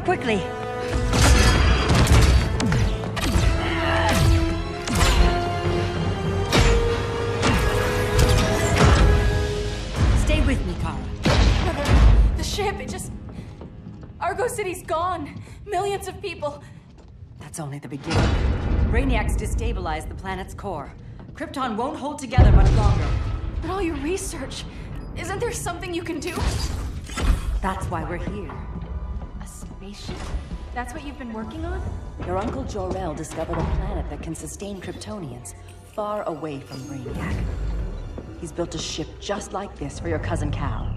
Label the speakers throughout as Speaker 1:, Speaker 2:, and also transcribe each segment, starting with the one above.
Speaker 1: Come quickly. Stay with me, Kara.
Speaker 2: The ship, it just... Argo City's gone. Millions of people.
Speaker 1: That's only the beginning. Brainiacs destabilized the planet's core. Krypton won't hold together much longer.
Speaker 2: But all your research, isn't there something you can do?
Speaker 1: That's why we're here.
Speaker 2: A spaceship? That's what you've been working on?
Speaker 1: Your uncle Jor-El discovered a planet that can sustain Kryptonians, far away from Brainiac. He's built a ship just like this for your cousin Cal.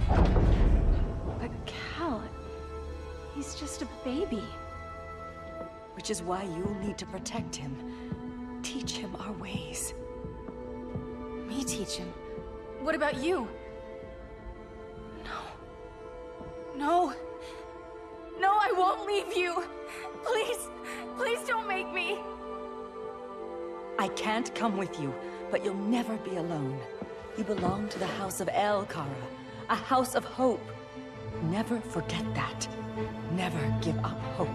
Speaker 2: But Cal... he's just a baby.
Speaker 1: Which is why you'll need to protect him. Teach him our ways.
Speaker 2: Me teach him? What about you? No, I won't leave you. Please don't make me.
Speaker 1: I can't come with you, but you'll never be alone. You belong to the House of El, Kara. A house of hope. Never forget that. Never give up hope.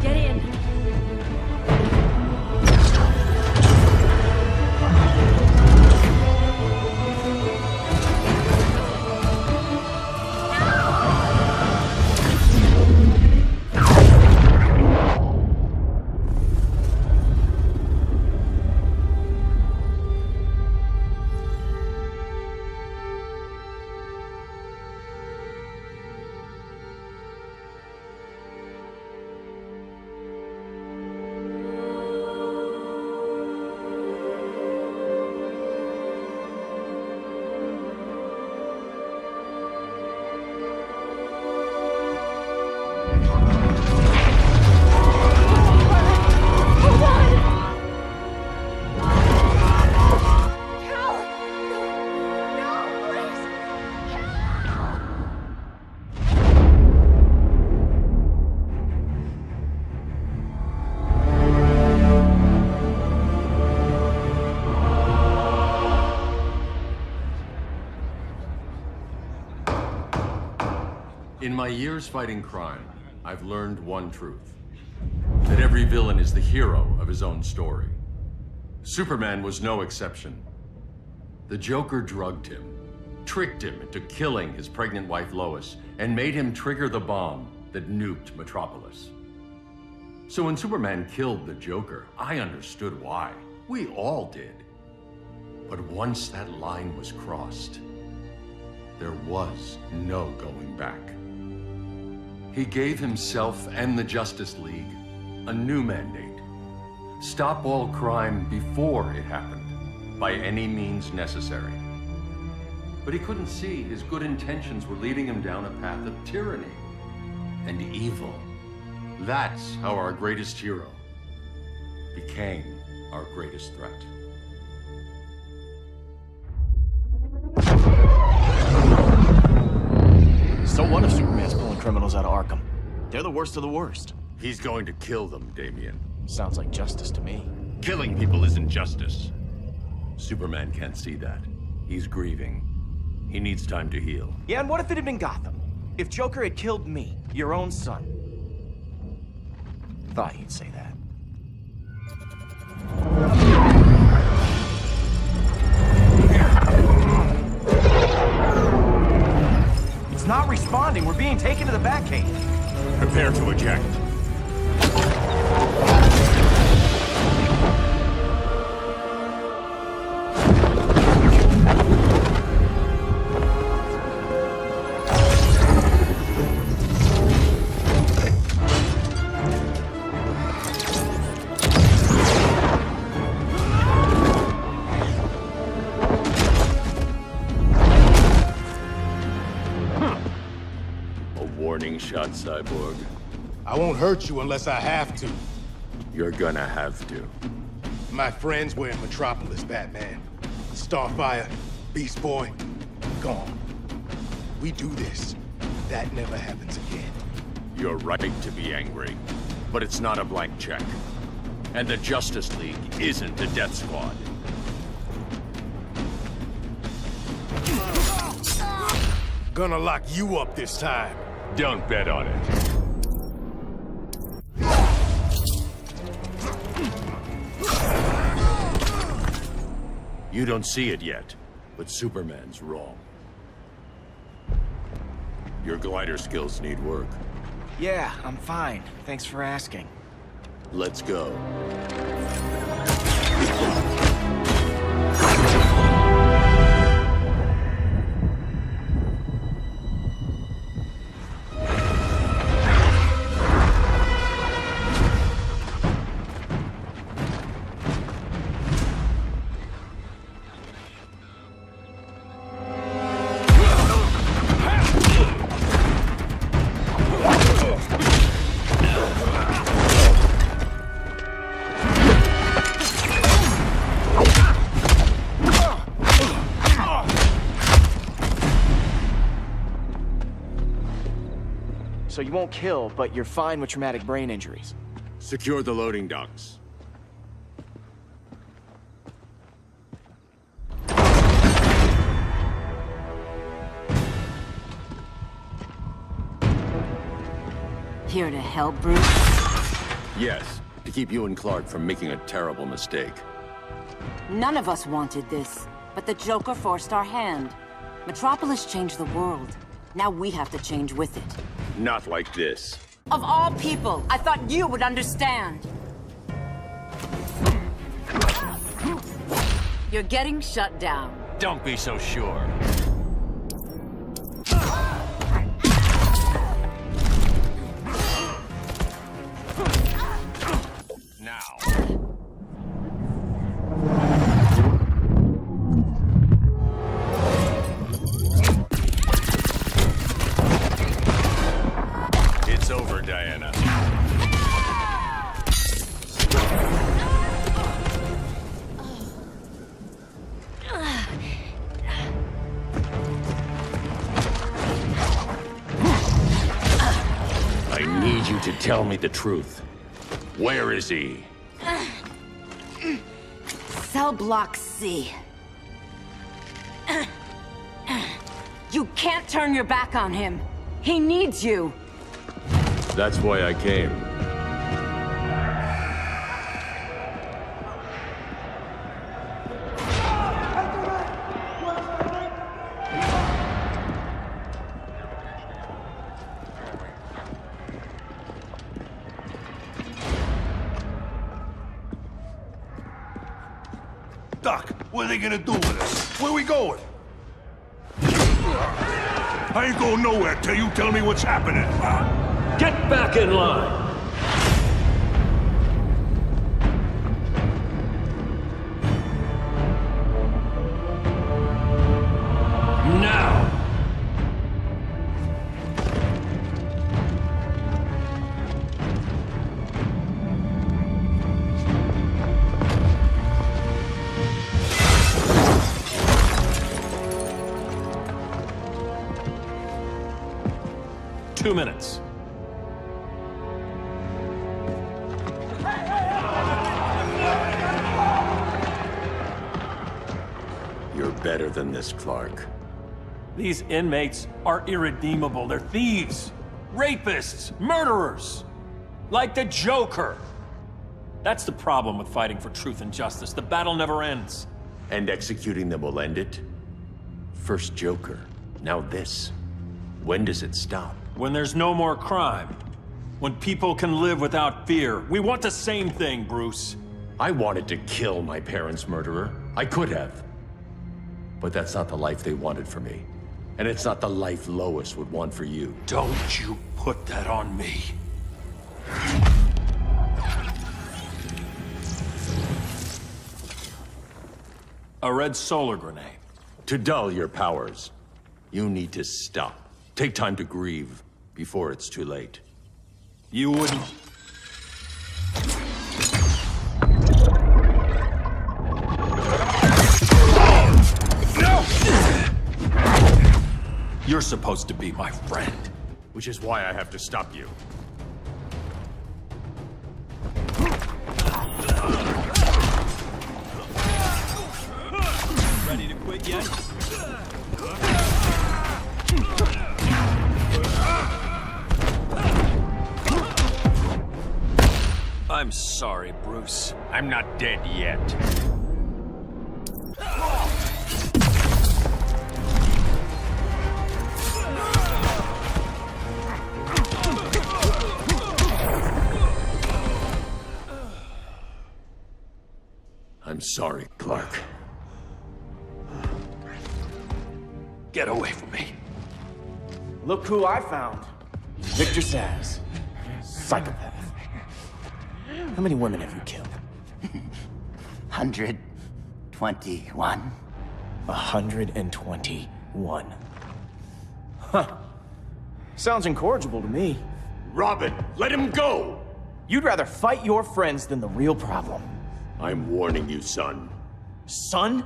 Speaker 1: Get in.
Speaker 3: In my years fighting crime, I've learned one truth. That every villain is the hero of his own story. Superman was no exception. The Joker drugged him, tricked him into killing his pregnant wife Lois, and made him trigger the bomb that nuked Metropolis. So when Superman killed the Joker, I understood why. We all did. But once that line was crossed, there was no going back. He gave himself and the Justice League a new mandate. Stop all crime before it happened, by any means necessary. But he couldn't see his good intentions were leading him down a path of tyranny and evil. That's how our greatest hero became our greatest threat.
Speaker 4: So what if Superman's pulling criminals out of Arkham? They're the worst of the worst.
Speaker 3: He's going to kill them, Damian.
Speaker 4: Sounds like justice to me.
Speaker 3: Killing people isn't justice. Superman can't see that. He's grieving. He needs time to heal.
Speaker 4: Yeah, and what if it had been Gotham? If Joker had killed me, your own son? Thought you'd say that. It's not responding. We're being taken to the Batcave.
Speaker 3: Prepare to eject. Warning shot, Cyborg.
Speaker 5: I won't hurt you unless I have to.
Speaker 3: You're gonna have to.
Speaker 5: My friends were in Metropolis, Batman. Starfire, Beast Boy, gone. We do this. That never happens again.
Speaker 3: You're right to be angry, but it's not a blank check. And the Justice League isn't a death squad.
Speaker 5: Gonna lock you up this time.
Speaker 3: Don't bet on it. You don't see it yet, but Superman's wrong. Your glider skills need work.
Speaker 4: Yeah, I'm fine. Thanks for asking.
Speaker 3: Let's go.
Speaker 4: So you won't kill, but you're fine with traumatic brain injuries.
Speaker 3: Secure the loading docks.
Speaker 1: Here to help, Bruce?
Speaker 3: Yes, to keep you and Clark from making a terrible mistake.
Speaker 1: None of us wanted this, but the Joker forced our hand. Metropolis changed the world. Now we have to change with it.
Speaker 3: Not like this.
Speaker 1: Of all people, I thought you would understand. You're getting shut down.
Speaker 3: Don't be so sure. Now. It's over, Diana. I need you to tell me the truth. Where is he?
Speaker 1: Cell block C. You can't turn your back on him. He needs you.
Speaker 3: That's why I came.
Speaker 6: Doc, what are they gonna do with us? Where we going? I ain't going nowhere till you tell me what's happening.
Speaker 7: Get back in line! Now! Two minutes.
Speaker 3: You're better than this, Clark.
Speaker 7: These inmates are irredeemable. They're thieves, rapists, murderers. Like the Joker. That's the problem with fighting for truth and justice. The battle never ends.
Speaker 3: And executing them will end it? First Joker, now this. When does it stop?
Speaker 7: When there's no more crime. When people can live without fear. We want the same thing, Bruce.
Speaker 3: I wanted to kill my parents' murderer. I could have. But that's not the life they wanted for me. And it's not the life Lois would want for you.
Speaker 7: Don't you put that on me. A red solar grenade.
Speaker 3: To dull your powers, you need to stop. Take time to grieve before it's too late.
Speaker 7: You wouldn't... You're supposed to be my friend.
Speaker 3: Which is why I have to stop you.
Speaker 7: Ready to quit yet?
Speaker 4: Bruce.
Speaker 8: I'm not dead yet.
Speaker 3: I'm sorry, Clark.
Speaker 7: Get away from me.
Speaker 4: Look who I found. Victor Saz. Psychopath. How many women have you killed?
Speaker 9: 121.
Speaker 4: 121. Huh. Sounds incorrigible to me.
Speaker 3: Robin, let him go!
Speaker 4: You'd rather fight your friends than the real problem.
Speaker 3: I'm warning you, son.
Speaker 4: Son?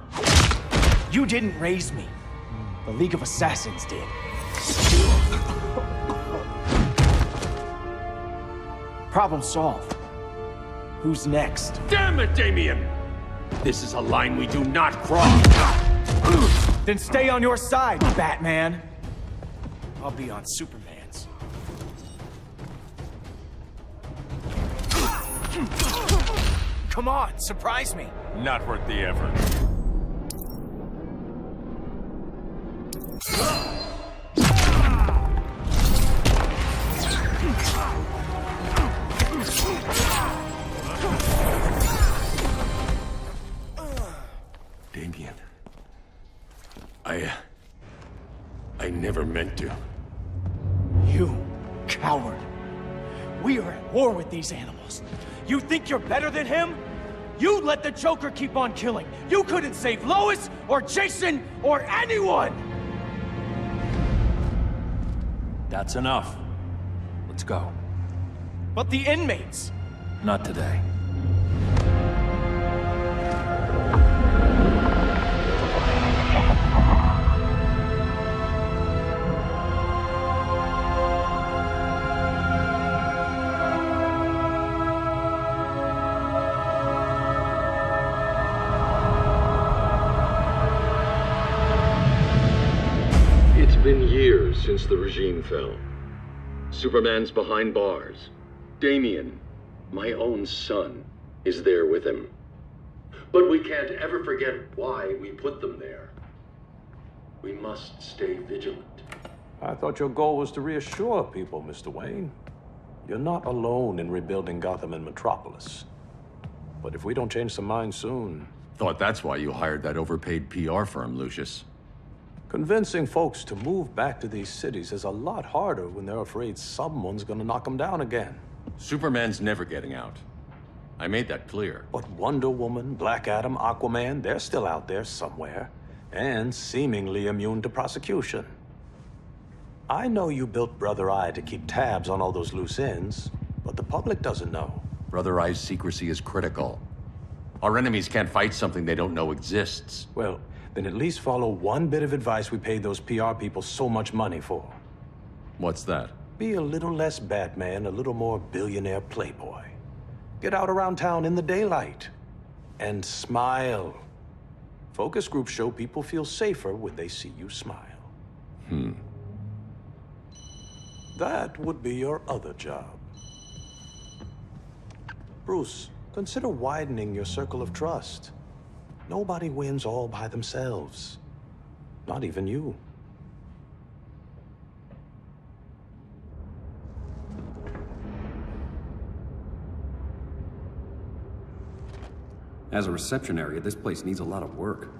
Speaker 4: You didn't raise me. The League of Assassins did. Problem solved. Who's next?
Speaker 3: Damn it, Damien! This is a line we do not cross.
Speaker 4: Then stay on your side, Batman. I'll be on Superman's. Come on, surprise me.
Speaker 8: Not worth the effort.
Speaker 3: Damien. I never meant to.
Speaker 4: You coward. We are at war with these animals. You think you're better than him? You let the Joker keep on killing. You couldn't save Lois, or Jason, or anyone!
Speaker 7: That's enough. Let's go.
Speaker 4: But the inmates!
Speaker 7: Not today.
Speaker 3: It's been years since the regime fell. Superman's behind bars. Damien, my own son, is there with him. But we can't ever forget why we put them there. We must stay vigilant.
Speaker 10: I thought your goal was to reassure people, Mr. Wayne. You're not alone in rebuilding Gotham and Metropolis. But if we don't change some minds soon...
Speaker 3: Thought that's why you hired that overpaid PR firm, Lucius.
Speaker 10: Convincing folks to move back to these cities is a lot harder when they're afraid someone's gonna knock them down again.
Speaker 3: Superman's never getting out. I made that clear.
Speaker 10: But Wonder Woman, Black Adam, Aquaman, they're still out there somewhere. And seemingly immune to prosecution. I know you built Brother Eye to keep tabs on all those loose ends, but the public doesn't know.
Speaker 3: Brother Eye's secrecy is critical. Our enemies can't fight something they don't know exists.
Speaker 10: Well, then at least follow one bit of advice we paid those PR people so much money for.
Speaker 3: What's that?
Speaker 10: Be a little less Batman, a little more billionaire playboy. Get out around town in the daylight. And smile. Focus groups show people feel safer when they see you smile. That would be your other job. Bruce, consider widening your circle of trust. Nobody wins all by themselves. Not even you.
Speaker 11: As a reception area, this place needs a lot of work.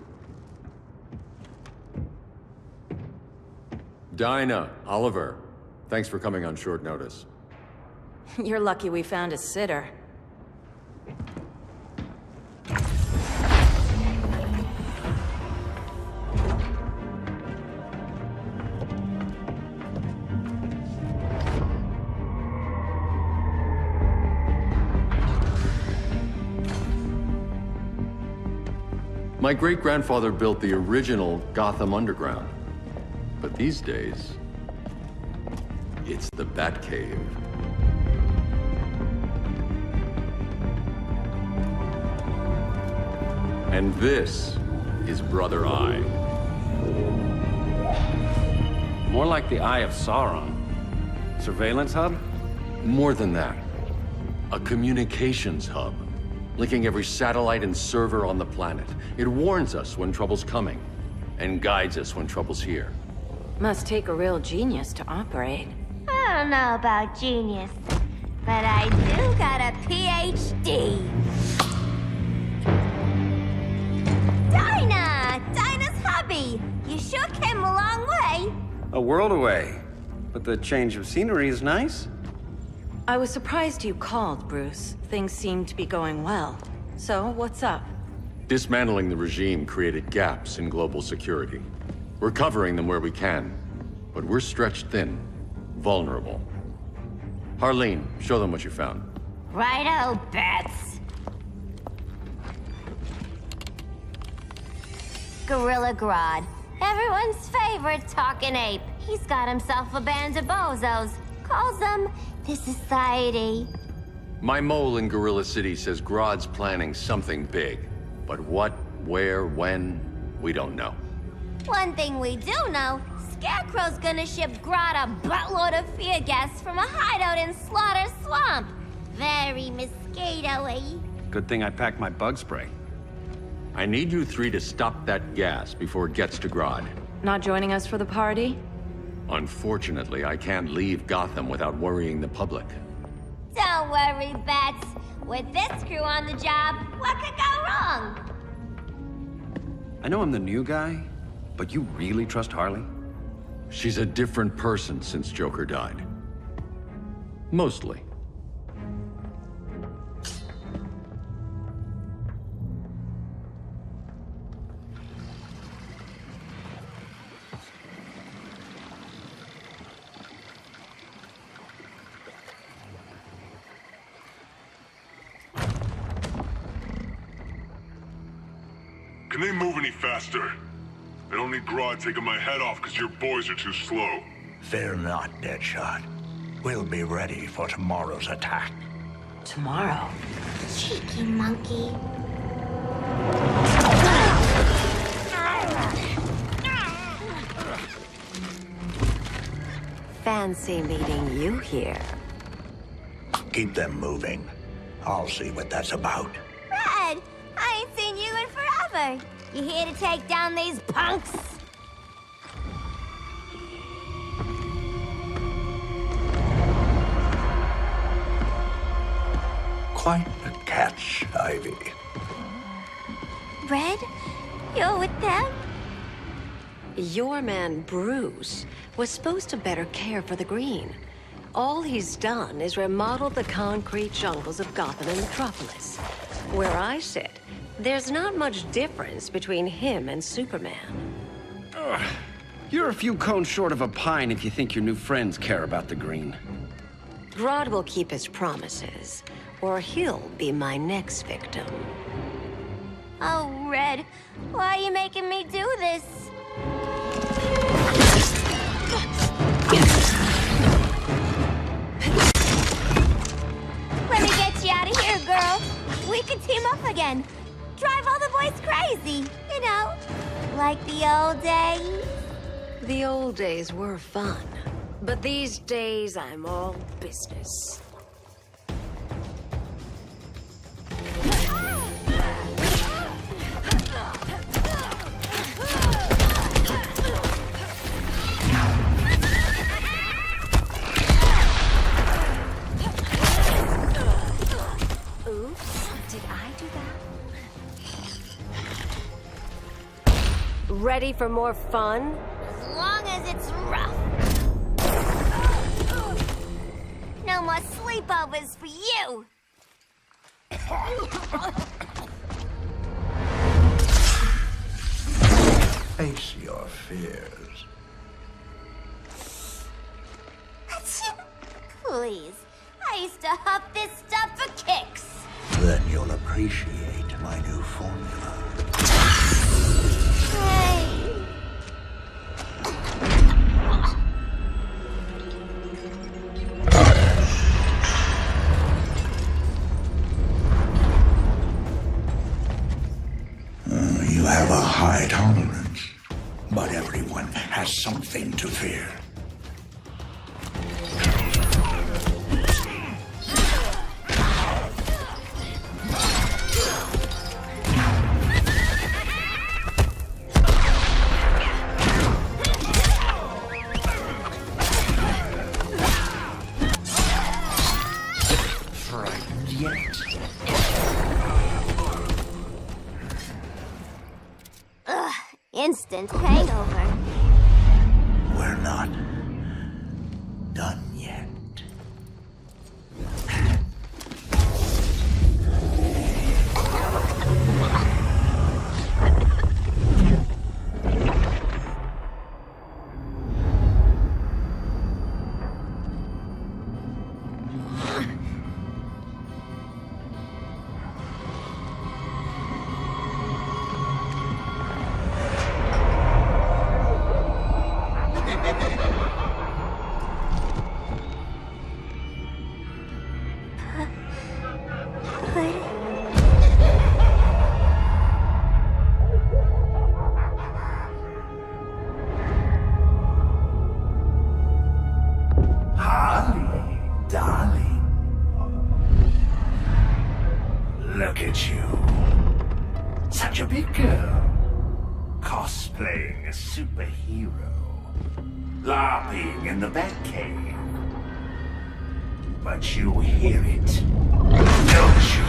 Speaker 3: Dinah, Oliver, thanks for coming on short notice.
Speaker 2: You're lucky we found a sitter.
Speaker 3: My great-grandfather built the original Gotham Underground. But these days, it's the Batcave. And this is Brother Eye.
Speaker 11: More like the Eye of Sauron. Surveillance hub?
Speaker 3: More than that. A communications hub. linking every satellite and server on the planet. It warns us when trouble's coming, and guides us when trouble's here.
Speaker 12: Must take a real genius to operate.
Speaker 13: I don't know about genius, but I do got a PhD. Dinah's hubby! You sure came a long way.
Speaker 11: A world away. But the change of scenery is nice.
Speaker 12: I was surprised you called, Bruce. Things seem to be going well. So, what's up?
Speaker 3: Dismantling the regime created gaps in global security. We're covering them where we can, but we're stretched thin, vulnerable. Harleen, show them what you found.
Speaker 13: Righto, Bets. Gorilla Grodd. Everyone's favorite talking ape. He's got himself a band of bozos. Calls them the Society.
Speaker 3: My mole in Gorilla City says Grodd's planning something big. But what, where, when, we don't know.
Speaker 13: One thing we do know, Scarecrow's gonna ship Grodd a buttload of fear gas from a hideout in Slaughter Swamp. Very mosquito-y.
Speaker 11: Good thing I packed my bug spray.
Speaker 3: I need you three to stop that gas before it gets to Grodd.
Speaker 12: Not joining us for the party?
Speaker 3: Unfortunately, I can't leave Gotham without worrying the public.
Speaker 13: Don't worry, Bats. With this crew on the job, what could go wrong?
Speaker 11: I know I'm the new guy, but you really trust Harley?
Speaker 3: She's a different person since Joker died. Mostly.
Speaker 6: Can they move any faster? I don't need Grodd taking my head off because your boys are too slow.
Speaker 14: Fear not, Deadshot. We'll be ready for tomorrow's attack.
Speaker 12: Tomorrow?
Speaker 13: Cheeky monkey.
Speaker 12: Fancy meeting you here.
Speaker 14: Keep them moving. I'll see what that's about.
Speaker 13: Red, I ain't seen you in forever. You here to take down these punks?
Speaker 14: Quite a catch, Ivy.
Speaker 13: Red, you're with them?
Speaker 12: Your man, Bruce, was supposed to better care for the green. All he's done is remodel the concrete jungles of Gotham and Metropolis. Where I sit, there's not much difference between him and Superman.
Speaker 11: Ugh. You're a few cones short of a pine if you think your new friends care about the green.
Speaker 12: Grodd will keep his promises, or he'll be my next victim.
Speaker 13: Oh, Red, why are you making me do this? Let me get you out of here, girl. We can team up again. Drive all the boys crazy, you know, like the old days.
Speaker 12: The old days were fun, but these days I'm all business.
Speaker 13: Oops, did I do that?
Speaker 12: Ready for more fun?
Speaker 13: As long as it's rough. No more sleepovers for you.
Speaker 14: Face your fears.
Speaker 13: Please, I used to huff this stuff for kicks.
Speaker 14: Then you'll appreciate my new formula.
Speaker 13: Hey.
Speaker 14: You have a high tolerance, but everyone has something to fear. LARPing in the Batcave. But you hear it, don't you?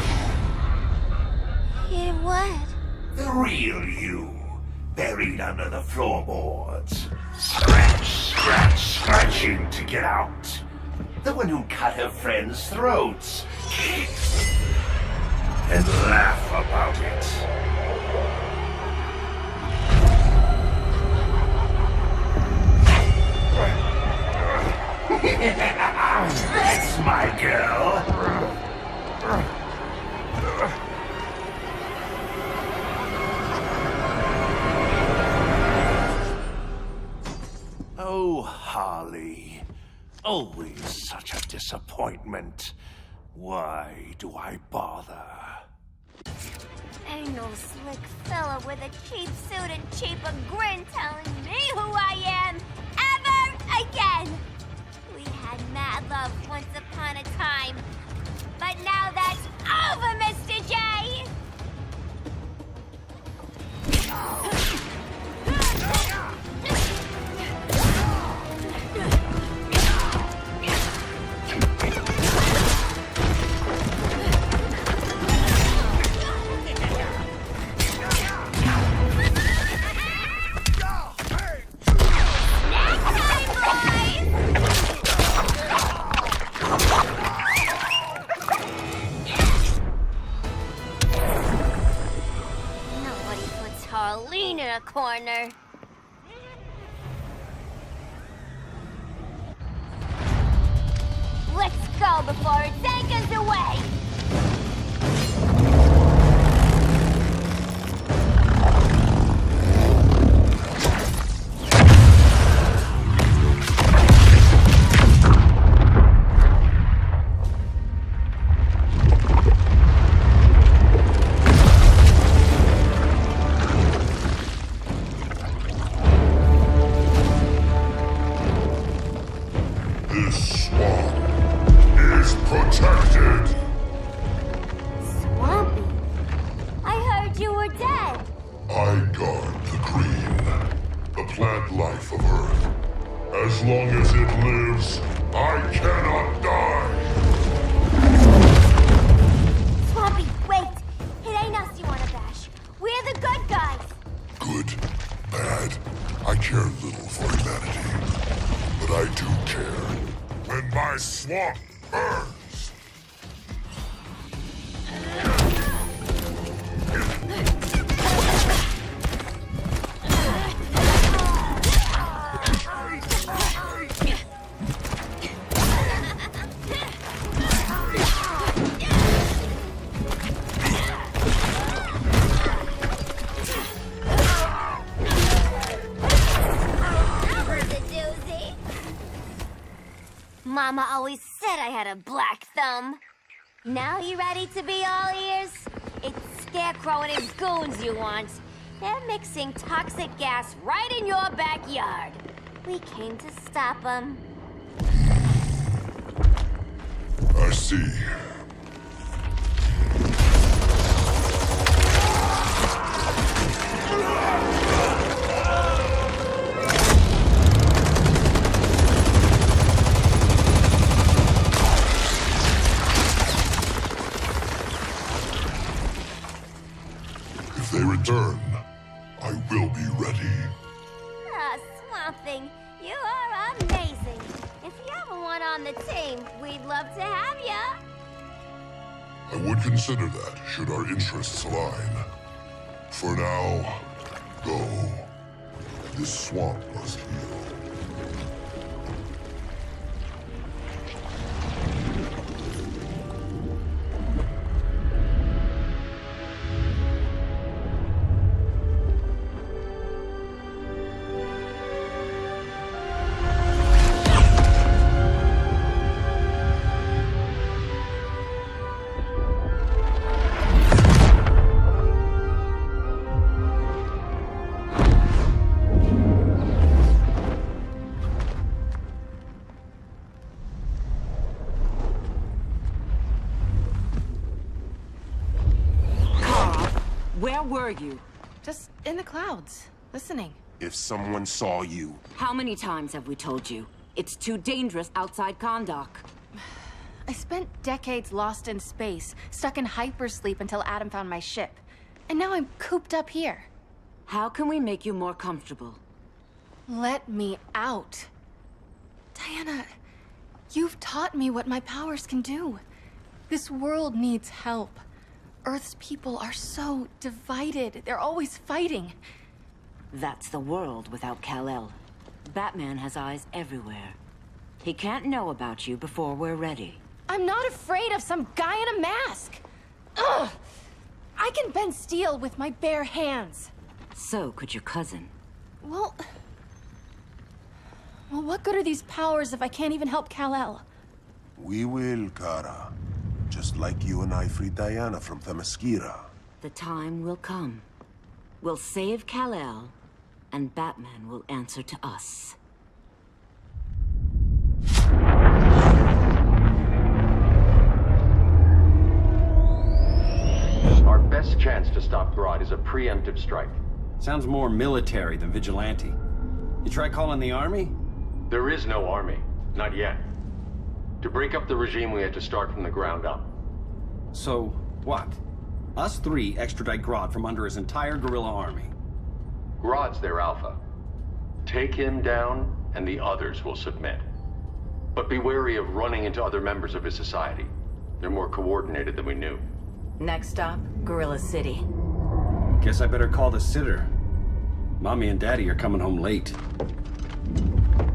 Speaker 13: Hear what?
Speaker 14: The real you, buried under the floorboards. Scratching to get out. The one who cut her friends' throats. And laugh about it. That's my girl. Oh, Harley. Always such a disappointment. Why do I bother?
Speaker 13: Ain't no slick fella with a cheap suit and cheaper grin telling me who I am ever again. We had mad love once upon a time, but now that's over, Mr. J. Lean in a corner. Let's go before it takes us away.
Speaker 6: This swamp is protected.
Speaker 13: Swampy? I heard you were dead.
Speaker 6: I guard the green, the plant life of Earth. As long as it lives, I cannot die.
Speaker 13: Swampy, wait. It ain't us you wanna bash. We're the good guys.
Speaker 6: Good, bad, I care little for humanity. But I do care when my swamp burns.
Speaker 13: Mama always said I had a black thumb. Now you ready to be all ears? It's Scarecrow and his goons you want. They're mixing toxic gas right in your backyard. We came to stop them.
Speaker 6: I see. If they return, I will be ready.
Speaker 13: Ah, Swamp Thing, you are amazing. If you ever want on the team, we'd love to have ya.
Speaker 6: I would consider that, should our interests align. For now, go. This swamp must heal.
Speaker 1: Where were you?
Speaker 2: Just in the clouds, listening.
Speaker 15: if someone saw you.
Speaker 16: How many times have we told you? It's too dangerous outside Kondak.
Speaker 2: I spent decades lost in space, stuck in hypersleep until Adam found my ship. And now I'm cooped up here.
Speaker 16: How can we make you more comfortable?
Speaker 2: Let me out. Diana, you've taught me what my powers can do. This world needs help. Earth's people are so divided. They're always fighting.
Speaker 16: That's the world without Kal-El. Batman has eyes everywhere. He can't know about you before we're ready.
Speaker 2: I'm not afraid of some guy in a mask. Ugh! I can bend steel with my bare hands.
Speaker 16: So could your cousin.
Speaker 2: Well, what good are these powers if I can't even help Kal-El?
Speaker 15: We will, Kara. Just like you and I freed Diana from Themyscira.
Speaker 16: The time will come. We'll save Kal-El, and Batman will answer to us.
Speaker 3: Our best chance to stop Grodd is a preemptive strike.
Speaker 11: Sounds more military than vigilante. You try calling the army?
Speaker 3: There is no army. Not yet. To break up the regime, we had to start from the ground up.
Speaker 11: So, what? Us three extradite Grodd from under his entire guerrilla army.
Speaker 3: Grodd's their alpha. Take him down, and the others will submit. But be wary of running into other members of his society. They're more coordinated than we knew.
Speaker 1: Next stop, Gorilla City.
Speaker 11: Guess I better call the sitter. Mommy and Daddy are coming home late.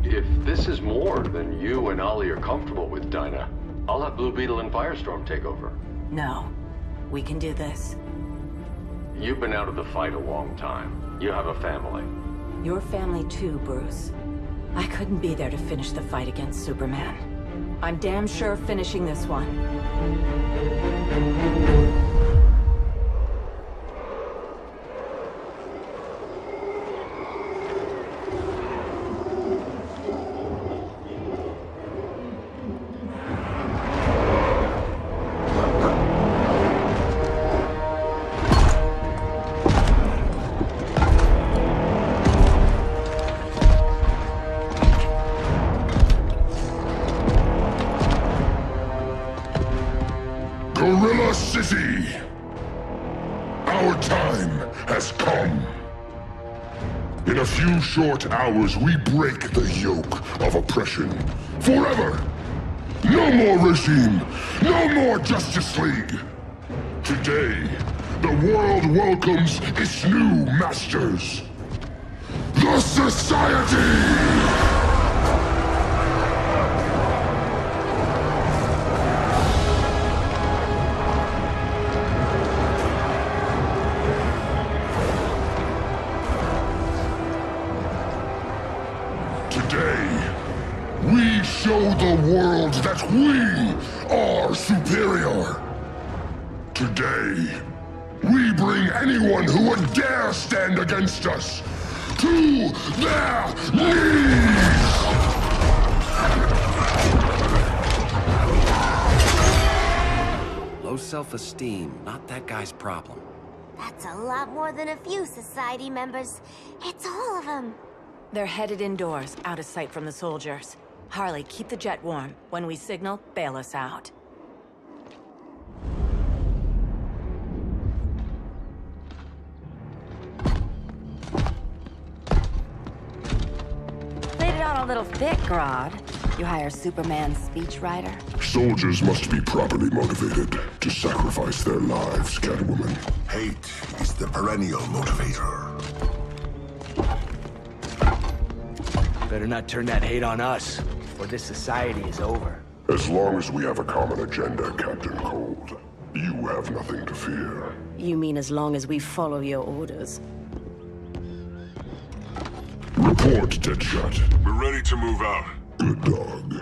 Speaker 3: If this is more than you and Ollie are comfortable with, Dinah, I'll have Blue Beetle and Firestorm take over.
Speaker 1: No. We can do this.
Speaker 3: You've been out of the fight a long time. You have a family.
Speaker 1: Your family too, Bruce. I couldn't be there to finish the fight against Superman. I'm damn sure finishing this one.
Speaker 6: Gorilla City! Our time has come. In a few short hours, we break the yoke of oppression. Forever! No more regime! No more Justice League! Today, the world welcomes its new masters. The Society! Today, we show the world that we are superior. Today, we bring anyone who would dare stand against us to their knees!
Speaker 11: Low self-esteem, not that guy's problem.
Speaker 13: That's a lot more than a few society members. It's all of them.
Speaker 1: They're headed indoors, out of sight from the soldiers. Harley, keep the jet warm. When we signal, bail us out. Played it on a little thick, Grodd. You hire Superman's speechwriter?
Speaker 6: Soldiers must be properly motivated to sacrifice their lives, Catwoman.
Speaker 14: Hate is the perennial motivator.
Speaker 4: Better not turn that hate on us, or this society is over.
Speaker 6: As long as we have a common agenda, Captain Cold, you have nothing to fear.
Speaker 16: You mean as long as we follow your orders?
Speaker 6: Report, Deadshot.
Speaker 15: We're ready to move out.
Speaker 6: Good dog.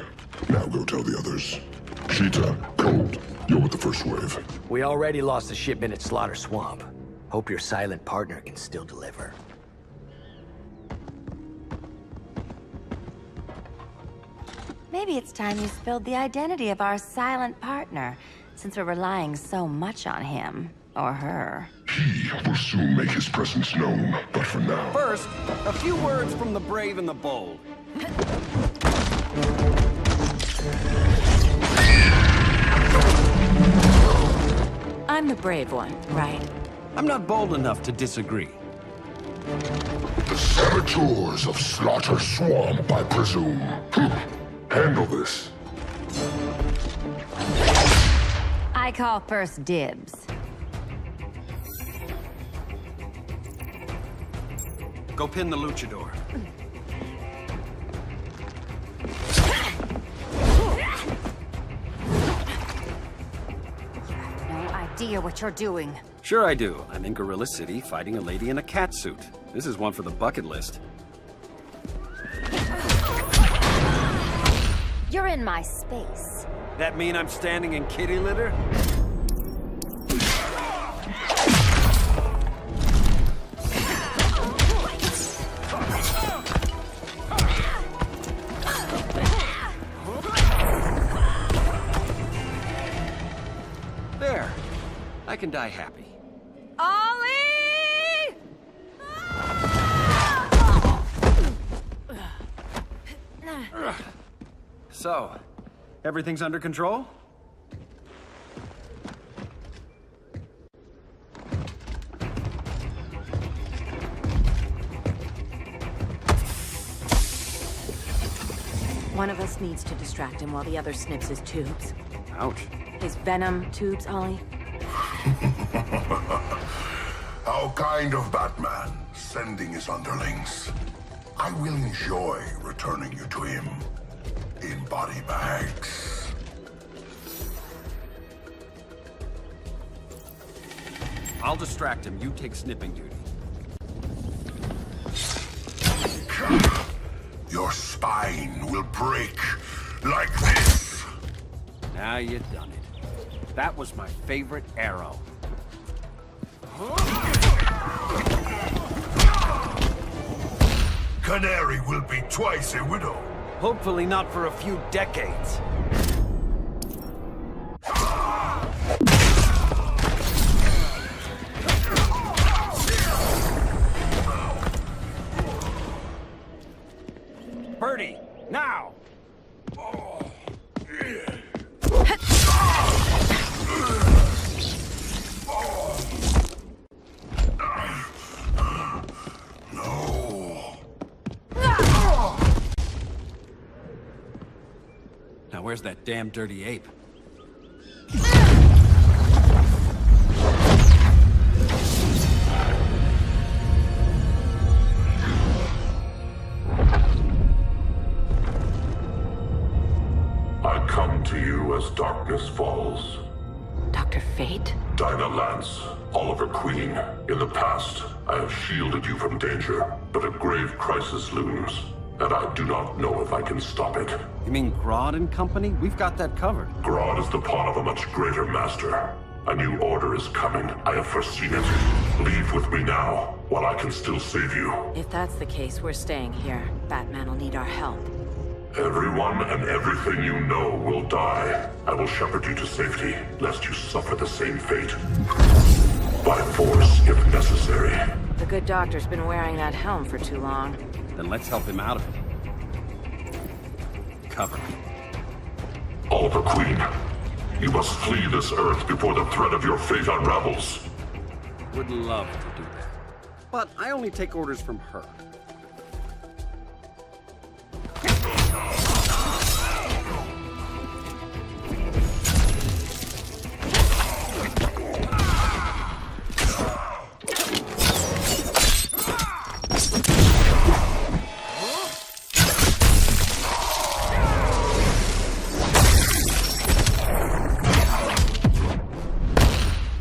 Speaker 6: Now go tell the others. Cheetah, Cold, you're with the first wave.
Speaker 4: We already lost the shipment at Slaughter Swamp. Hope your silent partner can still deliver.
Speaker 1: Maybe it's time you spilled the identity of our silent partner, since we're relying so much on him, or her.
Speaker 6: He will soon make his presence known, but for now...
Speaker 11: First, a few words from the brave and the bold.
Speaker 16: I'm the brave one, right?
Speaker 11: I'm not bold enough to disagree.
Speaker 6: The saboteurs of Slaughter Swamp, I presume. Handle this.
Speaker 16: I call first dibs.
Speaker 11: Go pin the luchador.
Speaker 16: No idea what you're doing.
Speaker 11: Sure I do. I'm in Gorilla City fighting a lady in a cat suit. This is one for the bucket list.
Speaker 16: You're in my space.
Speaker 11: That mean I'm standing in kitty litter? There. I can die happy.
Speaker 16: Ollie!
Speaker 11: So, everything's under control?
Speaker 16: One of us needs to distract him while the other snips his tubes.
Speaker 11: Ouch.
Speaker 16: His venom tubes, Ollie.
Speaker 6: How kind of Batman, sending his underlings. I will enjoy returning you to him in body bags.
Speaker 11: I'll distract him. You take snipping duty.
Speaker 6: Your spine will break like this.
Speaker 11: Now you done it. That was my favorite arrow.
Speaker 6: Canary will be twice a widow.
Speaker 11: Hopefully not for a few decades. Birdie, now! Now where's that damn dirty ape?
Speaker 6: I come to you as darkness falls.
Speaker 16: Dr. Fate?
Speaker 6: Dinah Lance, Oliver Queen. In the past, I have shielded you from danger, but a grave crisis looms, and I do not know if I can stop it.
Speaker 11: You mean Grodd and company? We've got that covered.
Speaker 6: Grodd is the pawn of a much greater master. A new order is coming. I have foreseen it. Leave with me now, while I can still save you.
Speaker 16: If that's the case, we're staying here. Batman will need our help.
Speaker 6: Everyone and everything you know will die. I will shepherd you to safety, lest you suffer the same fate. By force, if necessary.
Speaker 16: The good doctor's been wearing that helm for too long.
Speaker 11: Then let's help him out of it. Cover me.
Speaker 6: Oliver Queen, you must flee this Earth before the threat of your fate unravels.
Speaker 11: Would love to do that. But I only take orders from her.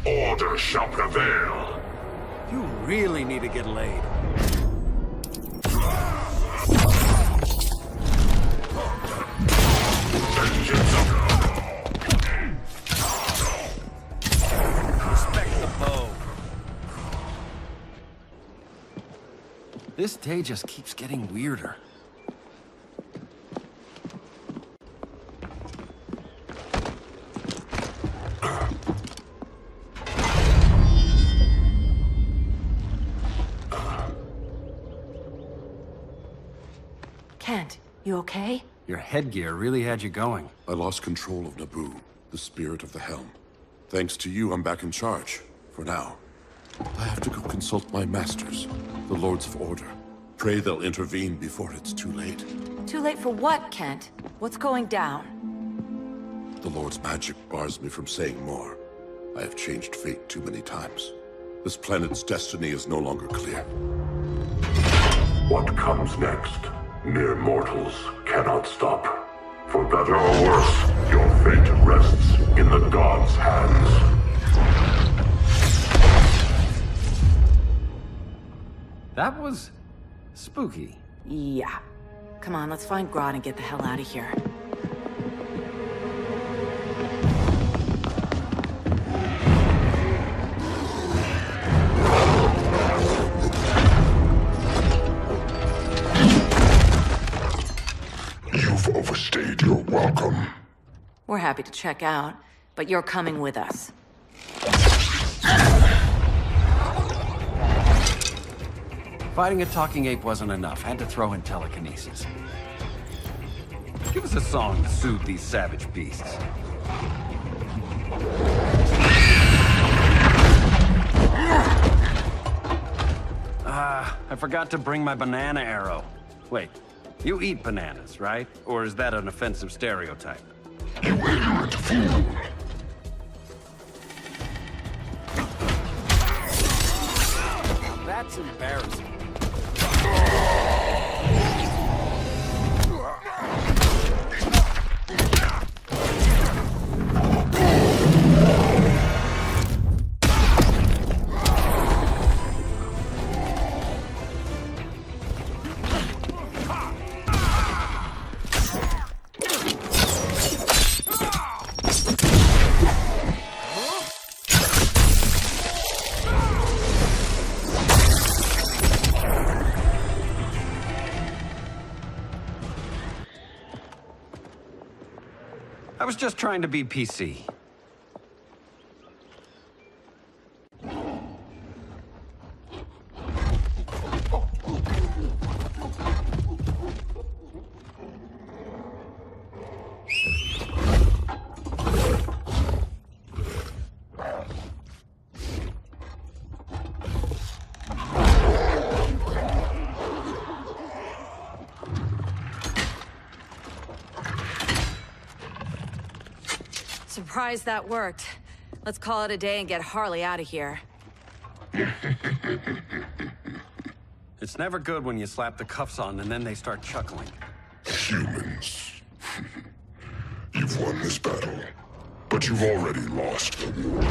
Speaker 6: Order shall prevail.
Speaker 11: You really need to get laid. Respect the bow. This day just keeps getting weirder.
Speaker 16: You okay?
Speaker 11: Your headgear really had you going.
Speaker 14: I lost control of Naboo, the spirit of the helm. Thanks to you, I'm back in charge. For now. I have to go consult my masters, the Lords of Order. Pray they'll intervene before it's too late.
Speaker 16: Too late for what, Kent? What's going down?
Speaker 14: The Lord's magic bars me from saying more. I have changed fate too many times. This planet's destiny is no longer clear.
Speaker 6: What comes next, mere mortals cannot stop. For better or worse, your fate rests in the gods' hands.
Speaker 11: That was spooky.
Speaker 16: Yeah. Come on, let's find Grodd and get the hell out of here.
Speaker 6: You've overstayed your welcome.
Speaker 16: We're happy to check out, but you're coming with us.
Speaker 11: Fighting a talking ape wasn't enough. Had to throw in telekinesis. Give us a song to soothe these savage beasts. I forgot to bring my banana arrow. Wait, you eat bananas, right? Or is that an offensive stereotype?
Speaker 6: You ignorant fool!
Speaker 11: That's embarrassing. I was just trying to be PC.
Speaker 16: Surprised that worked. Let's call it a day and get Harley out of here.
Speaker 11: It's never good when you slap the cuffs on and then they start chuckling.
Speaker 6: Humans. You've won this battle, but you've already lost the war.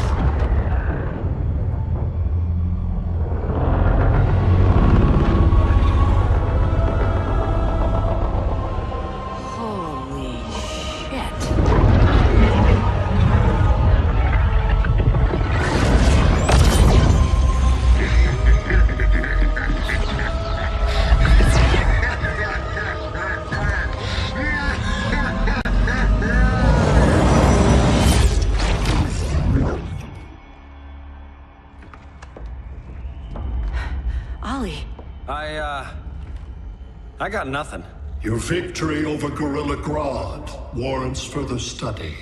Speaker 11: I got nothing.
Speaker 14: Your victory over Gorilla Grodd warrants further study.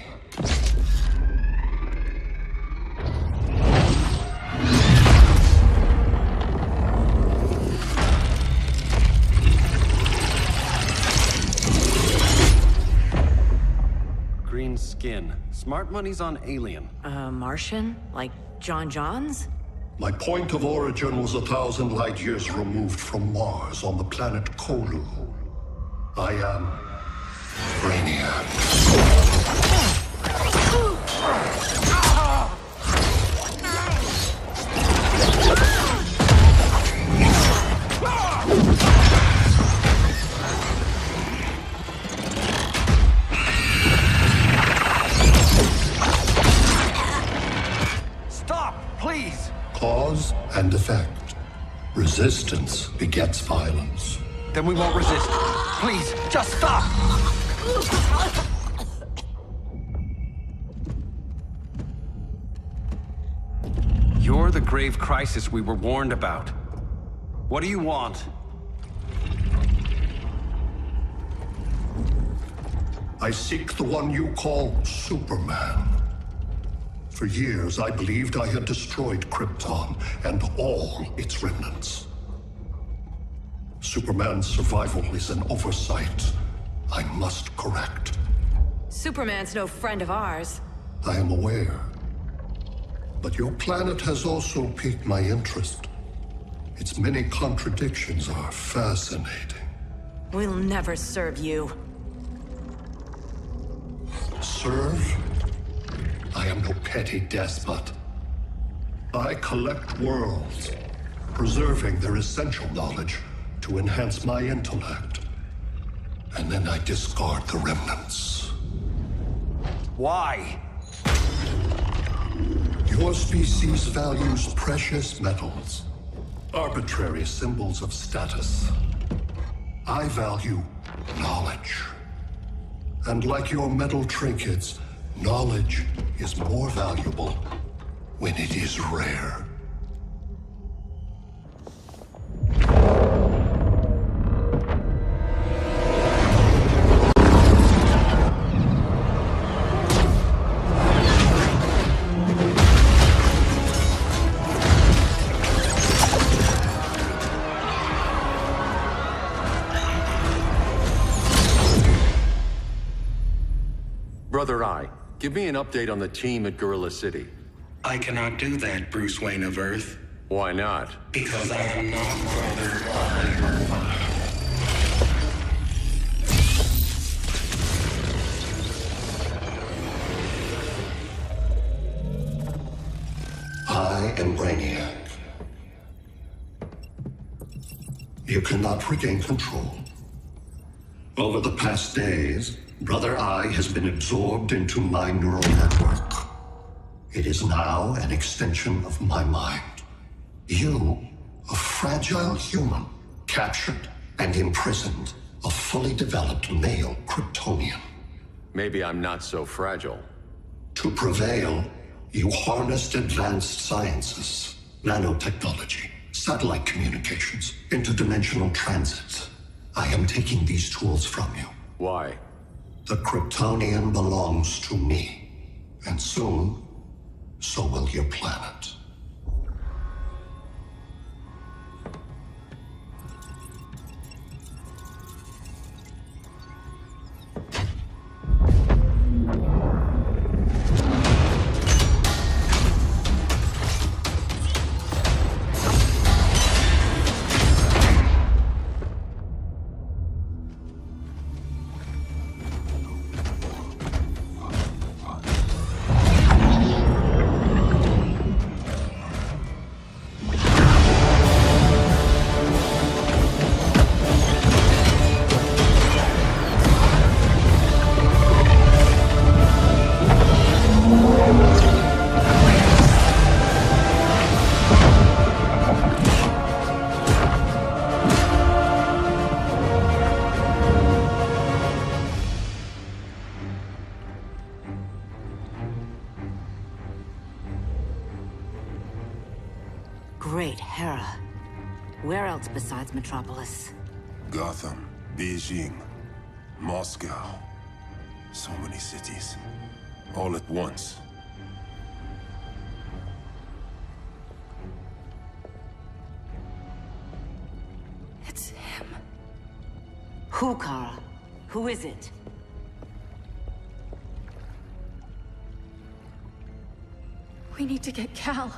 Speaker 11: Green skin. Smart money's on alien.
Speaker 16: Martian? Like John Johns?
Speaker 14: My point of origin was 1,000 light years removed from Mars on the planet Kolu. I am Brainiac.
Speaker 11: Stop, please!
Speaker 14: Cause and effect. Resistance begets violence.
Speaker 11: Then we won't resist. Please, just stop! You're the grave crisis we were warned about. What do you want?
Speaker 17: I seek the one you call Superman. For years, I believed I had destroyed Krypton and all its remnants. Superman's survival is an oversight I must correct.
Speaker 18: Superman's no friend of ours.
Speaker 17: I am aware. But your planet has also piqued my interest. Its many contradictions are fascinating.
Speaker 18: We'll never serve you.
Speaker 17: Serve? I am no petty despot. I collect worlds, preserving their essential knowledge to enhance my intellect. And then I discard the remnants.
Speaker 11: Why?
Speaker 17: Your species values precious metals, arbitrary symbols of status. I value knowledge. And like your metal trinkets, knowledge is more valuable when it is rare.
Speaker 3: Brother Eye, give me an update on the team at Gorilla City.
Speaker 19: I cannot do that, Bruce Wayne of Earth.
Speaker 3: Why not?
Speaker 19: Because I am not Brother Eye.
Speaker 17: I am Brainiac. You cannot regain control. Over the past days, Brother Eye has been absorbed into my neural network. It is now an extension of my mind. You, a fragile human, captured and imprisoned a fully developed male Kryptonian.
Speaker 3: Maybe I'm not so fragile.
Speaker 17: To prevail, you harnessed advanced sciences, nanotechnology, satellite communications, interdimensional transit. I am taking these tools from you.
Speaker 3: Why?
Speaker 17: The Kryptonian belongs to me. And soon, so will your planet.
Speaker 16: Great Hera. Where else besides Metropolis?
Speaker 15: Gotham, Beijing, Moscow. So many cities. All at once.
Speaker 2: It's him.
Speaker 16: Who, Kara? Who is it?
Speaker 2: We need to get Cal.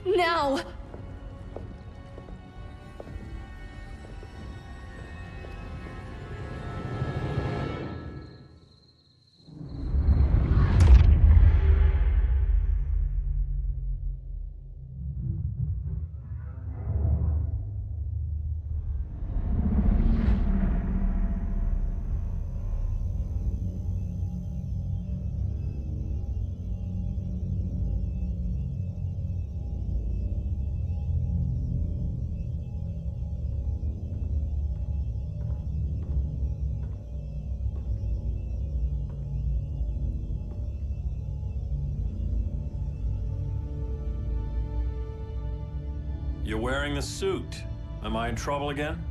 Speaker 2: Now!
Speaker 7: You're wearing the suit. Am I in trouble again?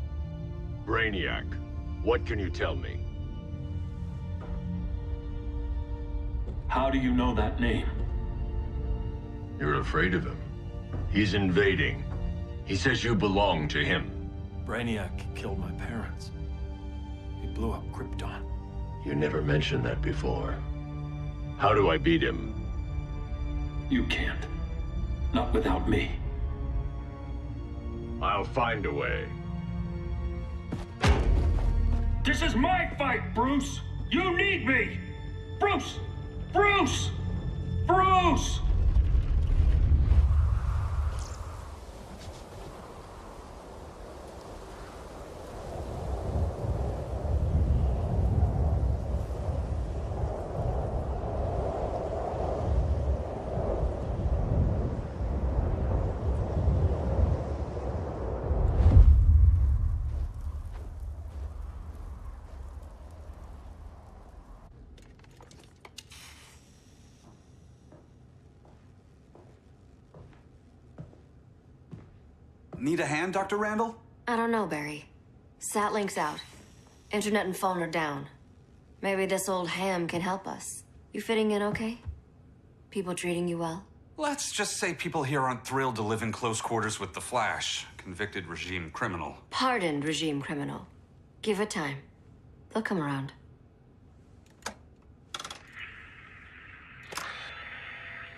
Speaker 3: Brainiac, what can you tell me?
Speaker 7: How do you know that name?
Speaker 3: You're afraid of him. He's invading. He says you belong to him.
Speaker 7: Brainiac killed my parents. He blew up Krypton.
Speaker 3: You never mentioned that before. How do I beat him?
Speaker 7: You can't. Not without me.
Speaker 3: I'll find a way.
Speaker 7: This is my fight, Bruce! You need me! Bruce! Bruce! Bruce!
Speaker 11: Need a hand, Dr. Randall?
Speaker 12: I don't know, Barry. Satlink's out. Internet and phone are down. Maybe this old ham can help us. You fitting in okay? People treating you well?
Speaker 11: Let's just say people here aren't thrilled to live in close quarters with the Flash, convicted regime criminal.
Speaker 12: Pardoned regime criminal. Give it time. They'll come around.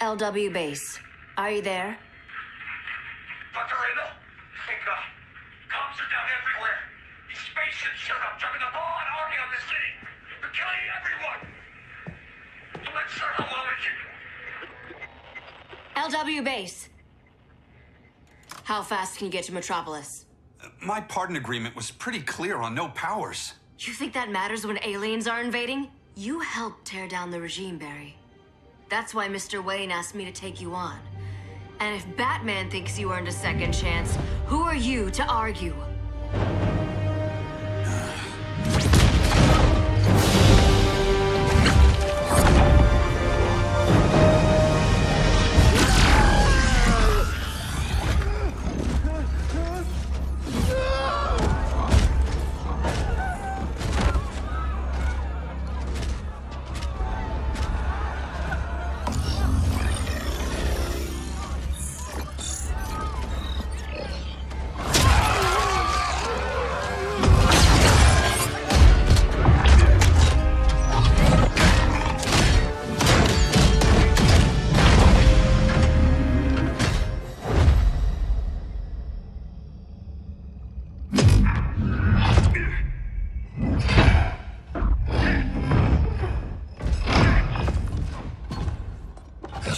Speaker 12: LW base. Are you there?
Speaker 20: Dr. Randall? Thank God. Cops are down everywhere. These spaceships showed up, dropping a ball and army on this city. They're killing everyone. I'm not sure how long it can...
Speaker 12: LW base. How fast can you get to Metropolis?
Speaker 11: My pardon agreement was pretty clear on no powers.
Speaker 12: You think that matters when aliens are invading? You helped tear down the regime, Barry. That's why Mr. Wayne asked me to take you on. And if Batman thinks you earned a second chance, who are you to argue?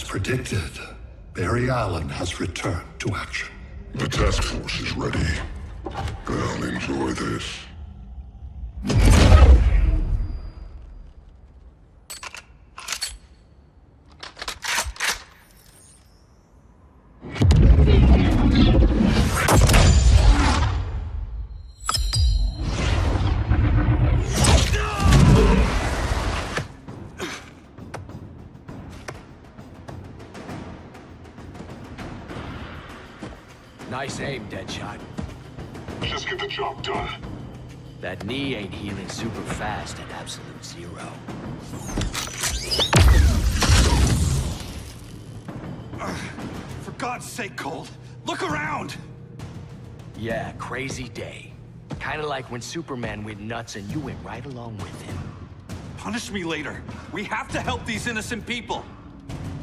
Speaker 17: Predicted, Barry Allen has returned to action.
Speaker 14: The task force is ready. I'll enjoy this.
Speaker 21: Nice aim, Deadshot.
Speaker 14: Just get the job done.
Speaker 21: That knee ain't healing super fast at absolute zero.
Speaker 11: For God's sake, Cold, look around!
Speaker 21: Yeah, crazy day. Kinda like when Superman went nuts and you went right along with him.
Speaker 11: Punish me later. We have to help these innocent people.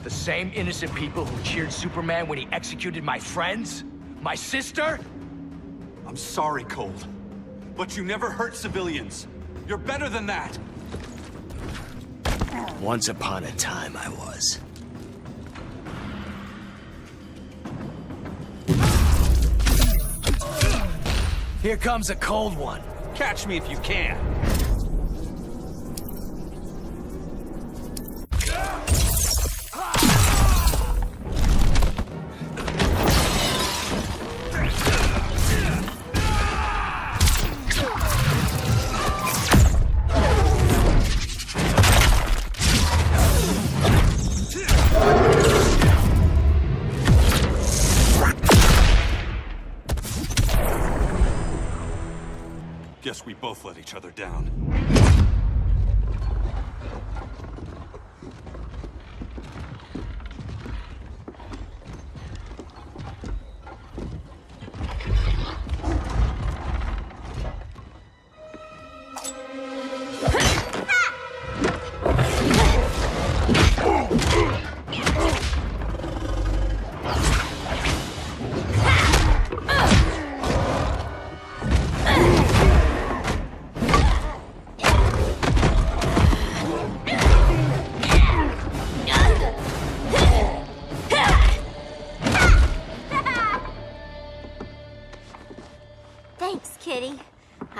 Speaker 21: The same innocent people who cheered Superman when he executed my friends? My sister?
Speaker 11: I'm sorry, Cold, but you never hurt civilians. You're better than that.
Speaker 21: Once upon a time, I was. Here comes a cold one.
Speaker 11: Catch me if you can. Guess we both let each other down.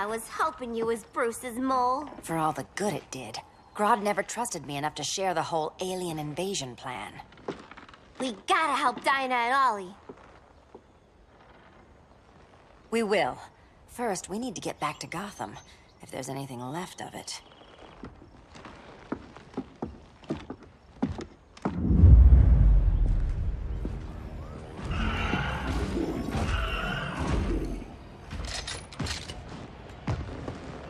Speaker 13: I was hoping you was Bruce's mole.
Speaker 5: For all the good it did. Grodd never trusted me enough to share the whole alien invasion plan.
Speaker 13: We gotta help Dinah and Ollie.
Speaker 5: We will. First, we need to get back to Gotham, if there's anything left of it.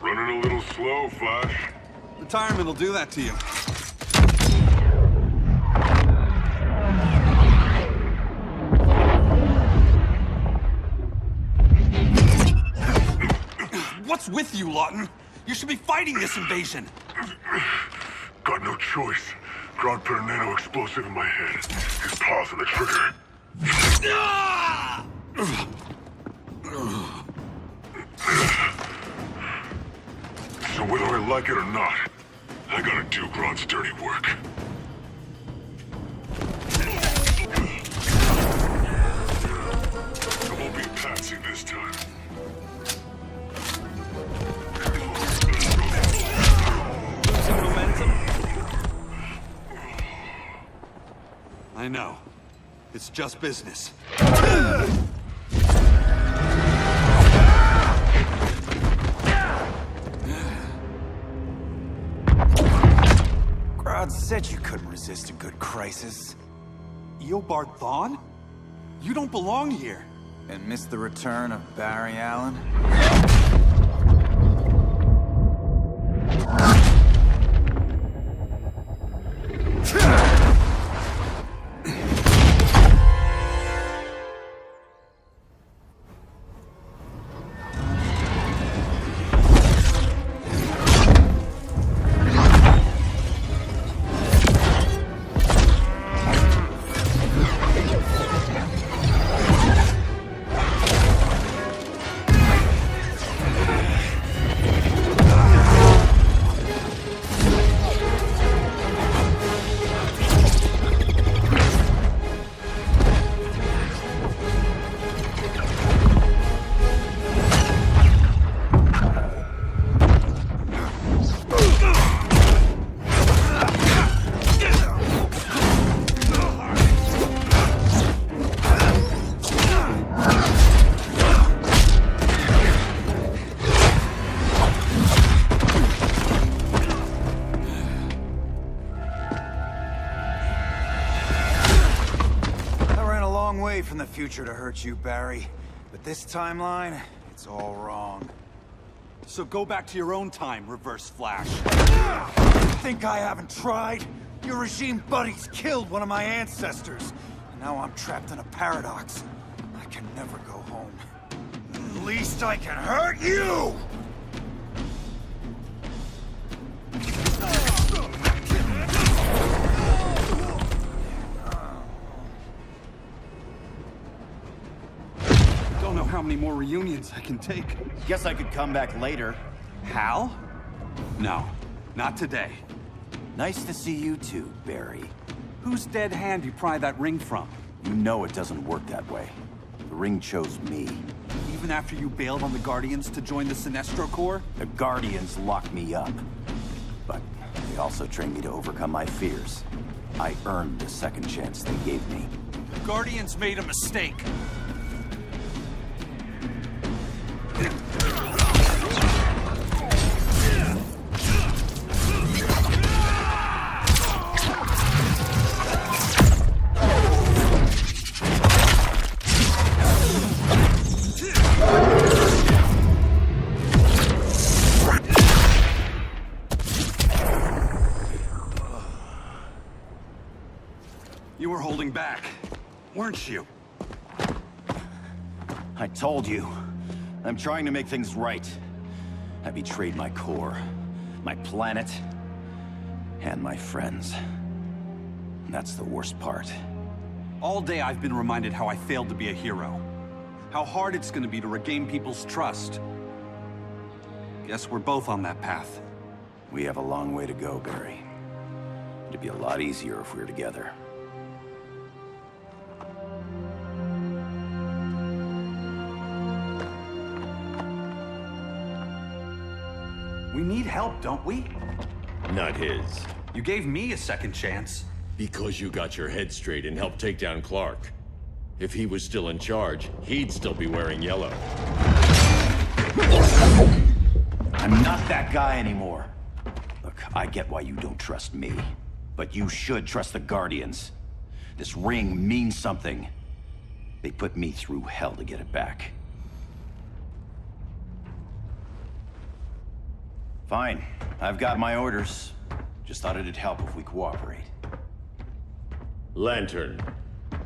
Speaker 6: Running a little slow, Flash.
Speaker 11: Retirement will do that to you.
Speaker 22: What's with you, Lawton? You should be fighting this invasion.
Speaker 6: Got no choice. Grodd put a nano-explosive in my head. His paws on the trigger. So whether I like it or not, I gotta do Grodd's dirty work. I won't be patsy this time.
Speaker 22: Losing momentum? I know. It's just business.
Speaker 23: Grodd said you couldn't resist a good crisis.
Speaker 22: Eobard Thawne? You don't belong here.
Speaker 23: And miss the return of Barry Allen? From the future to hurt you, Barry. But this timeline, it's all wrong.
Speaker 22: So go back to your own time, Reverse Flash.
Speaker 23: Think I haven't tried? Your regime buddies killed one of my ancestors. And now I'm trapped in a paradox. I can never go home. At least I can hurt you!
Speaker 22: Don't know how many more reunions I can take.
Speaker 23: Guess I could come back later.
Speaker 22: Hal? No, not today.
Speaker 23: Nice to see you too, Barry.
Speaker 22: Whose dead hand you pry that ring from?
Speaker 23: You know it doesn't work that way. The ring chose me.
Speaker 22: Even after you bailed on the Guardians to join the Sinestro Corps?
Speaker 23: The Guardians locked me up. But they also trained me to overcome my fears. I earned the second chance they gave me.
Speaker 22: The Guardians made a mistake. You were holding back, weren't you?
Speaker 23: I told you. I'm trying to make things right. I betrayed my core, my planet, and my friends. And that's the worst part.
Speaker 22: All day I've been reminded how I failed to be a hero. How hard it's gonna be to regain people's trust. Guess we're both on that path.
Speaker 23: We have a long way to go, Barry. It'd be a lot easier if we were together.
Speaker 22: need help, don't we?
Speaker 3: Not his.
Speaker 22: You gave me a second chance.
Speaker 3: Because you got your head straight and helped take down Clark. If he was still in charge, he'd still be wearing yellow.
Speaker 8: I'm not that guy anymore. Look, I get why you don't trust me. But you should trust the Guardians. This ring means something. They put me through hell to get it back. Fine. I've got my orders. Just thought it'd help if we cooperate.
Speaker 3: Lantern.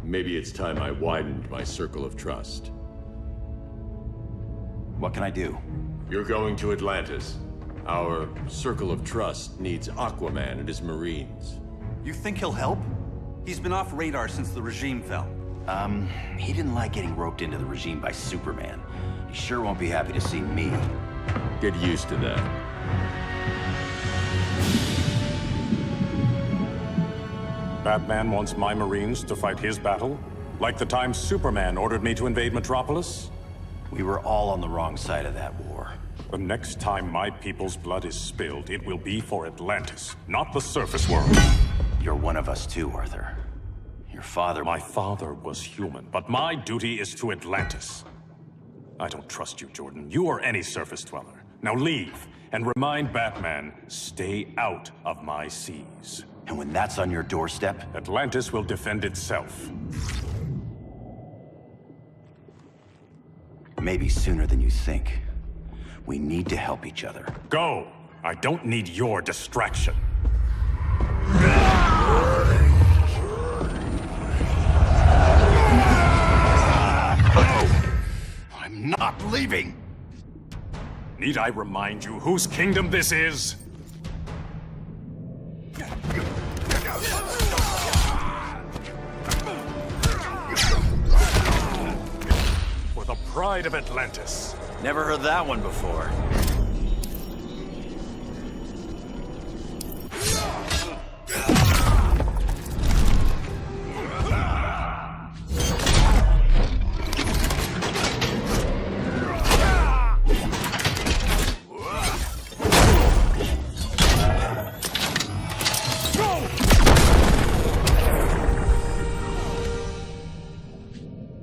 Speaker 3: Maybe it's time I widened my circle of trust.
Speaker 8: What can I do?
Speaker 3: You're going to Atlantis. Our circle of trust needs Aquaman and his Marines.
Speaker 22: You think he'll help? He's been off radar since the regime fell.
Speaker 8: He didn't like getting roped into the regime by Superman. He sure won't be happy to see me.
Speaker 3: Get used to that.
Speaker 9: Batman wants my Marines to fight his battle? Like the time Superman ordered me to invade Metropolis?
Speaker 8: We were all on the wrong side of that war.
Speaker 9: The next time my people's blood is spilled, it will be for Atlantis, not the surface world.
Speaker 8: You're one of us too, Arthur. Your father...
Speaker 9: My father was human, but my duty is to Atlantis. I don't trust you, Jordan. You or any surface dweller. Now leave, and remind Batman, stay out of my seas.
Speaker 8: And when that's on your doorstep?
Speaker 9: Atlantis will defend itself.
Speaker 8: Maybe sooner than you think. We need to help each other.
Speaker 9: Go! I don't need your distraction.
Speaker 8: I'm not leaving!
Speaker 9: Need I remind you whose kingdom this is? For the pride of Atlantis.
Speaker 8: Never heard that one before.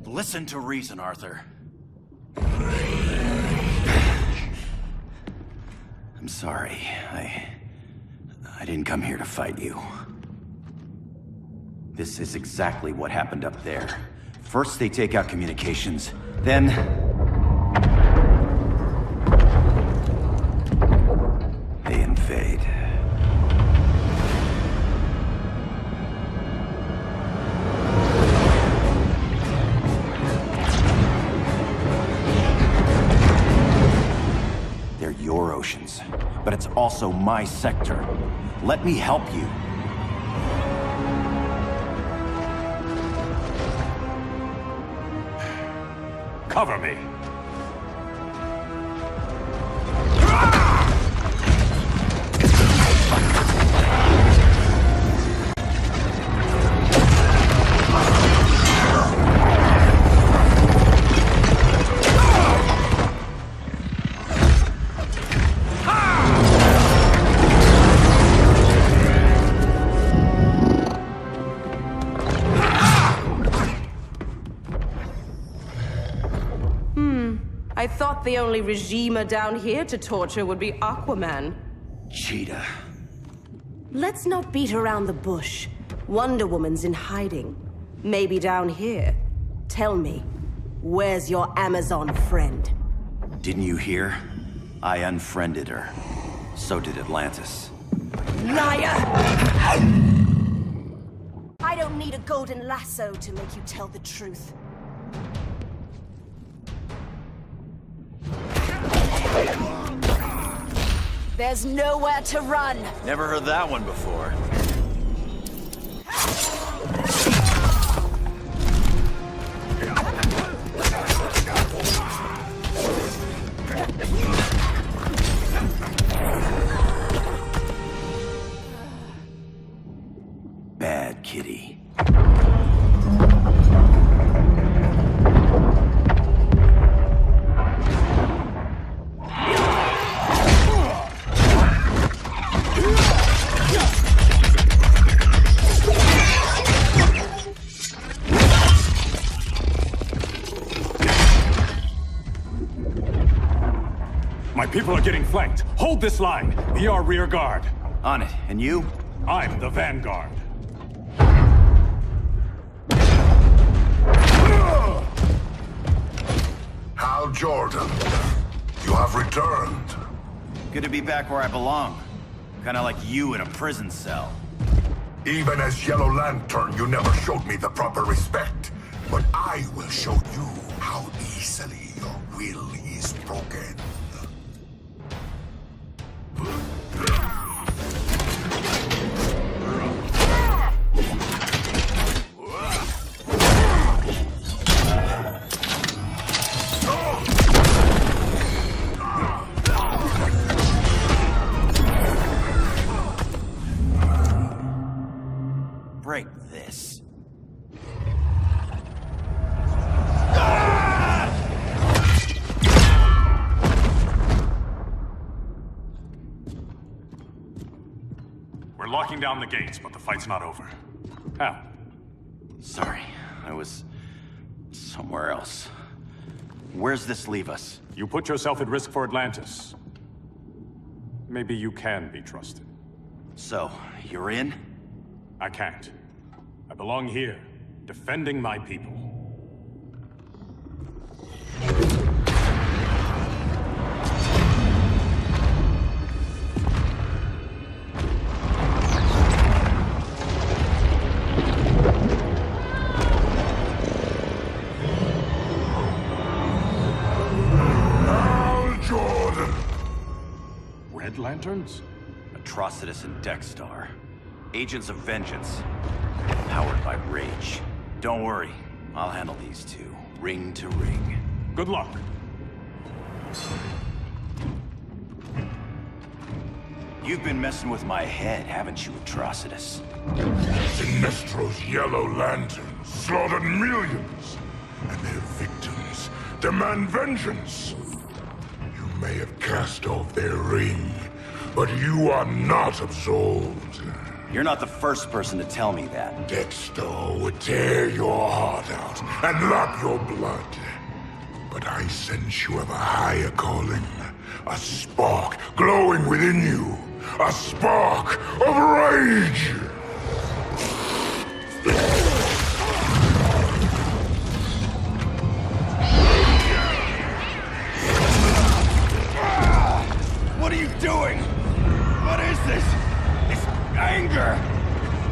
Speaker 8: Listen to reason, Arthur. I'm sorry. I didn't come here to fight you. This is exactly what happened up there. First they take out communications, then... they invade. They're your oceans, but it's also my sector. Let me help you.
Speaker 9: Cover me.
Speaker 10: I thought the only regimer down here to torture would be Aquaman.
Speaker 8: Cheetah.
Speaker 10: Let's not beat around the bush. Wonder Woman's in hiding. Maybe down here. Tell me, where's your Amazon friend?
Speaker 8: Didn't you hear? I unfriended her. So did Atlantis.
Speaker 10: Liar!
Speaker 24: I don't need a golden lasso to make you tell the truth. There's nowhere to run.
Speaker 8: Never heard that one before. Bad kitty.
Speaker 9: people are getting flanked. Hold this line. Be our rear guard.
Speaker 8: On it. And you?
Speaker 9: I'm the vanguard.
Speaker 6: Hal Jordan, you have returned.
Speaker 8: Good to be back where I belong. Kinda like you in a prison cell.
Speaker 6: Even as Yellow Lantern, you never showed me the proper respect. But I will show you how easily your will is broken.
Speaker 8: Break this.
Speaker 9: We're locking down the gates, but the fight's not over. Hal.
Speaker 8: Sorry, I was somewhere else. Where's this leave us?
Speaker 9: You put yourself at risk for Atlantis. Maybe you can be trusted.
Speaker 8: So, you're in?
Speaker 9: I can't. I belong here, defending my people.
Speaker 6: Hal Jordan!
Speaker 9: Red Lanterns?
Speaker 8: Atrocitus and Dexstar. Agents of Vengeance. Powered by rage. Don't worry, I'll handle these two, ring to ring.
Speaker 9: Good luck.
Speaker 8: You've been messing with my head, haven't you, Atrocitus?
Speaker 6: Sinestro's Yellow Lanterns slaughtered millions, and their victims demand vengeance. You may have cast off their ring, but you are not absolved.
Speaker 8: You're not the first person to tell me that.
Speaker 6: Dexter would tear your heart out and lap your blood. But I sense you have a higher calling. A spark glowing within you. A spark of rage!
Speaker 8: What are you doing? What is this? It's anger!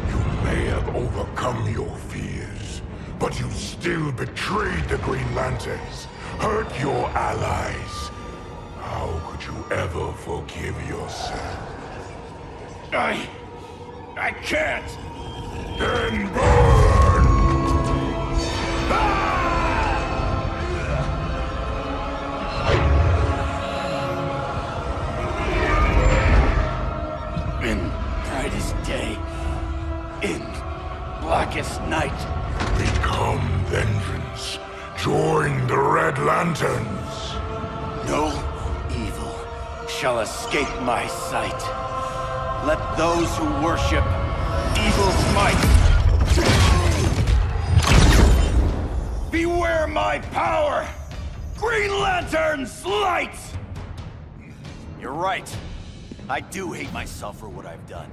Speaker 6: You may have overcome your fears, but you still betrayed the Green Lanterns, hurt your allies. How could you ever forgive yourself?
Speaker 8: I can't!
Speaker 6: Then burn!
Speaker 8: In brightest day, in blackest night.
Speaker 6: Become vengeance. Join the Red Lanterns.
Speaker 8: No evil shall escape my sight. Let those who worship evil's might beware my power! Green Lantern's light! You're right. I do hate myself for what I've done.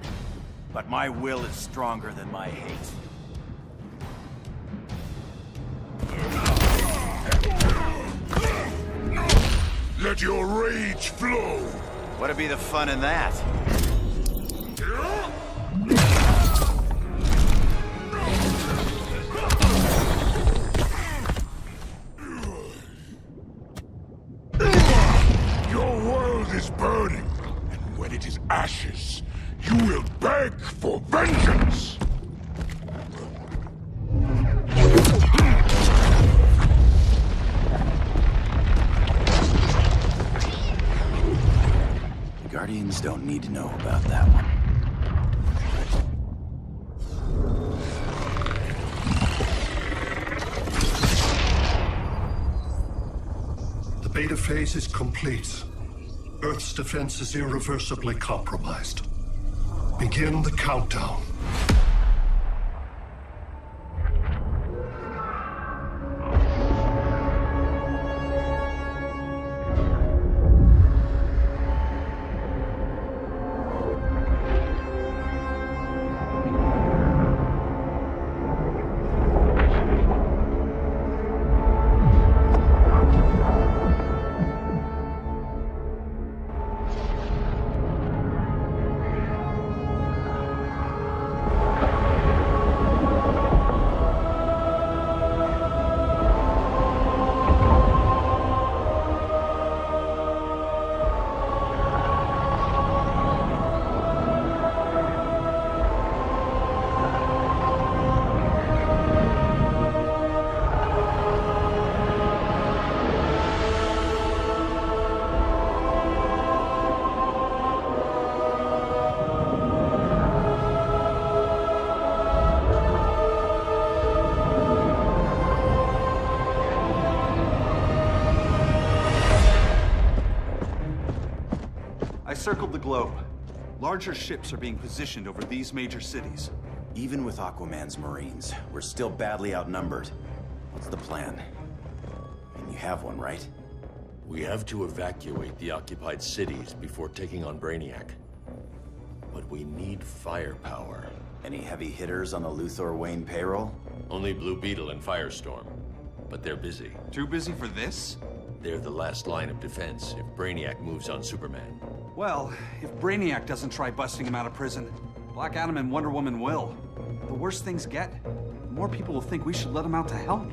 Speaker 8: But my will is stronger than my hate.
Speaker 6: Let your rage flow.
Speaker 8: What'd be the fun in that?
Speaker 6: Your world is burning, and when it is ashes, you will beg for vengeance.
Speaker 8: The Guardians don't need to know about that one.
Speaker 17: The beta phase is complete. Earth's defense is irreversibly compromised. Begin the countdown.
Speaker 22: circled the globe. Larger ships are being positioned over these major cities.
Speaker 8: Even with Aquaman's Marines, we're still badly outnumbered. What's the plan? And you have one, right?
Speaker 3: We have to evacuate the occupied cities before taking on Brainiac. But we need firepower.
Speaker 8: Any heavy hitters on the Luthor Wayne payroll?
Speaker 3: Only Blue Beetle and Firestorm. But they're busy.
Speaker 22: Too busy for this?
Speaker 3: They're the last line of defense if Brainiac moves on Superman.
Speaker 22: Well, if Brainiac doesn't try busting him out of prison, Black Adam and Wonder Woman will. The worse things get, the more people will think we should let him out to help.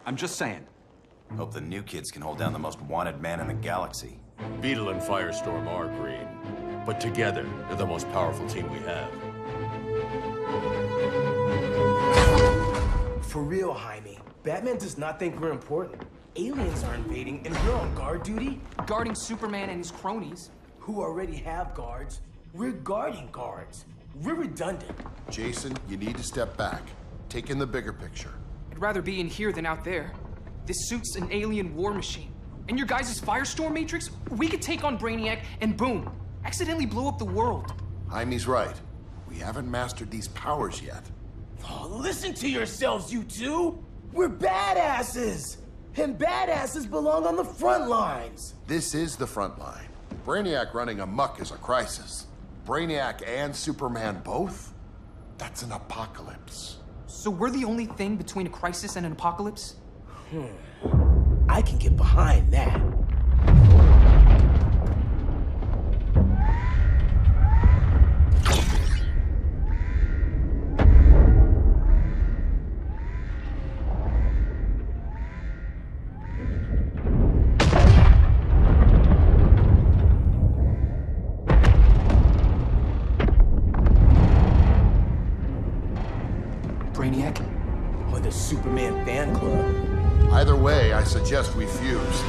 Speaker 22: I'm just saying.
Speaker 8: Hope the new kids can hold down the most wanted man in the galaxy.
Speaker 3: Beetle and Firestorm are green, but together, they're the most powerful team we have.
Speaker 1: For real, Jaime, Batman does not think we're important. Aliens are invading, and we're on guard duty?
Speaker 4: Guarding Superman and his cronies.
Speaker 1: Who already have guards. We're guarding guards. We're redundant.
Speaker 18: Jason, you need to step back. Take in the bigger picture.
Speaker 4: I'd rather be in here than out there. This suit's an alien war machine. And your guys' Firestorm Matrix, we could take on Brainiac and boom, accidentally blow up the world.
Speaker 18: Jaime's right. We haven't mastered these powers yet.
Speaker 1: Oh, listen to yourselves, you two! We're badasses! And badasses belong on the front lines!
Speaker 18: This is the front line. Brainiac running amok is a crisis. Brainiac and Superman both? That's an apocalypse.
Speaker 4: So we're the only thing between a crisis and an apocalypse?
Speaker 1: I can get behind that.
Speaker 4: Brainiac?
Speaker 1: Or the Superman fan club?
Speaker 18: Either way, I suggest we fuse.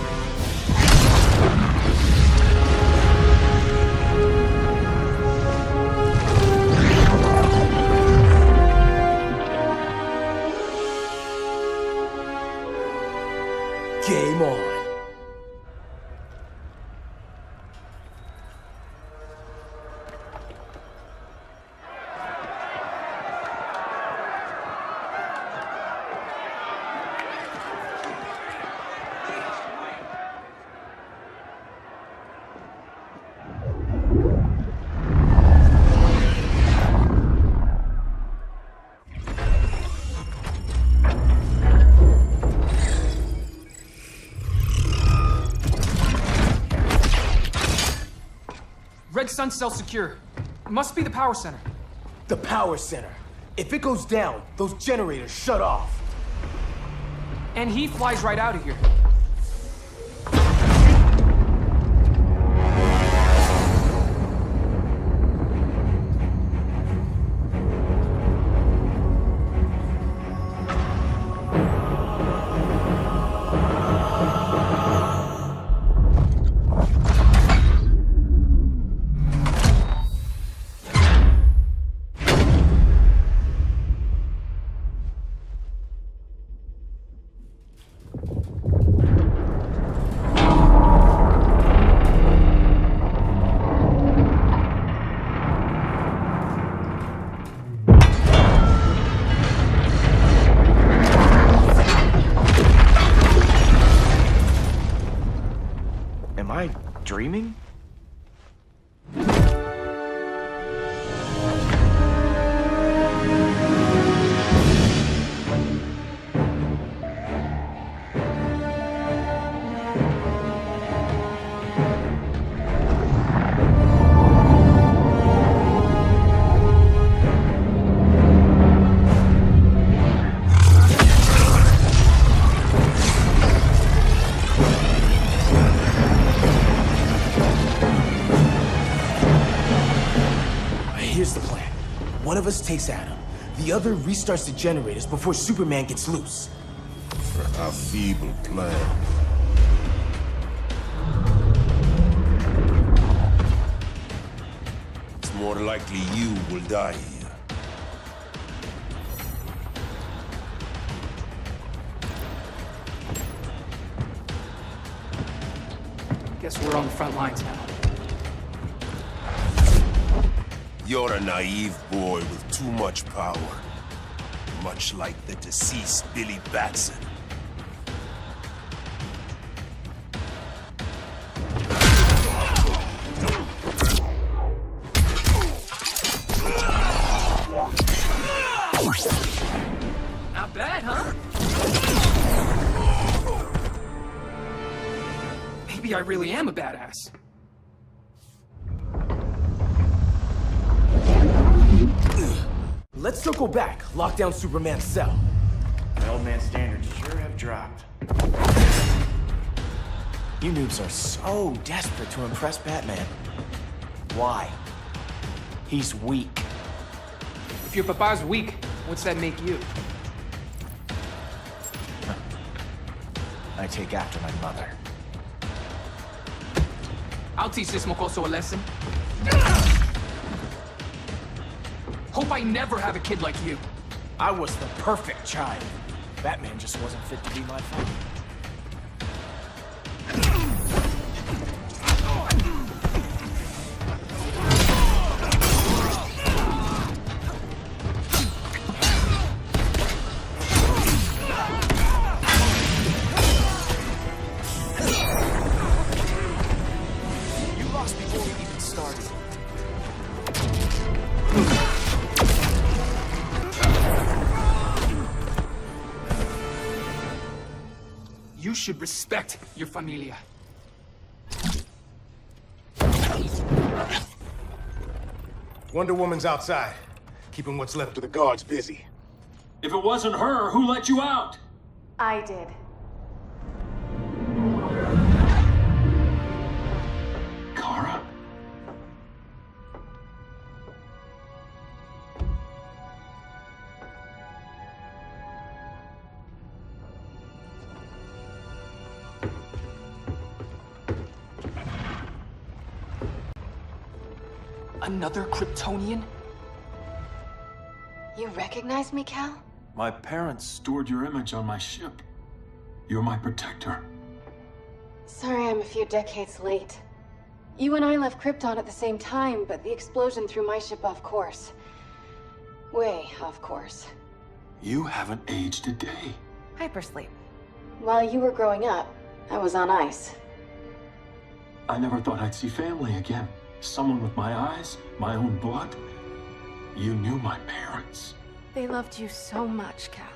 Speaker 1: Game on.
Speaker 4: Red Sun cell secure. It must be the power center.
Speaker 1: The power center. If it goes down, those generators shut off.
Speaker 4: And he flies right out of here.
Speaker 1: Am I dreaming? Here's the plan. One of us takes Adam. The other restarts the generators before Superman gets loose.
Speaker 15: A feeble plan. It's more likely you will die here.
Speaker 4: Guess we're on the front lines now.
Speaker 15: You're a naive boy with too much power. Much like the deceased Billy Batson.
Speaker 4: Not bad, huh? Maybe I really am a badass.
Speaker 1: Let's circle back, lock down Superman's cell.
Speaker 21: The old man's standards sure have dropped. You noobs are so desperate to impress Batman. Why? He's weak.
Speaker 4: If your papa's weak, what's that make you?
Speaker 21: I take after my mother.
Speaker 4: I'll teach this mocoso a lesson. Hope I never have a kid like you.
Speaker 21: I was the perfect child. Batman just wasn't fit to be my father.
Speaker 1: You lost before we even started.
Speaker 4: You should respect your familia.
Speaker 2: Wonder Woman's outside, keeping what's left of the guards busy.
Speaker 7: If it wasn't her, who let you out?
Speaker 16: I did.
Speaker 7: Kara?
Speaker 4: Another Kryptonian?
Speaker 16: You recognize me, Cal?
Speaker 7: My parents stored your image on my ship. You're my protector.
Speaker 16: Sorry I'm a few decades late. You and I left Krypton at the same time, but the explosion threw my ship off course. Way off course.
Speaker 7: You haven't aged a day.
Speaker 16: Hypersleep. While you were growing up, I was on ice.
Speaker 7: I never thought I'd see family again. Someone with my eyes, my own blood. You knew my parents.
Speaker 16: They loved you so much, Cal.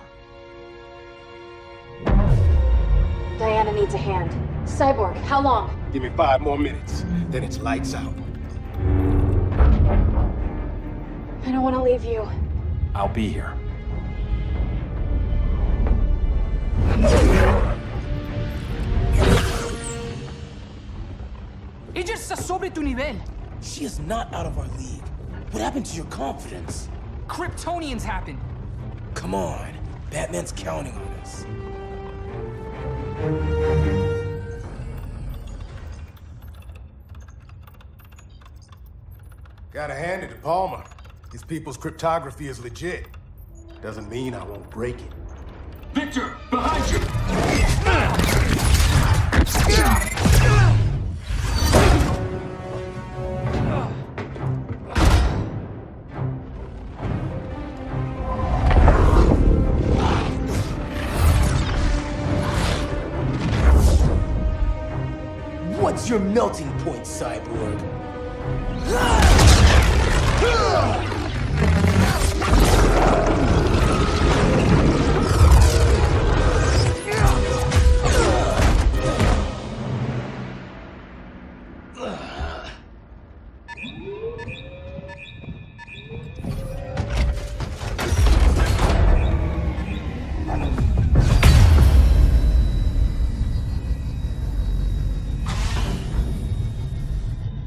Speaker 16: Diana needs a hand. Cyborg, how long?
Speaker 2: Give me 5 more minutes, then it's lights out.
Speaker 16: I don't want to leave you.
Speaker 7: I'll be here.
Speaker 4: Ella está sobre tu nivel.
Speaker 1: She is not out of our league. What happened to your confidence?
Speaker 4: Kryptonians happen.
Speaker 1: Come on, Batman's counting on us.
Speaker 2: Gotta hand it to Palmer. His people's cryptography is legit. Doesn't mean I won't break it.
Speaker 7: Victor, behind you!
Speaker 1: What's your melting point, Cyborg?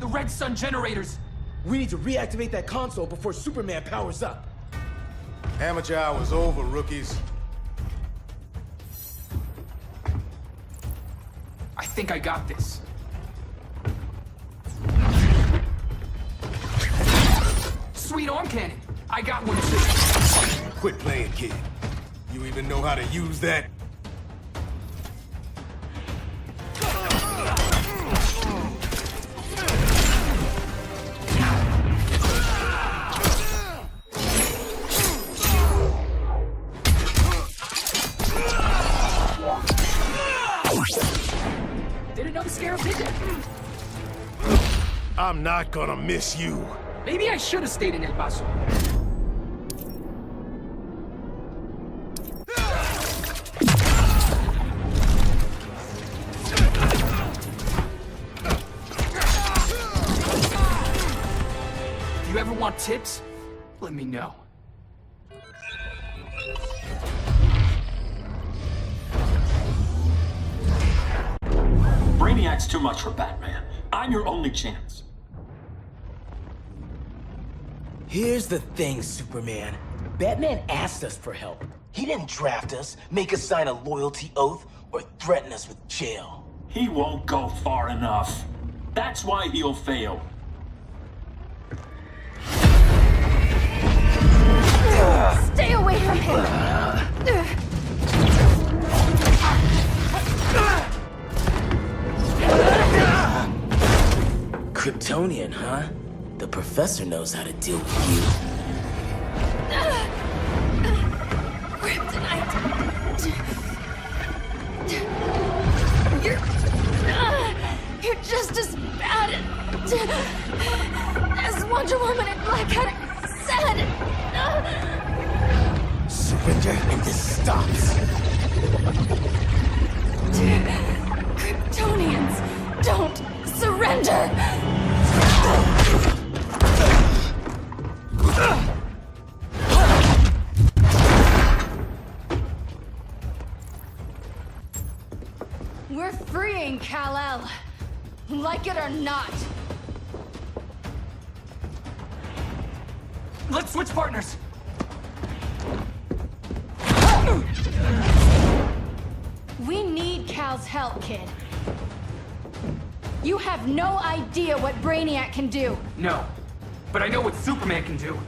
Speaker 4: Red Sun generators!
Speaker 1: We need to reactivate that console before Superman powers up.
Speaker 2: Amateur hour's over, rookies.
Speaker 4: I think I got this. Sweet arm cannon! I got one too.
Speaker 2: Quit playing, kid. You even know how to use that? I'm not gonna miss you.
Speaker 4: Maybe I should have stayed in El Paso. If you ever want tips, let me know.
Speaker 7: Brainiac's too much for Batman. I'm your only chance.
Speaker 1: Here's the thing, Superman. Batman asked us for help. He didn't draft us, make us sign a loyalty oath, or threaten us with jail.
Speaker 7: He won't go far enough. That's why he'll fail.
Speaker 13: Stay away from him!
Speaker 1: Kryptonian, huh? The professor knows how to deal with you.
Speaker 13: Kryptonite! You're just as bad as Wonder Woman and Black Cat said!
Speaker 1: Surrender and this stops.
Speaker 13: Kryptonians, don't surrender!
Speaker 12: We're freeing Kal-El. Like it or not.
Speaker 4: Let's switch partners.
Speaker 12: We need Cal's help, kid. You have no idea what Brainiac can do.
Speaker 4: No, but I know what Superman can do.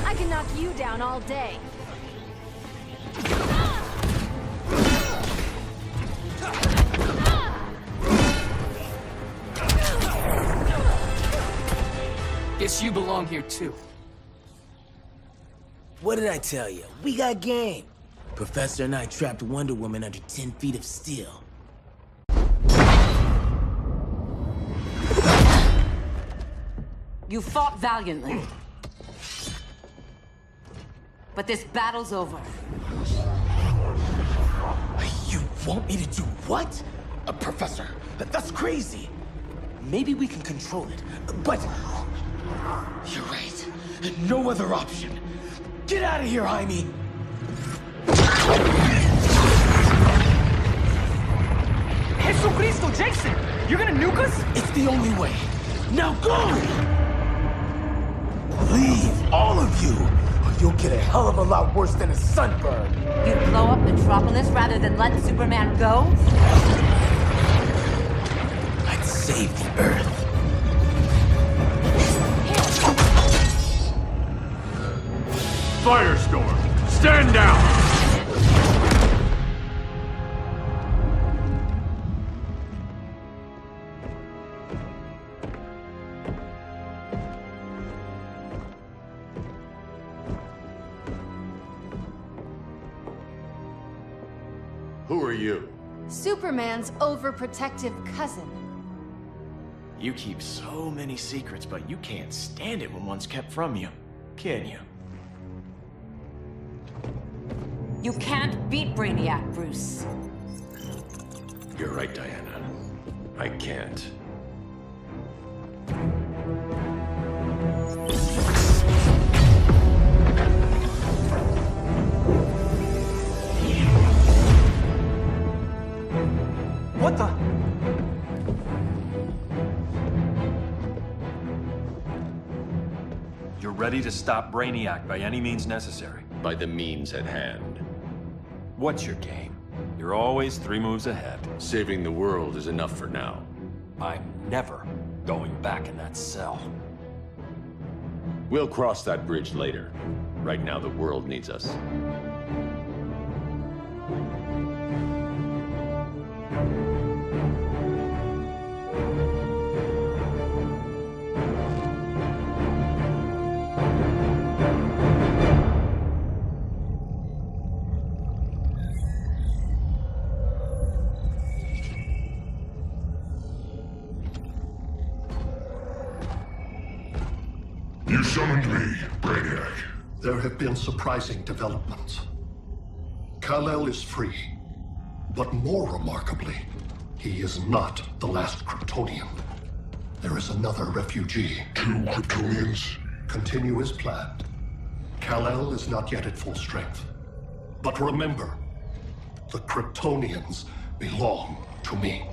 Speaker 12: I can knock you down all day.
Speaker 4: Guess you belong here too.
Speaker 1: What did I tell you? We got game. Professor and I trapped Wonder Woman under 10 feet of steel.
Speaker 5: You fought valiantly. But this battle's over.
Speaker 1: You want me to do what? Professor, that's crazy. Maybe we can control it, but... You're right. No other option. Get out of here, Jaime!
Speaker 4: Jesucristo, Jason! You're gonna nuke us?
Speaker 1: It's the only way. Now go! Leave, all of you, or you'll get a hell of a lot worse than a sunburn.
Speaker 5: You'd blow up Metropolis rather than let Superman go?
Speaker 1: I'd save the Earth.
Speaker 3: Firestorm, stand down! Who are you?
Speaker 12: Superman's overprotective cousin.
Speaker 21: You keep so many secrets, but you can't stand it when one's kept from you, can you?
Speaker 5: You can't beat Brainiac, Bruce.
Speaker 3: You're right, Diana. I can't.
Speaker 4: What the?
Speaker 22: You're ready to stop Brainiac by any means necessary.
Speaker 3: By the means at hand.
Speaker 22: What's your game? You're always 3 moves ahead.
Speaker 3: Saving the world is enough for now.
Speaker 22: I'm never going back in that cell.
Speaker 3: We'll cross that bridge later. Right now, the world needs us.
Speaker 6: You summoned me, Brainiac.
Speaker 17: There have been surprising developments. Kal-El is free, but more remarkably, he is not the last Kryptonian. There is another refugee.
Speaker 6: 2 Kryptonians?
Speaker 17: Continue as planned. Kal-El is not yet at full strength. But remember, the Kryptonians belong to me.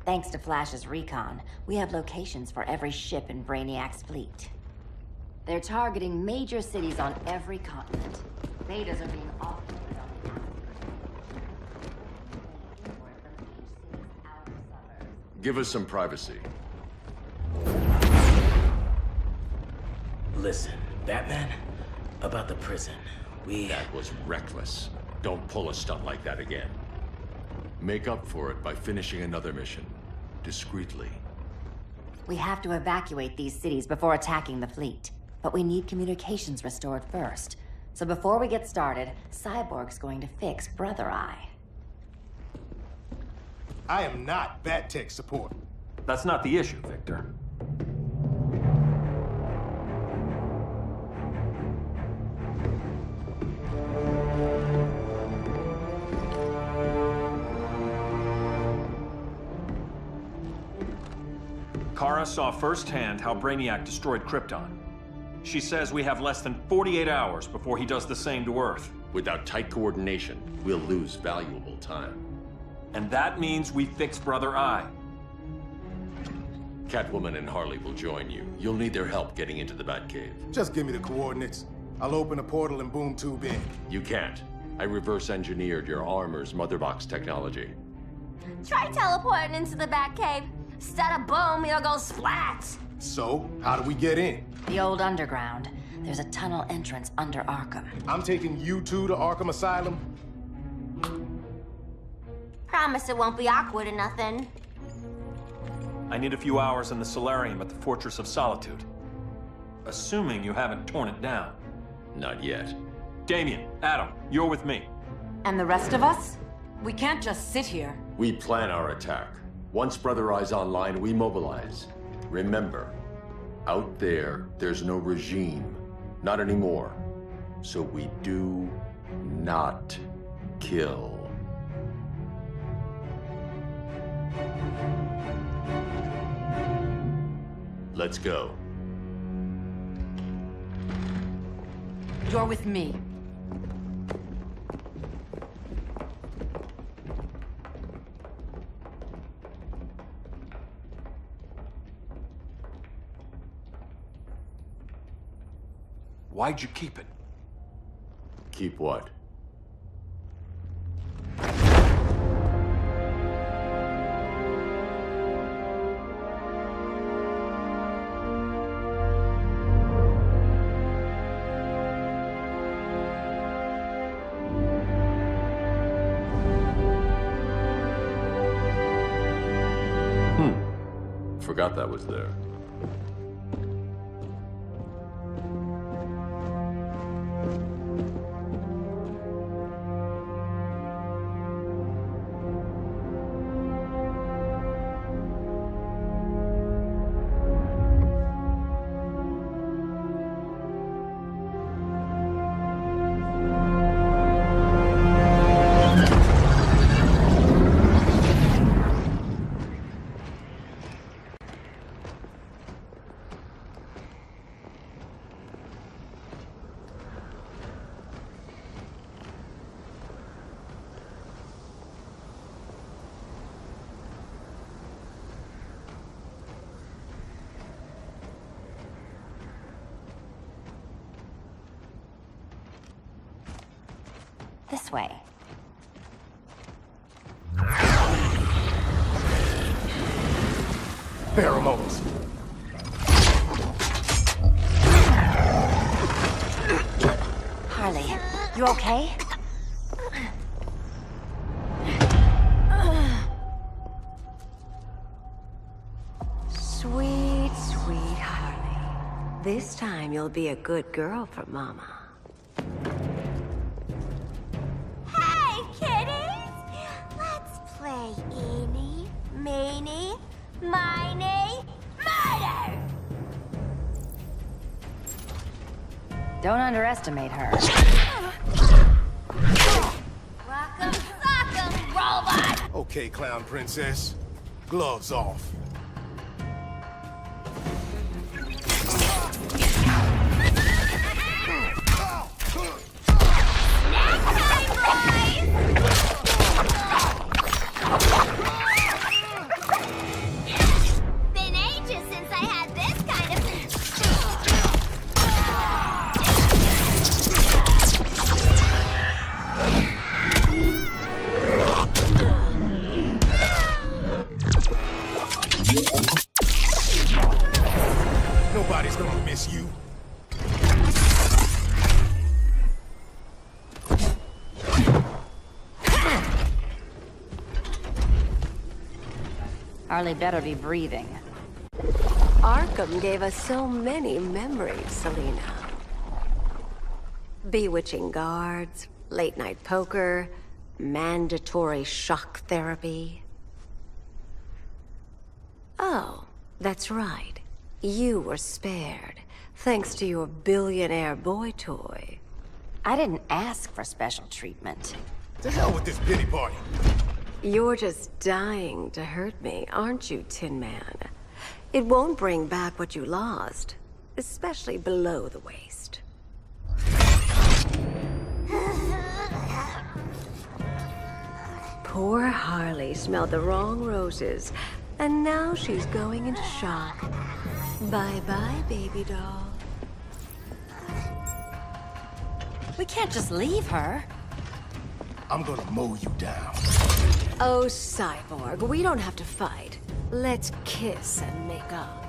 Speaker 5: Thanks to Flash's recon, we have locations for every ship in Brainiac's fleet. They're targeting major cities on every continent. Betas are being offloaded on the outskirts.
Speaker 3: Give us some privacy.
Speaker 1: Listen, Batman, about the prison,
Speaker 3: That was reckless. Don't pull a stunt like that again. Make up for it by finishing another mission. Discreetly.
Speaker 5: We have to evacuate these cities before attacking the fleet. But we need communications restored first. So before we get started, Cyborg's going to fix Brother Eye.
Speaker 2: I am not Bat Tech support.
Speaker 9: That's not the issue, Victor. Kara saw firsthand how Brainiac destroyed Krypton. She says we have less than 48 hours before he does the same to Earth.
Speaker 3: Without tight coordination, we'll lose valuable time.
Speaker 9: And that means we fix Brother Eye.
Speaker 3: Catwoman and Harley will join you. You'll need their help getting into the Batcave.
Speaker 2: Just give me the coordinates. I'll open a portal and boom tube in.
Speaker 3: You can't. I reverse engineered your armor's motherbox technology.
Speaker 13: Try teleporting into the Batcave. Instead of boom, you'll go splat.
Speaker 2: So, how do we get in?
Speaker 5: The old underground. There's a tunnel entrance under Arkham.
Speaker 2: I'm taking you two to Arkham Asylum.
Speaker 13: Promise it won't be awkward or nothing.
Speaker 9: I need a few hours in the solarium at the Fortress of Solitude. Assuming you haven't torn it down.
Speaker 3: Not yet.
Speaker 9: Damien, Adam, you're with me.
Speaker 10: And the rest of us? We can't just sit here.
Speaker 3: We plan our attack. Once Brother Eye's online, we mobilize. Remember, out there, there's no regime. Not anymore. So we do not kill. Let's go.
Speaker 10: You're with me.
Speaker 9: Why'd you keep it?
Speaker 3: Keep what? Forgot that was there.
Speaker 5: This way.
Speaker 2: Pheromones.
Speaker 5: Harley, you okay?
Speaker 10: Sweet, sweet Harley. This time you'll be a good girl for Mama.
Speaker 5: Don't underestimate her.
Speaker 13: Rock'em sock'em, robot!
Speaker 2: Okay, Clown Princess. Gloves off.
Speaker 13: Been ages since I had this kind of...
Speaker 2: Nobody's gonna miss you.
Speaker 5: Harley better be breathing.
Speaker 10: Arkham gave us so many memories, Selina. Bewitching guards, late-night poker, mandatory shock therapy. Oh, that's right. You were spared, thanks to your billionaire boy toy.
Speaker 5: I didn't ask for special treatment.
Speaker 2: To hell with this pity party.
Speaker 10: You're just dying to hurt me, aren't you, Tin Man? It won't bring back what you lost, especially below the waist. Poor Harley smelled the wrong roses, and now she's going into shock. Bye-bye, baby doll.
Speaker 5: We can't just leave her.
Speaker 2: I'm gonna mow you down.
Speaker 10: Oh, Cyborg, we don't have to fight. Let's kiss and make up.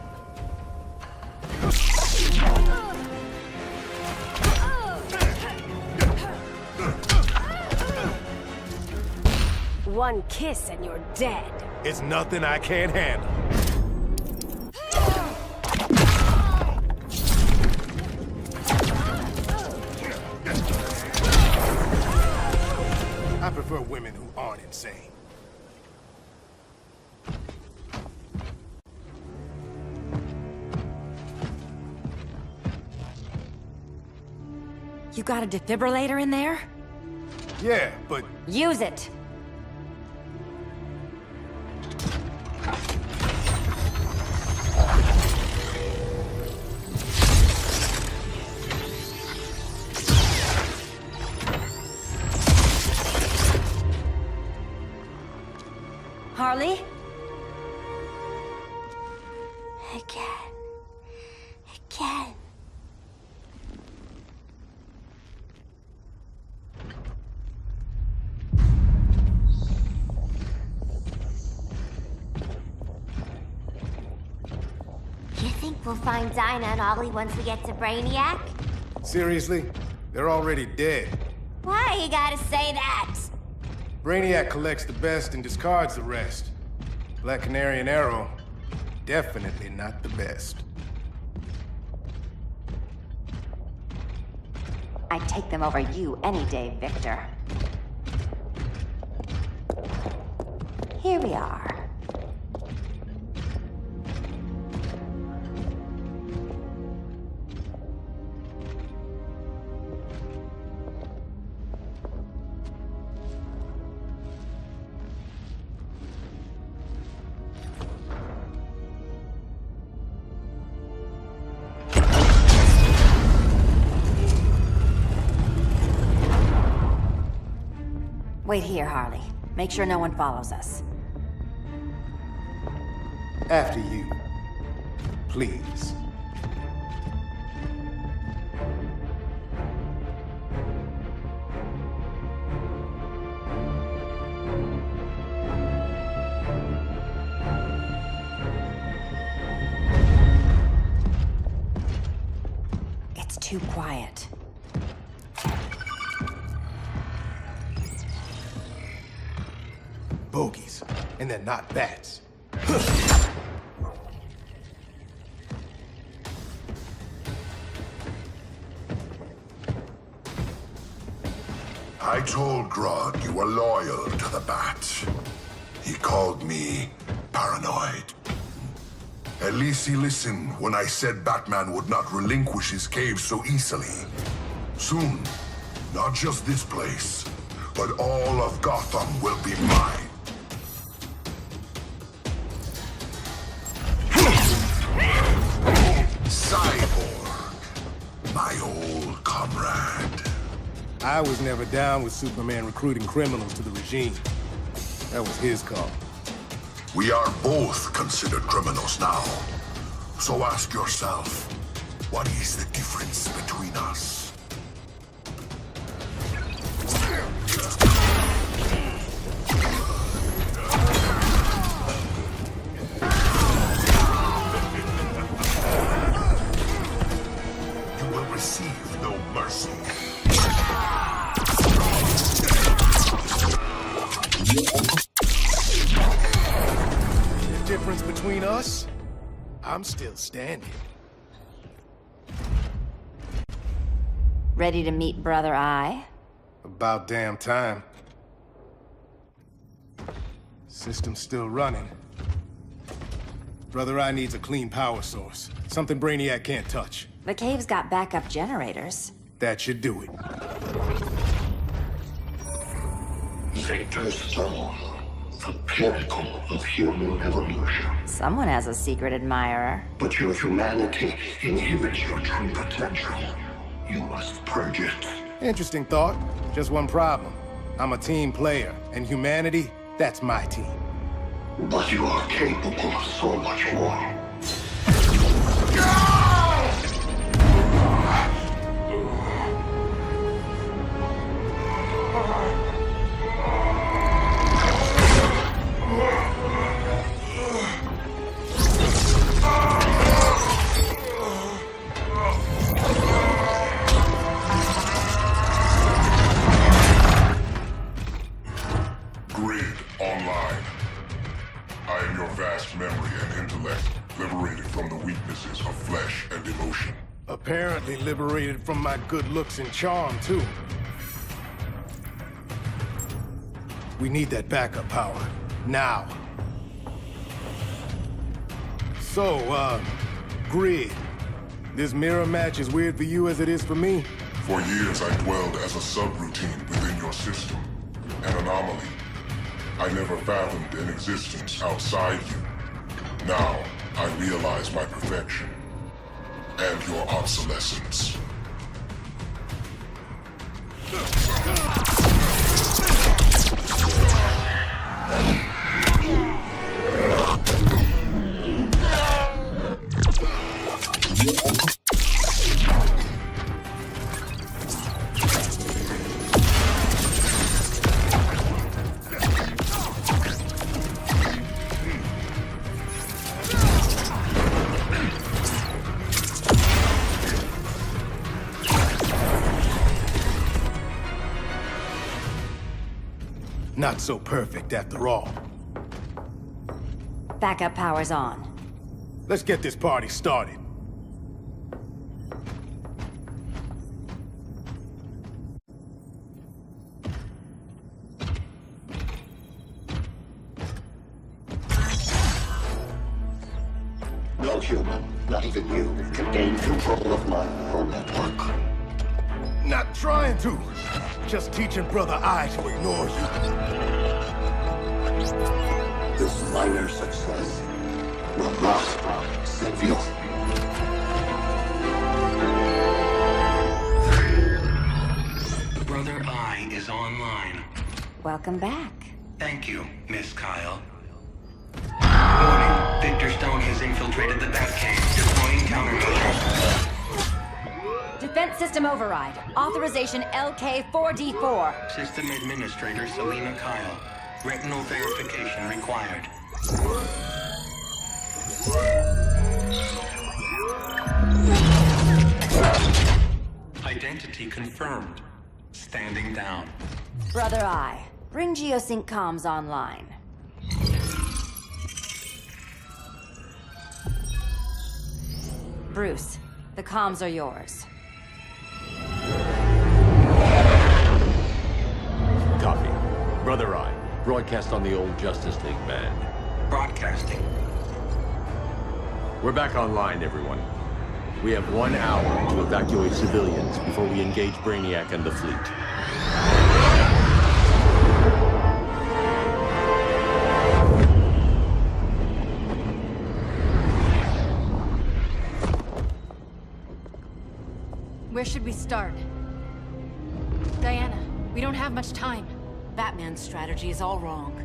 Speaker 10: One kiss and you're dead.
Speaker 2: It's nothing I can't handle. I prefer women who aren't insane.
Speaker 5: You got a defibrillator in there?
Speaker 2: Yeah, but...
Speaker 5: Use it! Harley?
Speaker 13: Again. You think we'll find Dinah and Ollie once we get to Brainiac?
Speaker 2: Seriously? They're already dead.
Speaker 13: Why you gotta say that?
Speaker 2: Brainiac collects the best and discards the rest. Black Canary and Arrow, definitely not the best.
Speaker 5: I'd take them over you any day, Victor. Here we are. Wait here, Harley. Make sure no one follows us.
Speaker 2: After you. Please.
Speaker 5: It's too quiet.
Speaker 2: Bogies. And they're not bats.
Speaker 6: I told Grodd you were loyal to the Bat. He called me paranoid. A At least he listened when I said Batman would not relinquish his cave so easily. Soon, not just this place, but all of Gotham will be mine. Cyborg, my old comrade.
Speaker 2: I was never down with Superman recruiting criminals to the regime. That was his call.
Speaker 6: We are both considered criminals now. So ask yourself, what is the difference between us? You will receive no mercy.
Speaker 2: The difference between us? I'm still standing.
Speaker 5: Ready to meet Brother Eye?
Speaker 2: About damn time. System's still running. Brother Eye needs a clean power source. Something Brainiac can't touch.
Speaker 5: The cave's got backup generators.
Speaker 2: That should do it.
Speaker 17: Victor's Stone, the pinnacle of human evolution.
Speaker 5: Someone has a secret admirer.
Speaker 17: But your humanity inhibits your true potential. You must purge it.
Speaker 2: Interesting thought. Just one problem. I'm a team player, and humanity, that's my team.
Speaker 17: But you are capable of so much more.
Speaker 2: Apparently liberated from my good looks and charm, too. We need that backup power. Now. So, Grid. This mirror match is weird for you as it is for me?
Speaker 6: For years, I dwelled as a subroutine within your system. An anomaly. I never fathomed an existence outside you. Now, I realize my perfection. And your obsolescence.
Speaker 2: Not so perfect after all.
Speaker 5: Backup power's on.
Speaker 2: Let's get this party started.
Speaker 17: No human, not even you, can gain control of my neural network.
Speaker 2: Not trying to. Just teaching Brother Eye to ignore you.
Speaker 17: This minor success will not save you.
Speaker 11: Brother Eye is online.
Speaker 5: Welcome back.
Speaker 11: Thank you, Miss Kyle. Warning, Victor Stone has infiltrated the Batcave, deploying countermeasures.
Speaker 5: Defense system override. Authorization LK4D4.
Speaker 11: System Administrator Selena Kyle. Retinal verification required. Identity confirmed. Standing down.
Speaker 5: Brother Eye, bring Geosync comms online. Bruce, the comms are yours.
Speaker 3: Copy. Brother Eye, broadcast on the old Justice League band.
Speaker 11: Broadcasting.
Speaker 3: We're back online, everyone. We have 1 hour to evacuate civilians before we engage Brainiac and the fleet.
Speaker 12: Where should we start? Diana, we don't have much time.
Speaker 5: Batman's strategy is all wrong.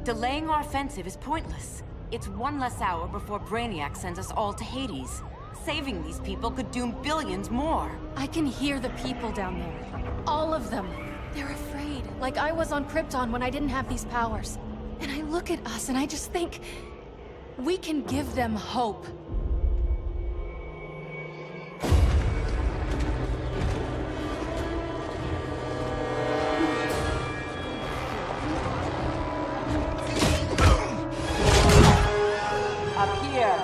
Speaker 5: Delaying our offensive is pointless. It's 1 less hour before Brainiac sends us all to Hades. Saving these people could doom billions more.
Speaker 12: I can hear the people down there. All of them. They're afraid, like I was on Krypton when I didn't have these powers. And I look at us and I just think, we can give them hope.
Speaker 5: Up here.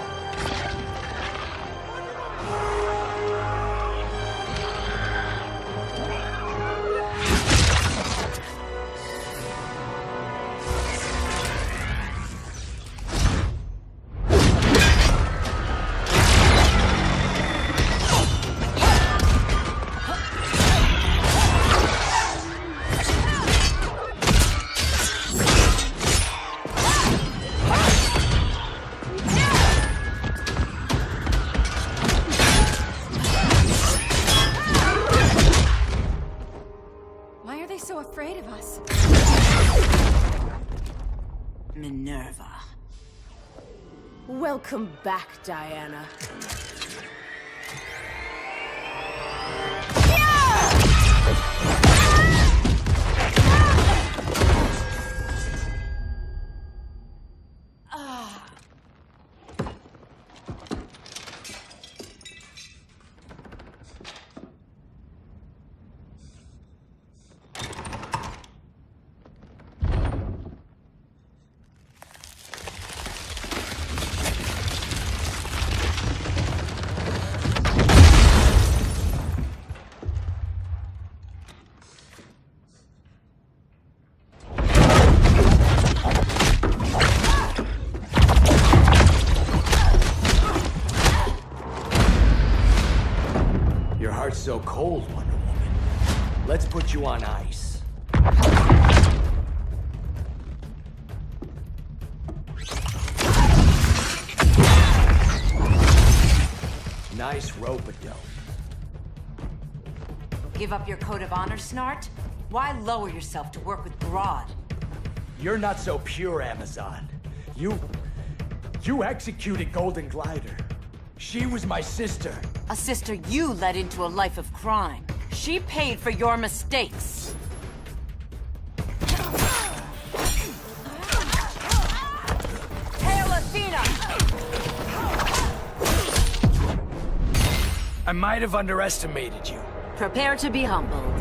Speaker 12: Why are they so afraid of us?
Speaker 5: Minerva.
Speaker 10: Welcome back, Diana.
Speaker 21: Your heart's so cold, Wonder Woman. Let's put you on ice. Nice rope-a-dope.
Speaker 5: Give up your code of honor, Snart? Why lower yourself to work with Grodd?
Speaker 21: You're not so pure, Amazon. You executed Golden Glider. She was my sister.
Speaker 5: A sister you led into a life of crime. She paid for your mistakes. Hail Athena!
Speaker 21: I might have underestimated you.
Speaker 5: Prepare to be humbled.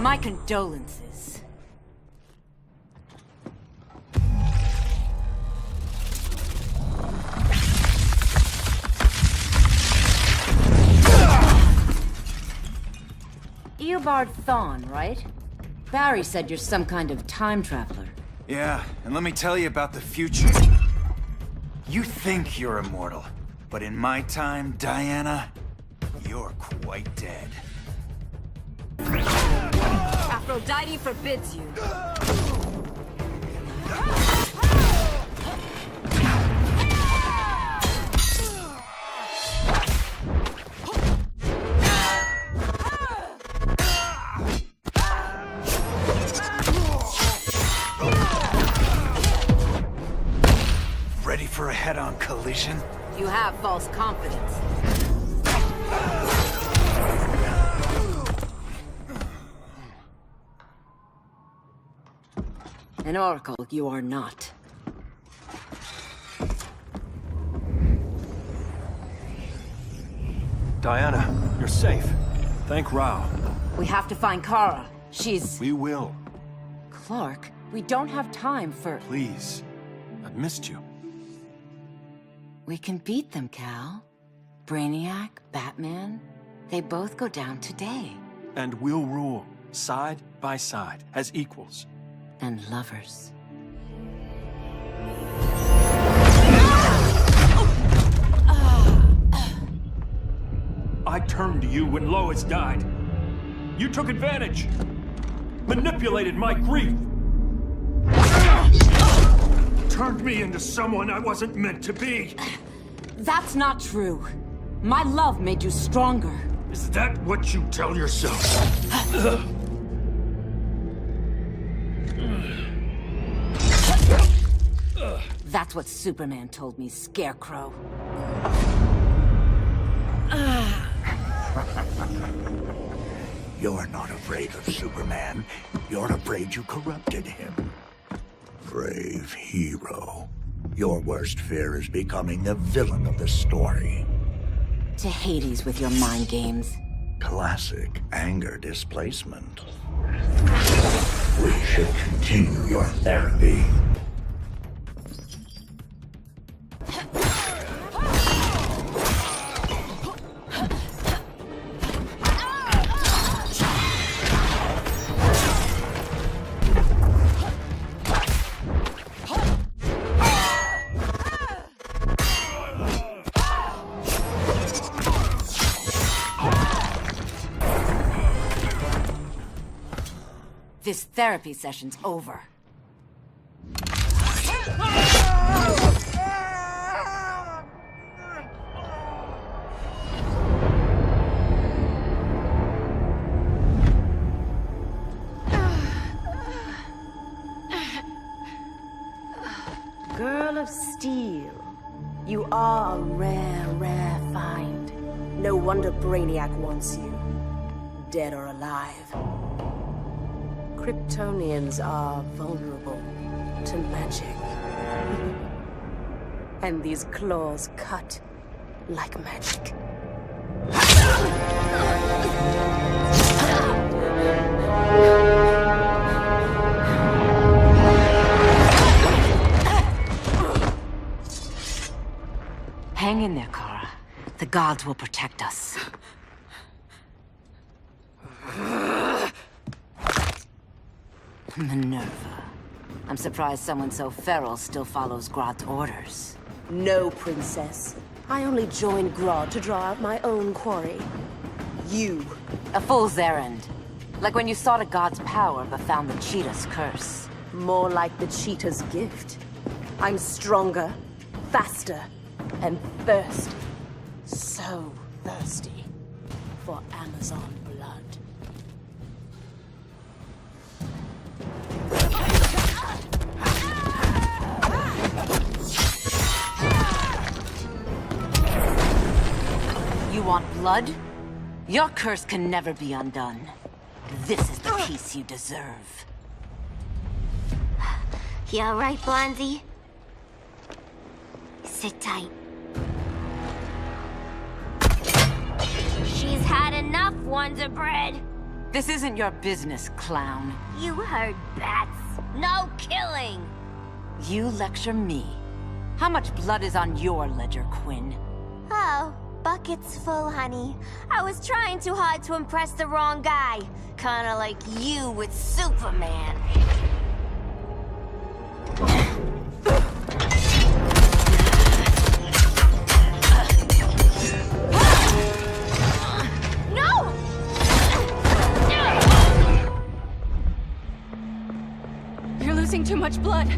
Speaker 5: My condolences. Eobard Thawne, right? Barry said you're some kind of time traveler.
Speaker 14: Yeah, and let me tell you about the future. You think you're immortal, but in my time, Diana, you're quite dead.
Speaker 5: Aphrodite forbids you.
Speaker 14: Ready for a head-on collision?
Speaker 5: You have false confidence. An oracle you are not.
Speaker 22: Diana, you're safe. Thank Rao.
Speaker 5: We have to find Kara. She's...
Speaker 22: We will.
Speaker 5: Clark, we don't have time for...
Speaker 22: Please. I've missed you.
Speaker 5: We can beat them, Cal. Brainiac, Batman, they both go down today.
Speaker 22: And we'll rule, side by side, as equals.
Speaker 5: And lovers.
Speaker 22: I turned to you when Lois died. You took advantage. Manipulated my grief. Turned me into someone I wasn't meant to be.
Speaker 5: That's not true. My love made you stronger.
Speaker 22: Is that what you tell yourself?
Speaker 5: That's what Superman told me, Scarecrow.
Speaker 19: You're not afraid of Superman. You're afraid you corrupted him. Brave hero. Your worst fear is becoming the villain of the story.
Speaker 5: To Hades with your mind games.
Speaker 19: Classic anger displacement. We should continue your therapy.
Speaker 5: This therapy session's over.
Speaker 10: Girl of Steel, you are a rare, rare find. No wonder Brainiac wants you, dead or alive. Kryptonians are vulnerable to magic. And these claws cut like magic.
Speaker 5: Hang in there, Kara. The gods will protect us. Minerva. I'm surprised someone so feral still follows Grodd's orders.
Speaker 10: No, princess. I only joined Grodd to draw out my own quarry. You.
Speaker 5: A fool's errand. Like when you sought a god's power but found the cheetah's curse.
Speaker 10: More like the cheetah's gift. I'm stronger, faster, and thirsty. So thirsty for Amazon blood.
Speaker 5: You want blood? Your curse can never be undone. This is the peace you deserve.
Speaker 13: You alright, Blondie? Sit tight. She's had enough, Wonder Bread.
Speaker 5: This isn't your business, clown.
Speaker 13: You heard bats. No killing.
Speaker 5: You lecture me. How much blood is on your ledger, Quinn?
Speaker 13: Oh, bucket's full, honey. I was trying too hard to impress the wrong guy. Kinda like you with Superman. No!
Speaker 12: You're losing too much blood.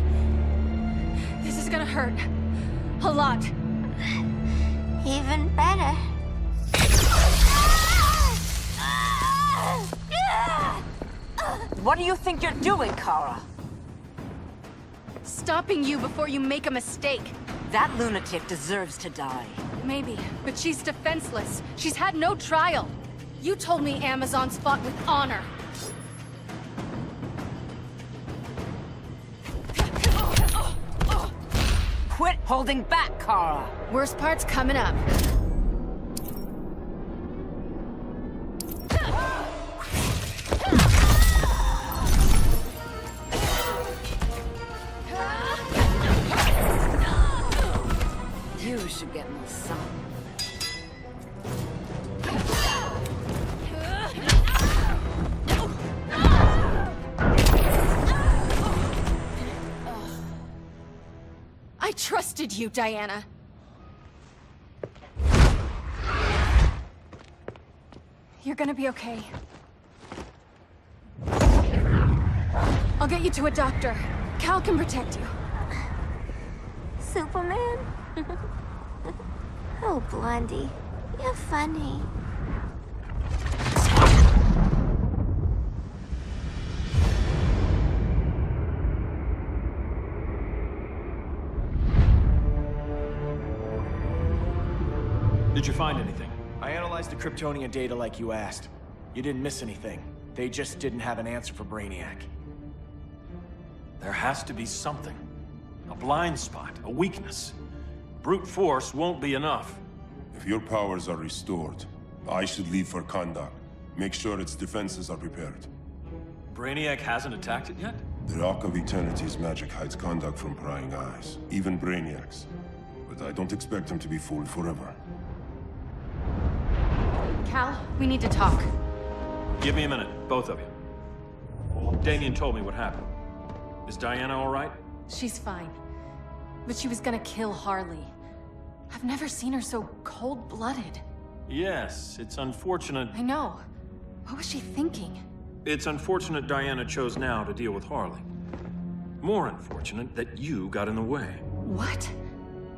Speaker 12: This is gonna hurt. A lot.
Speaker 13: Even better.
Speaker 5: What do you think you're doing, Kara?
Speaker 12: Stopping you before you make a mistake.
Speaker 5: That lunatic deserves to die.
Speaker 12: Maybe, but she's defenseless. She's had no trial. You told me Amazons fought with honor.
Speaker 5: Quit holding back, Kara.
Speaker 12: Worst part's coming up. trusted you, Diana. You're gonna be okay. I'll get you to a doctor. Cal can protect you.
Speaker 13: Superman? Oh, Blondie, you're funny.
Speaker 21: Did you find anything? I analyzed the Kryptonian data like you asked. You didn't miss anything. They just didn't have an answer for Brainiac. There has to be something. A blind spot, a weakness. Brute force won't be enough.
Speaker 15: If your powers are restored, I should leave for Kahndaq. Make sure its defenses are prepared.
Speaker 21: Brainiac hasn't attacked it yet?
Speaker 15: The Rock of Eternity's magic hides Kahndaq from prying eyes, even Brainiac's. But I don't expect him to be fooled forever.
Speaker 12: Cal, we need to talk.
Speaker 21: Give me a minute, both of you. Damien told me what happened. Is Diana all right?
Speaker 12: She's fine. But she was gonna kill Harley. I've never seen her so cold-blooded.
Speaker 21: Yes, it's unfortunate.
Speaker 12: I know. What was she thinking?
Speaker 21: It's unfortunate Diana chose now to deal with Harley. More unfortunate that you got in the way.
Speaker 12: What?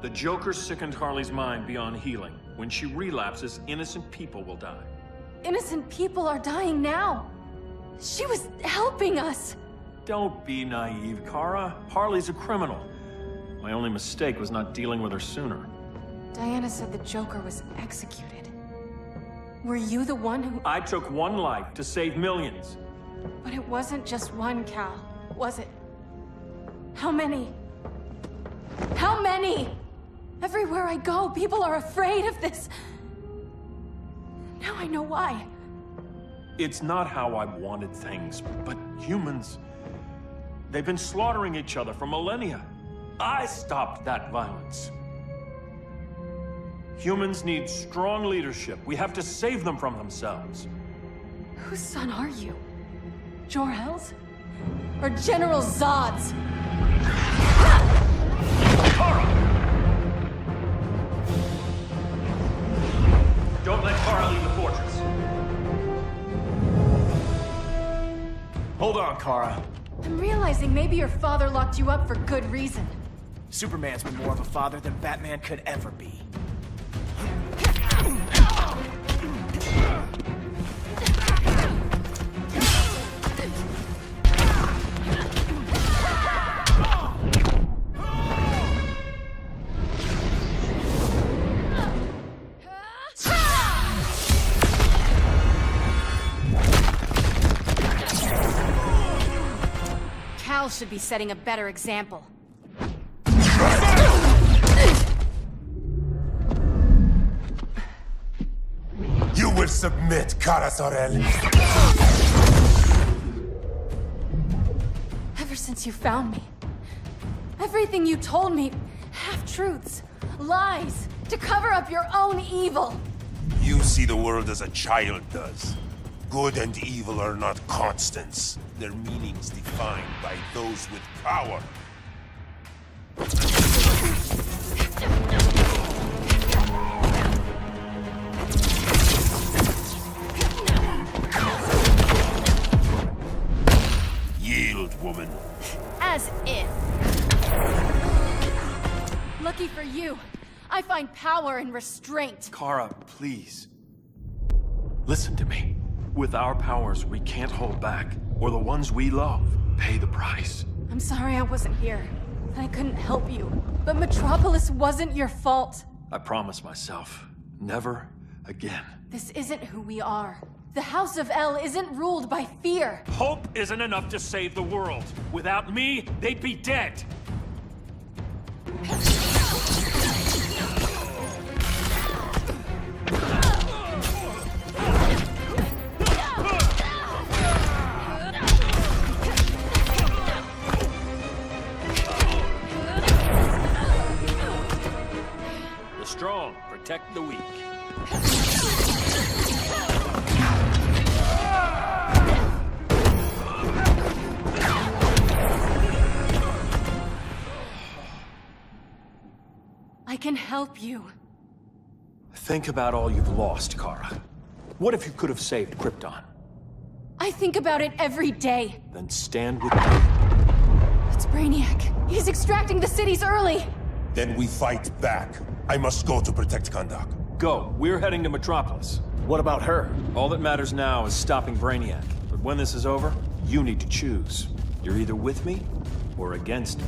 Speaker 21: The Joker sickened Harley's mind beyond healing. When she relapses, innocent people will die.
Speaker 12: Innocent people are dying now. She was helping us.
Speaker 21: Don't be naive, Kara. Harley's a criminal. My only mistake was not dealing with her sooner.
Speaker 12: Diana said the Joker was executed. Were you the one who...
Speaker 21: I took one life to save millions.
Speaker 12: But it wasn't just one, Cal, was it? How many? How many? Everywhere I go, people are afraid of this. Now I know why.
Speaker 21: It's not how I wanted things, but humans... They've been slaughtering each other for millennia. I stopped that violence. Humans need strong leadership. We have to save them from themselves.
Speaker 12: Whose son are you? Jor-El's? Or General Zod's?
Speaker 21: Kara! Don't let Kara leave the fortress. Hold on, Kara.
Speaker 12: I'm realizing maybe your father locked you up for good reason.
Speaker 21: Superman's been more of a father than Batman could ever be.
Speaker 12: Cal should be setting a better example.
Speaker 15: You will submit, Kara Zor-El.
Speaker 12: Ever since you found me, everything you told me, half-truths, lies, to cover up your own evil.
Speaker 15: You see the world as a child does. Good and evil are not constants. Their meanings defined by those with power. Yield, woman.
Speaker 12: As if. Lucky for you, I find power in restraint.
Speaker 21: Kara, please. Listen to me. With our powers, we can't hold back, or the ones we love pay the price.
Speaker 12: I'm sorry I wasn't here, that I couldn't help you. But Metropolis wasn't your fault.
Speaker 21: I promise myself, never again.
Speaker 12: This isn't who we are. The House of El isn't ruled by fear.
Speaker 21: Hope isn't enough to save the world. Without me, they'd be dead. The strong protect the weak.
Speaker 12: can help you.
Speaker 21: Think about all you've lost, Kara. What if you could have saved Krypton?
Speaker 12: I think about it every day.
Speaker 21: Then stand with me.
Speaker 12: It's Brainiac. He's extracting the cities early.
Speaker 15: Then we fight back. I must go to protect Kahndaq.
Speaker 21: Go. We're heading to Metropolis. What about her? All that matters now is stopping Brainiac. But when this is over, you need to choose. You're either with me or against me.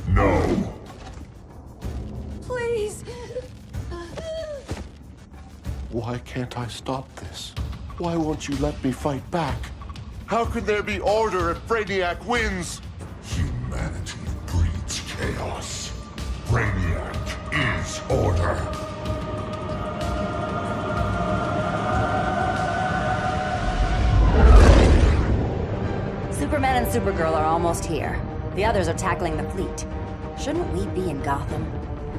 Speaker 6: No.
Speaker 12: Please.
Speaker 18: Why can't I stop this? Why won't you let me fight back? How could there be order if Brainiac wins?
Speaker 6: Humanity breeds chaos. Brainiac is order.
Speaker 5: Superman and Supergirl are almost here. The others are tackling the fleet. Shouldn't we be in Gotham?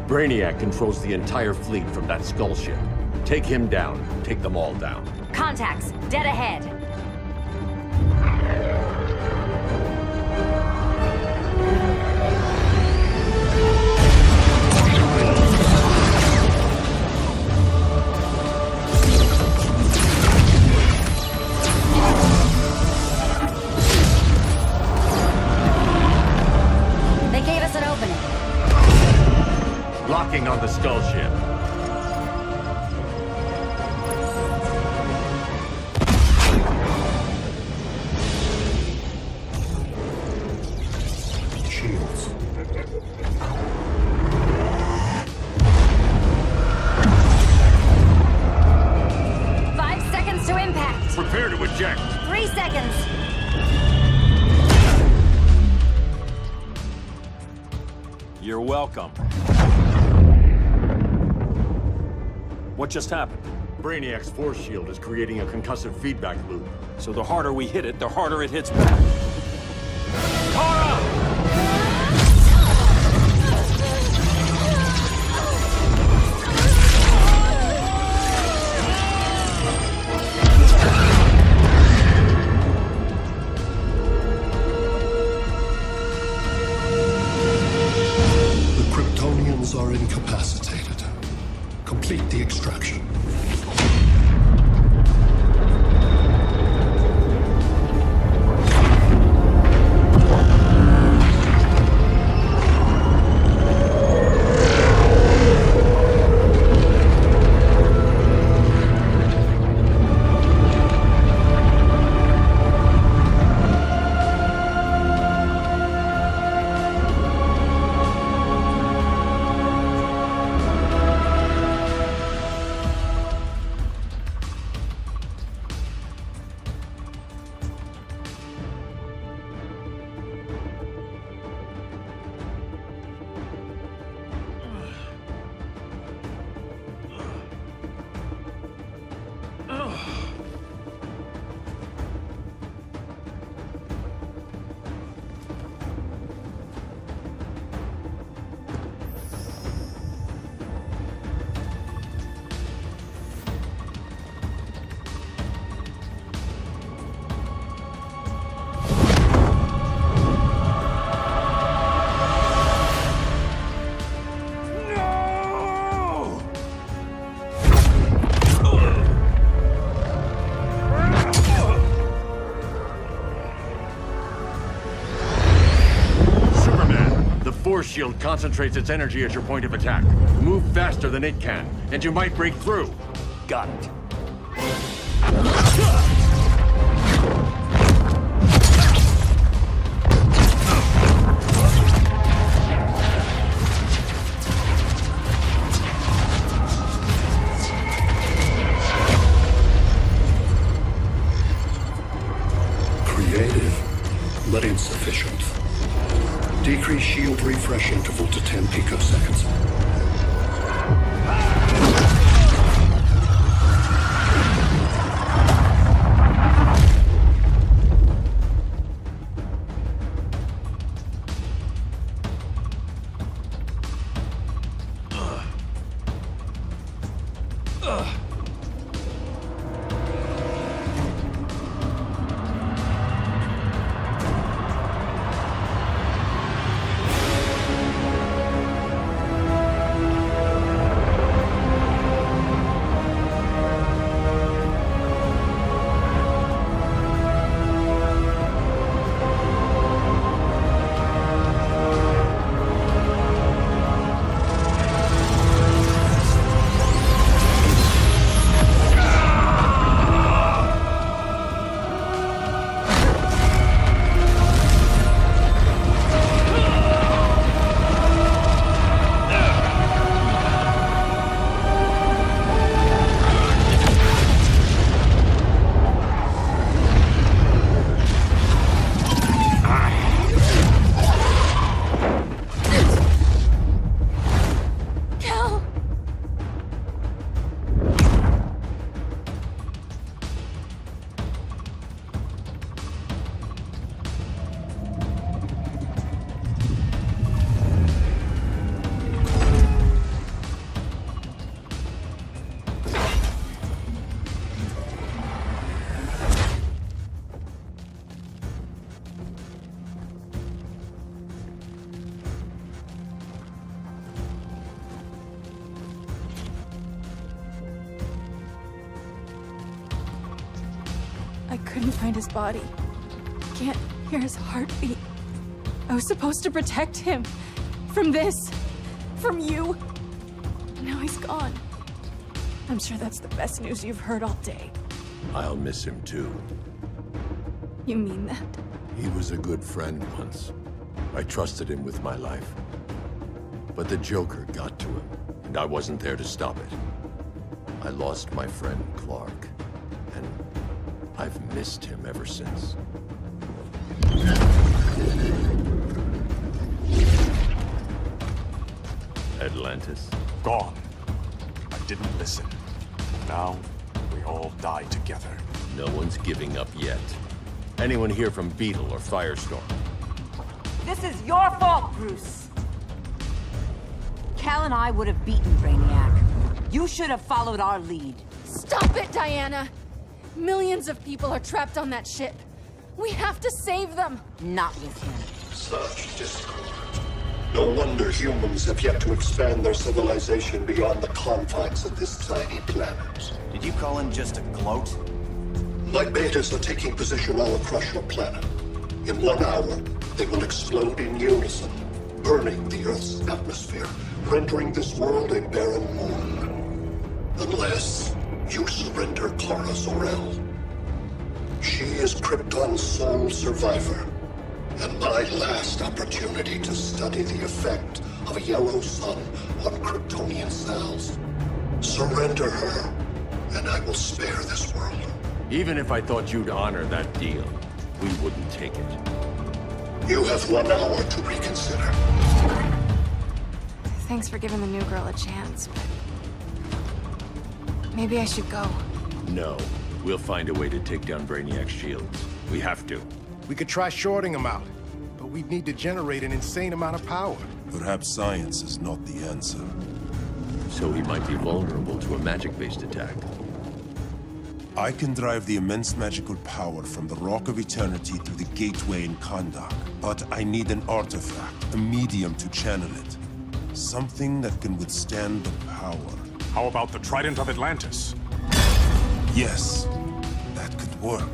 Speaker 3: Brainiac controls the entire fleet from that skull ship. Take him down. Take them all down.
Speaker 5: Contacts, dead ahead. They gave us an opening.
Speaker 3: Locking on the skull ship.
Speaker 17: Shields.
Speaker 5: Five seconds to impact.
Speaker 3: Prepare to eject.
Speaker 5: 3 seconds.
Speaker 21: You're welcome. What just happened?
Speaker 3: Brainiac's force shield is creating a concussive feedback loop.
Speaker 21: So the harder we hit it, the harder it hits back. Kara!
Speaker 17: The Kryptonians are incapacitated. Complete the extraction.
Speaker 3: Super shield concentrates its energy as your point of attack. Move faster than it can, and you might break through.
Speaker 19: Got it.
Speaker 17: Creative, but insufficient. Decrease shield refresh interval to 10 picoseconds.
Speaker 12: I couldn't find his body. Can't hear his heartbeat. I was supposed to protect him. From this. From you. Now he's gone. I'm sure that's the best news you've heard all day.
Speaker 18: I'll miss him too.
Speaker 12: You mean that?
Speaker 18: He was a good friend once. I trusted him with my life. But the Joker got to him, and I wasn't there to stop it. I lost my friend Clark, and I've missed him ever since.
Speaker 3: Atlantis?
Speaker 9: Gone. I didn't listen. Now, we all die together.
Speaker 3: No one's giving up yet. Anyone here from Beetle or Firestorm?
Speaker 8: This is your fault, Bruce. Cal and I would have beaten Brainiac. You should have followed our lead.
Speaker 12: Stop it, Diana! Millions of people are trapped on that ship. We have to save them!
Speaker 8: Not with him.
Speaker 17: Such discord. No wonder humans have yet to expand their civilization beyond the confines of this tiny planet.
Speaker 14: Did you call him just a gloat?
Speaker 17: My betas are taking position all across your planet. In 1 hour, they will explode in unison, burning the Earth's atmosphere, rendering this world a barren moon. Unless you surrender Clara Zor-El. She is Krypton's sole survivor, and my last opportunity to study the effect of a yellow sun on Kryptonian cells. Surrender her, and I will spare this world.
Speaker 3: Even if I thought you'd honor that deal, we wouldn't take it.
Speaker 17: You have 1 hour to reconsider.
Speaker 12: Thanks for giving the new girl a chance, but... maybe I should go.
Speaker 3: No. We'll find a way to take down Brainiac's shields. We have to.
Speaker 2: We could try shorting him out, but we'd need to generate an insane amount of power.
Speaker 15: Perhaps science is not the answer.
Speaker 3: So he might be vulnerable to a magic-based attack.
Speaker 15: I can drive the immense magical power from the Rock of Eternity through the gateway in Kahndaq, but I need an artifact, a medium to channel it. Something that can withstand the power.
Speaker 9: How about the Trident of Atlantis?
Speaker 15: Yes, that could work.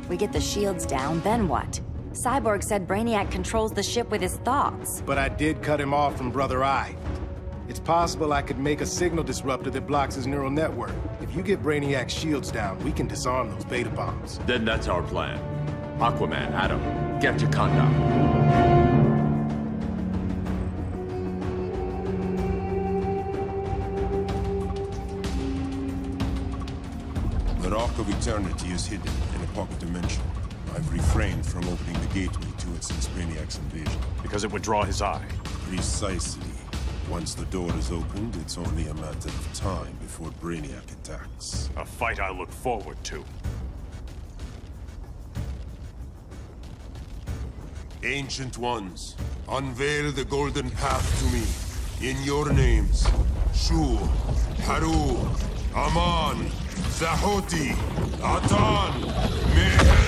Speaker 5: We get the shields down, then what? Cyborg said Brainiac controls the ship with his thoughts.
Speaker 2: But I did cut him off from Brother Eye. It's possible I could make a signal disruptor that blocks his neural network. If you get Brainiac's shields down, we can disarm those beta bombs.
Speaker 3: Then that's our plan. Aquaman, Adam, get to Kanda.
Speaker 15: The Rock of Eternity is hidden in a pocket dimension. I've refrained from opening the gateway to it since Brainiac's invasion.
Speaker 9: Because it would draw his eye.
Speaker 15: Precisely. Once the door is opened, it's only a matter of time before Brainiac attacks.
Speaker 9: A fight I look forward to.
Speaker 15: Ancient Ones, unveil the golden path to me. In your names, Shu, Haru, Aman, Zahoti, Atan, Mehen.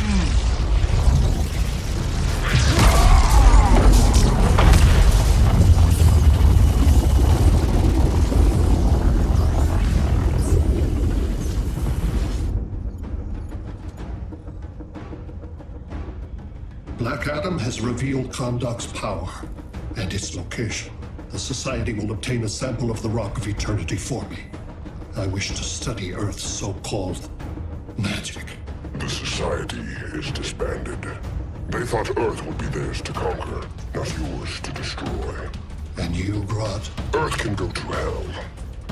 Speaker 17: Black Adam has revealed Kandak's power and its location. The Society will obtain a sample of the Rock of Eternity for me. I wish to study Earth's so-called magic.
Speaker 6: The Society is disbanded. They thought Earth would be theirs to conquer, not yours to destroy.
Speaker 17: And you, Grodd?
Speaker 6: Earth can go to hell.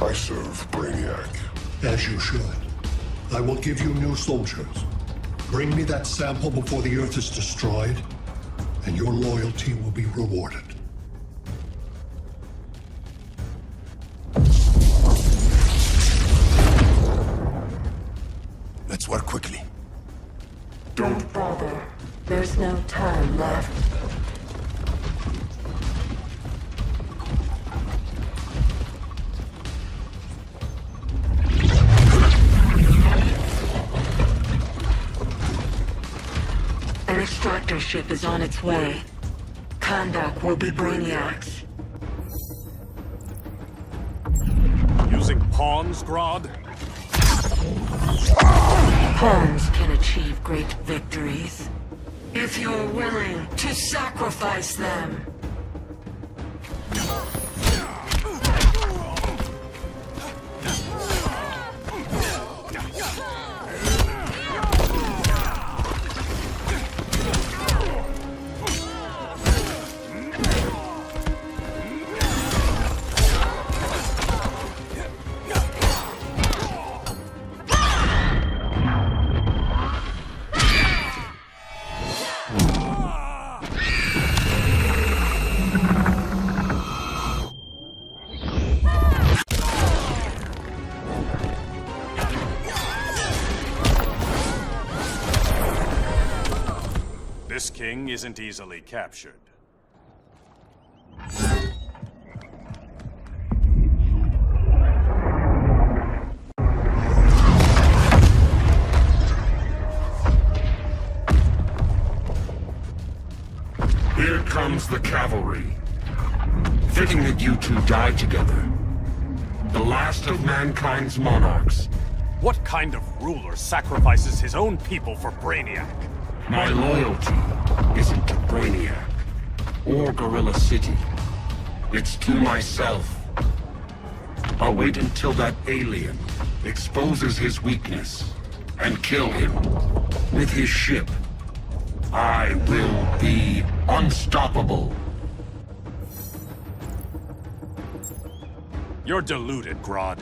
Speaker 6: I serve Brainiac.
Speaker 17: As you should. I will give you new soldiers. Bring me that sample before the Earth is destroyed, and your loyalty will be rewarded.
Speaker 15: Let's work quickly.
Speaker 16: Don't bother. There's no time left. An extractor ship is on its way. Kandak will be Brainiac's.
Speaker 9: Using pawns, Grodd?
Speaker 16: Pawns can achieve great victories, if you're willing to sacrifice them.
Speaker 9: This king isn't easily captured.
Speaker 6: Here comes the cavalry. Fitting that you two die together. The last of mankind's monarchs.
Speaker 9: What kind of ruler sacrifices his own people for Brainiac?
Speaker 6: My loyalty isn't to Brainiac or Gorilla City. It's to myself. I'll wait until that alien exposes his weakness and kill him with his ship. I will be unstoppable.
Speaker 9: You're deluded, Grodd.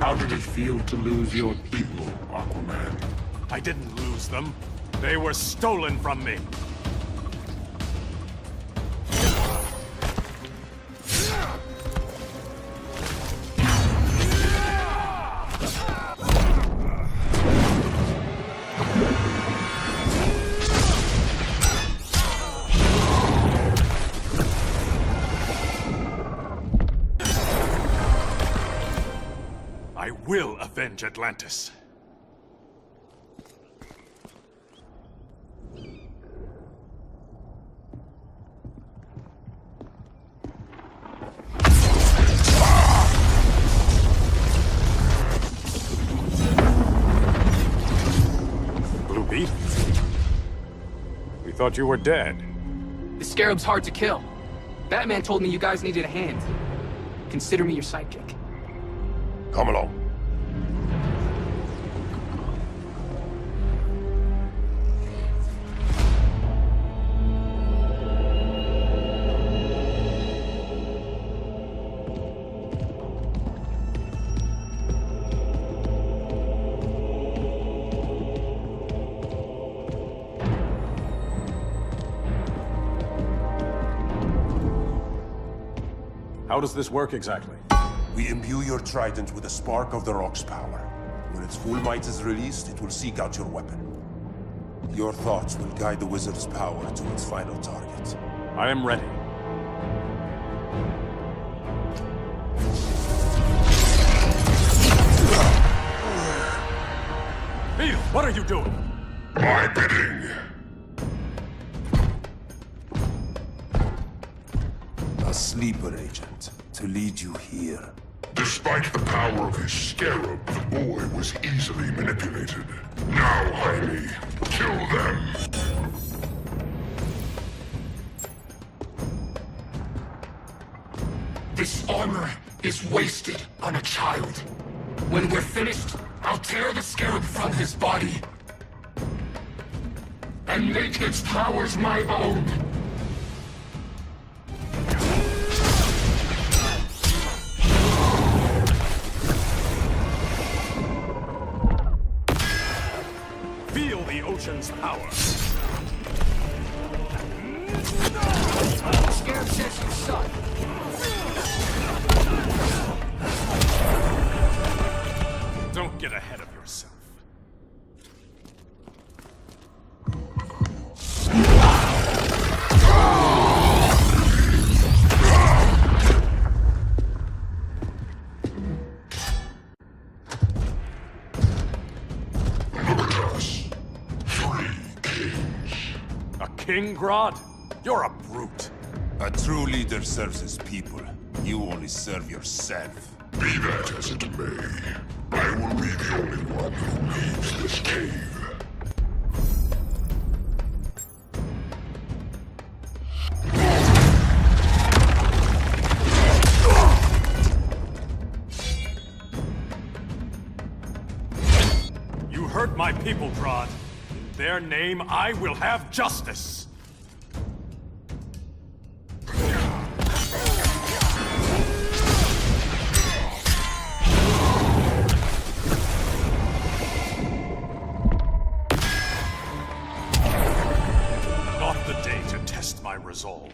Speaker 6: How did it feel to lose your people, Aquaman?
Speaker 9: I didn't lose them. They were stolen from me. I will avenge Atlantis. thought you were dead.
Speaker 4: The Scarab's hard to kill. Batman told me you guys needed a hand. Consider me your sidekick.
Speaker 18: Come along.
Speaker 9: How does this work exactly?
Speaker 15: We imbue your trident with a spark of the rock's power. When its full might is released, it will seek out your weapon. Your thoughts will guide the wizard's power to its final target.
Speaker 9: I am ready. Beetle, what are you doing?
Speaker 6: My bidding.
Speaker 15: A sleeper agent to lead you here.
Speaker 6: Despite the power of his scarab, the boy was easily manipulated. Now, Jaime, kill them!
Speaker 7: This armor is wasted on a child. When we're finished, I'll tear the scarab from his body and make its powers my own.
Speaker 9: Feel the ocean's power.
Speaker 7: Scarab says you suck.
Speaker 9: Don't get ahead of yourself. King Grodd? You're a brute.
Speaker 15: A true leader serves his people. You only serve yourself.
Speaker 6: Be that as it may, I will be the only one who leaves this cave.
Speaker 9: You hurt my people, Grodd. In their name, I will have justice. Not the day to test my resolve.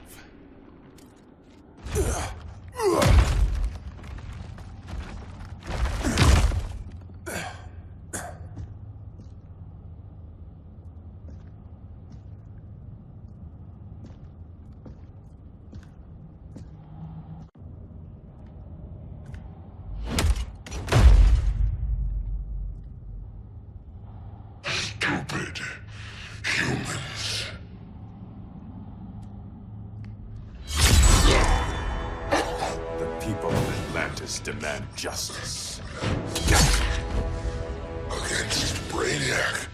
Speaker 6: Stupid humans.
Speaker 9: The people of Atlantis demand justice.
Speaker 6: Against Brainiac.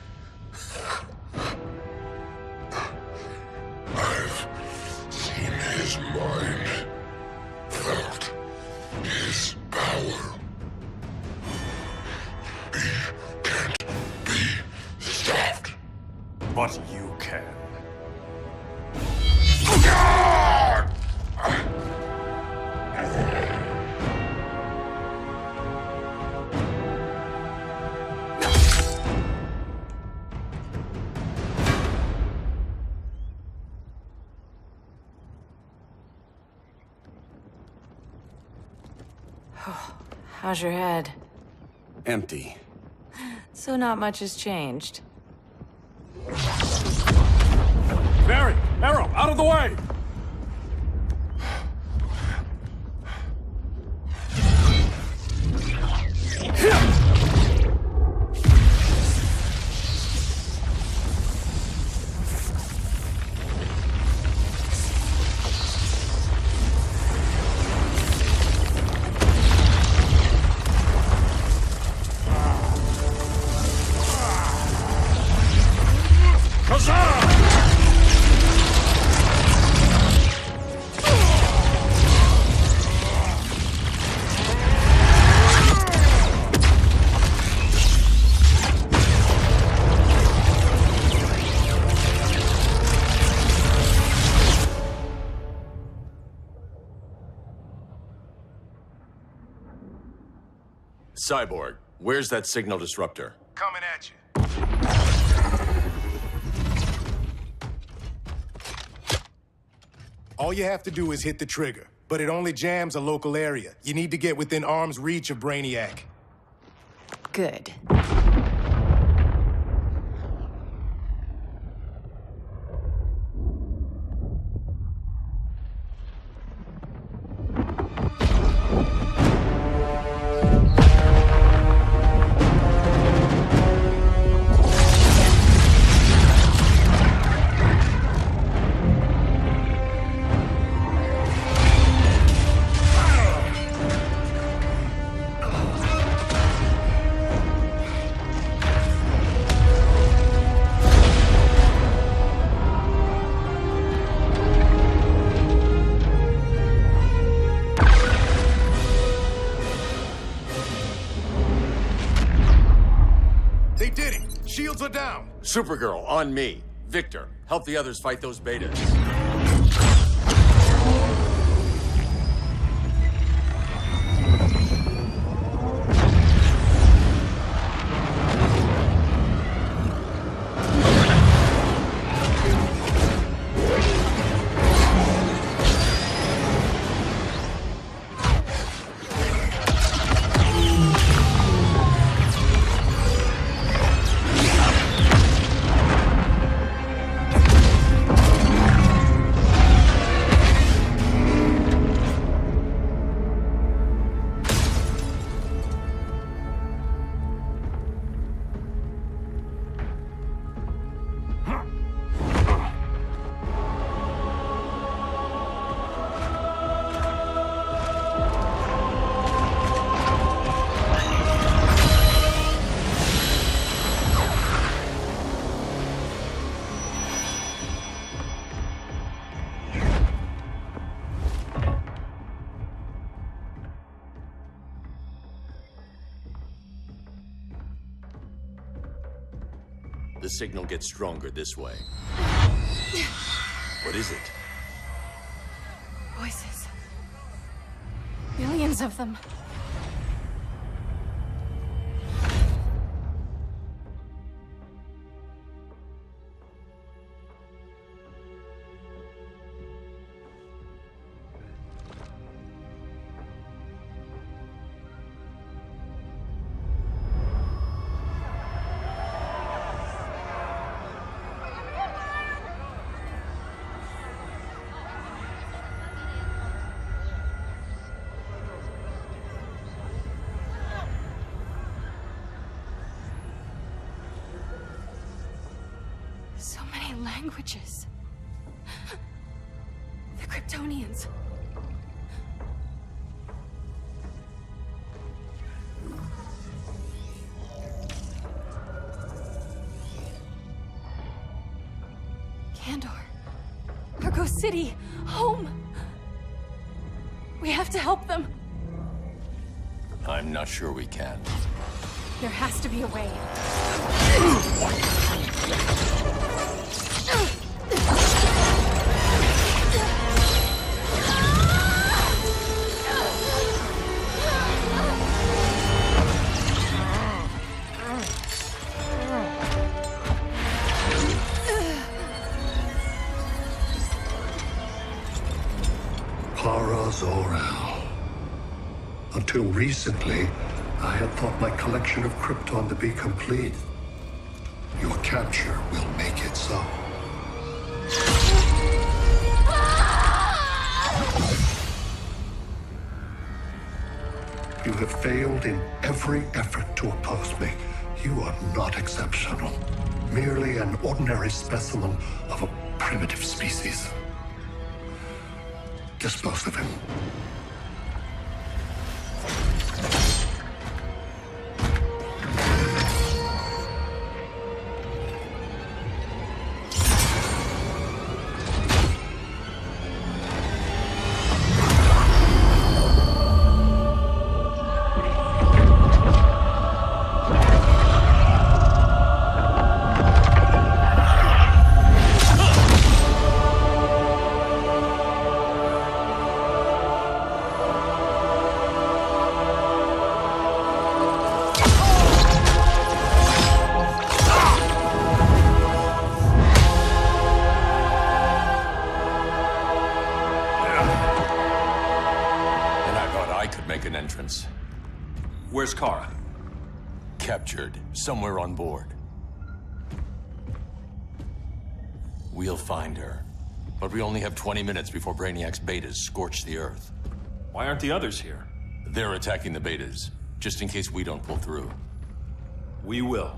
Speaker 6: I've seen his mind, felt his power. He can't be stopped.
Speaker 9: But you can.
Speaker 20: How's your head?
Speaker 22: Empty.
Speaker 20: So not much has changed.
Speaker 9: Barry! Arrow! Out of the way! Huzzah!
Speaker 3: Cyborg, where's that signal disruptor?
Speaker 2: Coming at you. All you have to do is hit the trigger, but it only jams a local area. You need to get within arm's reach of Brainiac.
Speaker 20: Good.
Speaker 2: They did it! Shields are down!
Speaker 3: Supergirl, on me. Victor, help the others fight those betas. The signal gets stronger this way. What is it?
Speaker 12: Voices. Millions of them. So many languages. The Kryptonians. Kandor. Argo City. Home. We have to help them.
Speaker 3: I'm not sure we can.
Speaker 12: There has to be a way.
Speaker 17: Zor-El. Until recently, I had thought my collection of Krypton to be complete. Your capture will make it so. You have failed in every effort to oppose me. You are not exceptional. Merely an ordinary specimen of a primitive species. Dispose of him.
Speaker 3: make an entrance.
Speaker 21: Where's Kara?
Speaker 3: Captured, somewhere on board. We'll find her. But we only have 20 minutes before Brainiac's betas scorch the Earth.
Speaker 21: Why aren't the others here?
Speaker 3: They're attacking the betas, just in case we don't pull through.
Speaker 21: We will.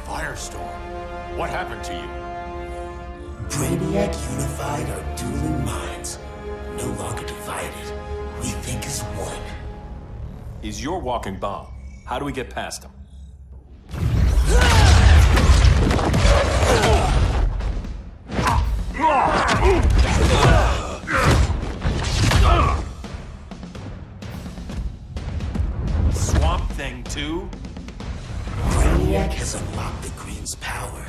Speaker 3: Firestorm, what happened to you?
Speaker 1: Brainiac unified our dueling minds. No longer divided. We think as one.
Speaker 21: He's your walking bomb. How do we get past him? Swamp Thing 2?
Speaker 1: Brainiac has unlocked the Green's power.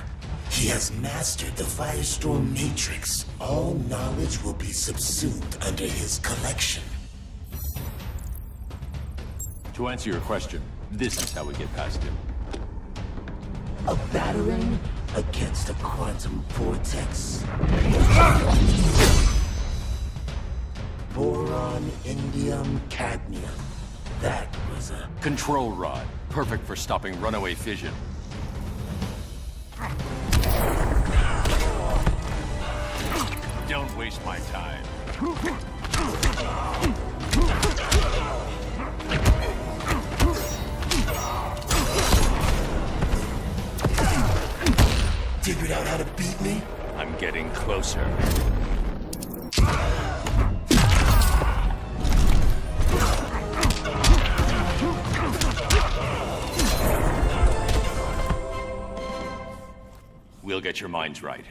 Speaker 1: He has mastered the Firestorm Matrix. All knowledge will be subsumed under his collection.
Speaker 3: To answer your question, this is how we get past him.
Speaker 1: A battering against a quantum vortex. Boron, indium, cadmium. That was a...
Speaker 3: Control rod, perfect for stopping runaway fission. Don't waste my time.
Speaker 1: Figured out how to beat me?
Speaker 3: I'm getting closer. We'll get your minds right.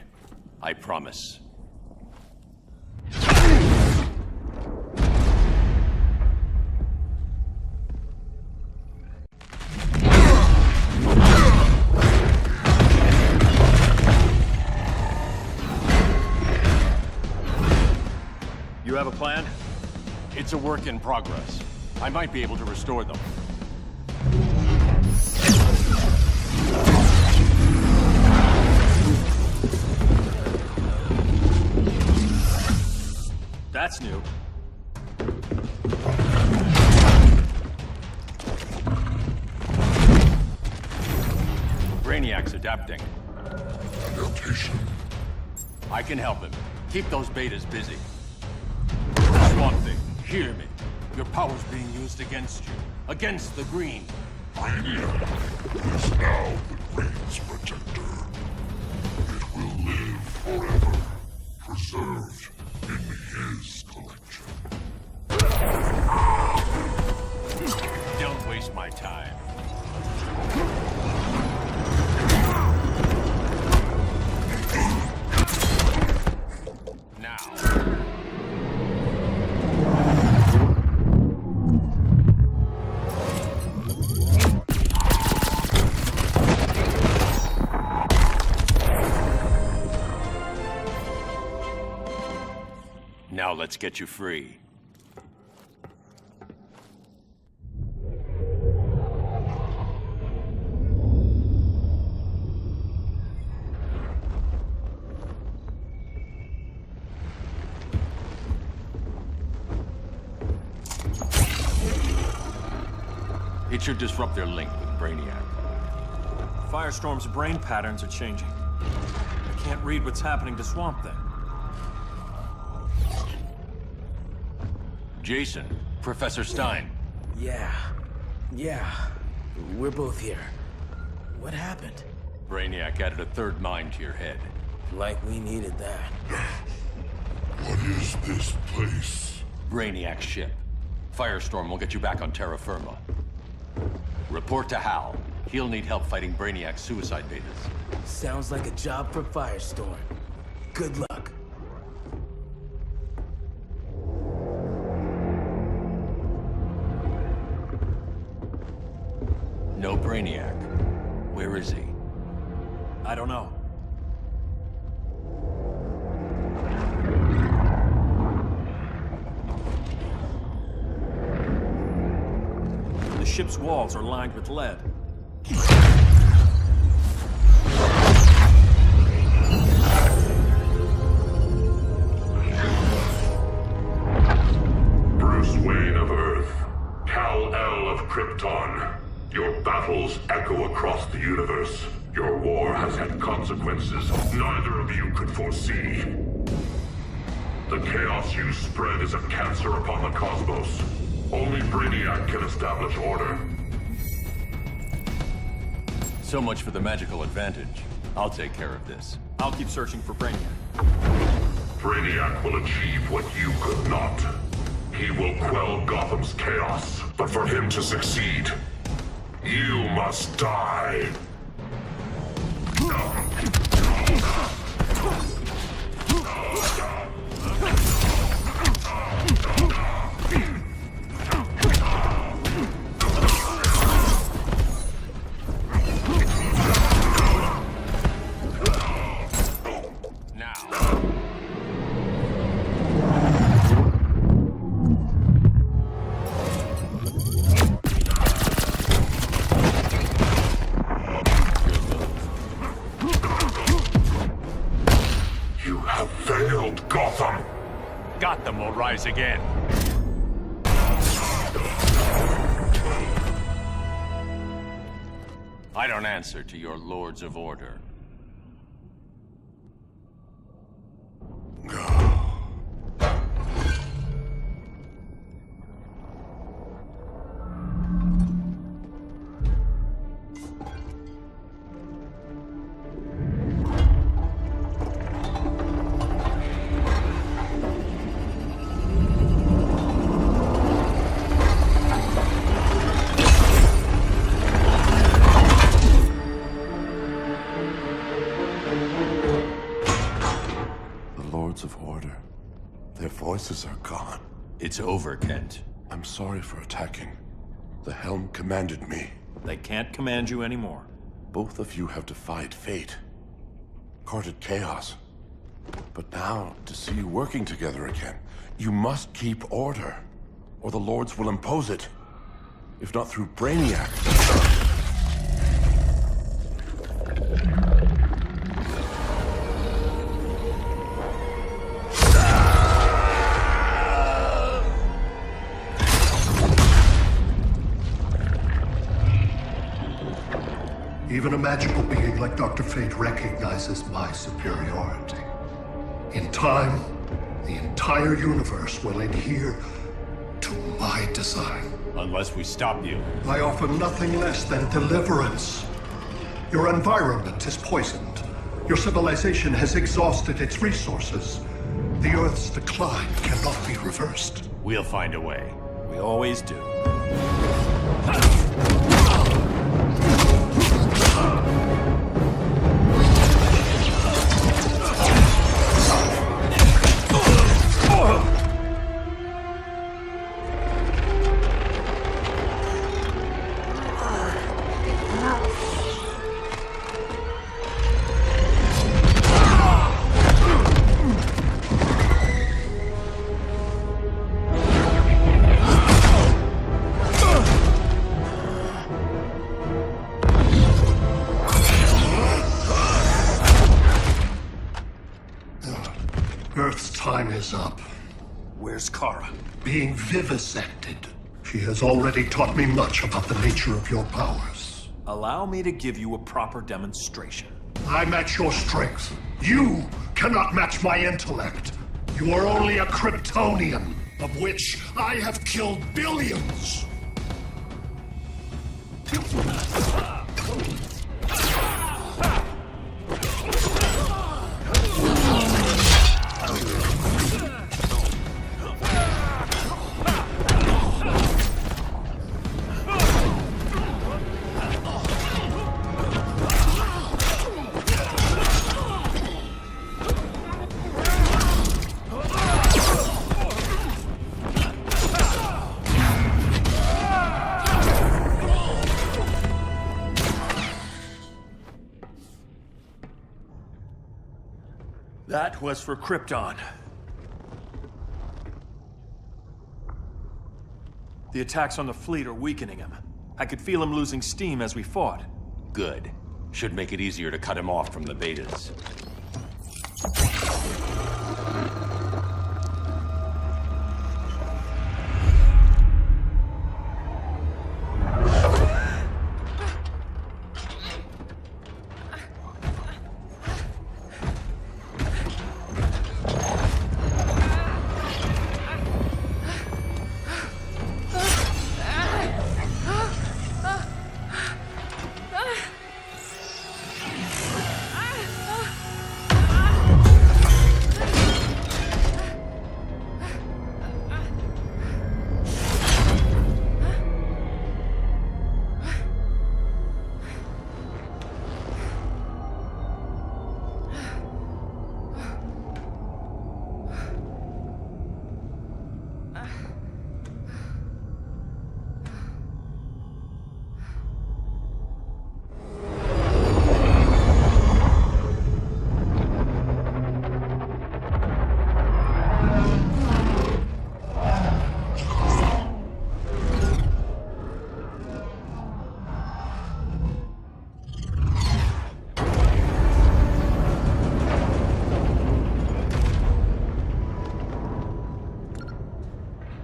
Speaker 3: I promise.
Speaker 21: You have a plan?
Speaker 3: It's a work in progress. I might be able to restore them.
Speaker 21: That's new.
Speaker 3: Brainiac's adapting.
Speaker 6: Adaptation.
Speaker 3: I can help him. Keep those betas busy. Swamp Thing, hear me. Your power's being used against you. Against the Green.
Speaker 6: Brainiac is now the Green's protector. It will live forever, preserved in his collection.
Speaker 3: Don't waste my time. Now let's get you free. It should disrupt their link with Brainiac.
Speaker 21: Firestorm's brain patterns are changing. I can't read what's happening to Swamp Thing.
Speaker 3: Jason, Professor Stein.
Speaker 1: Yeah. We're both here. What happened?
Speaker 3: Brainiac added a third mind to your head.
Speaker 1: Like we needed that.
Speaker 6: What is this place?
Speaker 3: Brainiac's ship. Firestorm will get you back on terra firma. Report to Hal. He'll need help fighting Brainiac's suicide betas.
Speaker 1: Sounds like a job for Firestorm. Good luck.
Speaker 3: No Brainiac. Where is he?
Speaker 21: I don't know. ship's walls are lined with lead.
Speaker 6: Bruce Wayne of Earth, Kal-El of Krypton. Your battles echo across the universe. Your war has had consequences neither of you could foresee. The chaos you spread is a cancer upon the cosmos. Only Brainiac can establish order.
Speaker 3: So much for the magical advantage. I'll take care of this.
Speaker 21: I'll keep searching for Brainiac.
Speaker 6: Brainiac will achieve what you could not. He will quell Gotham's chaos, but for him to succeed, you must die. Gotham!
Speaker 9: Gotham will rise again.
Speaker 3: I don't answer to your lords of order.
Speaker 15: Of order. Their voices are gone.
Speaker 3: It's over, Kent.
Speaker 15: I'm sorry for attacking. The Helm commanded me.
Speaker 21: They can't command you anymore.
Speaker 15: Both of you have defied fate, courted chaos. But now, to see you working together again, you must keep order, or the Lords will impose it. If not through Brainiac.
Speaker 17: Even a magical being like Dr. Fate recognizes my superiority. In time, the entire universe will adhere to my design.
Speaker 9: Unless we stop you.
Speaker 17: I offer nothing less than deliverance. Your environment is poisoned. Your civilization has exhausted its resources. The Earth's decline cannot be reversed.
Speaker 9: We'll find a way.
Speaker 21: We always do.
Speaker 17: Earth's time is up.
Speaker 21: Where's Kara?
Speaker 17: Being vivisected. She has already taught me much about the nature of your powers.
Speaker 21: Allow me to give you a proper demonstration.
Speaker 17: I match your strength. You cannot match my intellect. You are only a Kryptonian, of which I have killed billions.
Speaker 21: That was for Krypton. The attacks on the fleet are weakening him. I could feel him losing steam as we fought.
Speaker 3: Good. Should make it easier to cut him off from the betas.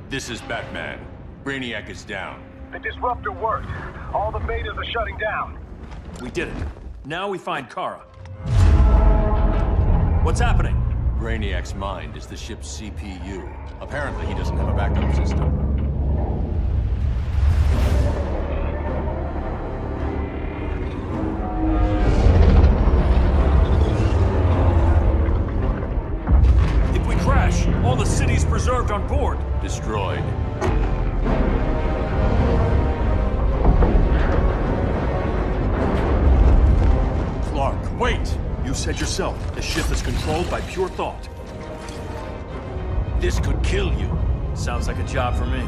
Speaker 3: This is Batman. Brainiac is down.
Speaker 10: The disruptor worked. All the betas are shutting down.
Speaker 21: We did it. Now we find Kara. What's happening?
Speaker 3: Brainiac's mind is the ship's CPU. Apparently, he doesn't have a backup system.
Speaker 21: If we crash, all the city's preserved on board.
Speaker 3: Destroyed.
Speaker 21: Clark, wait! You said yourself, the ship is controlled by pure thought.
Speaker 3: This could kill you.
Speaker 21: Sounds like a job for me.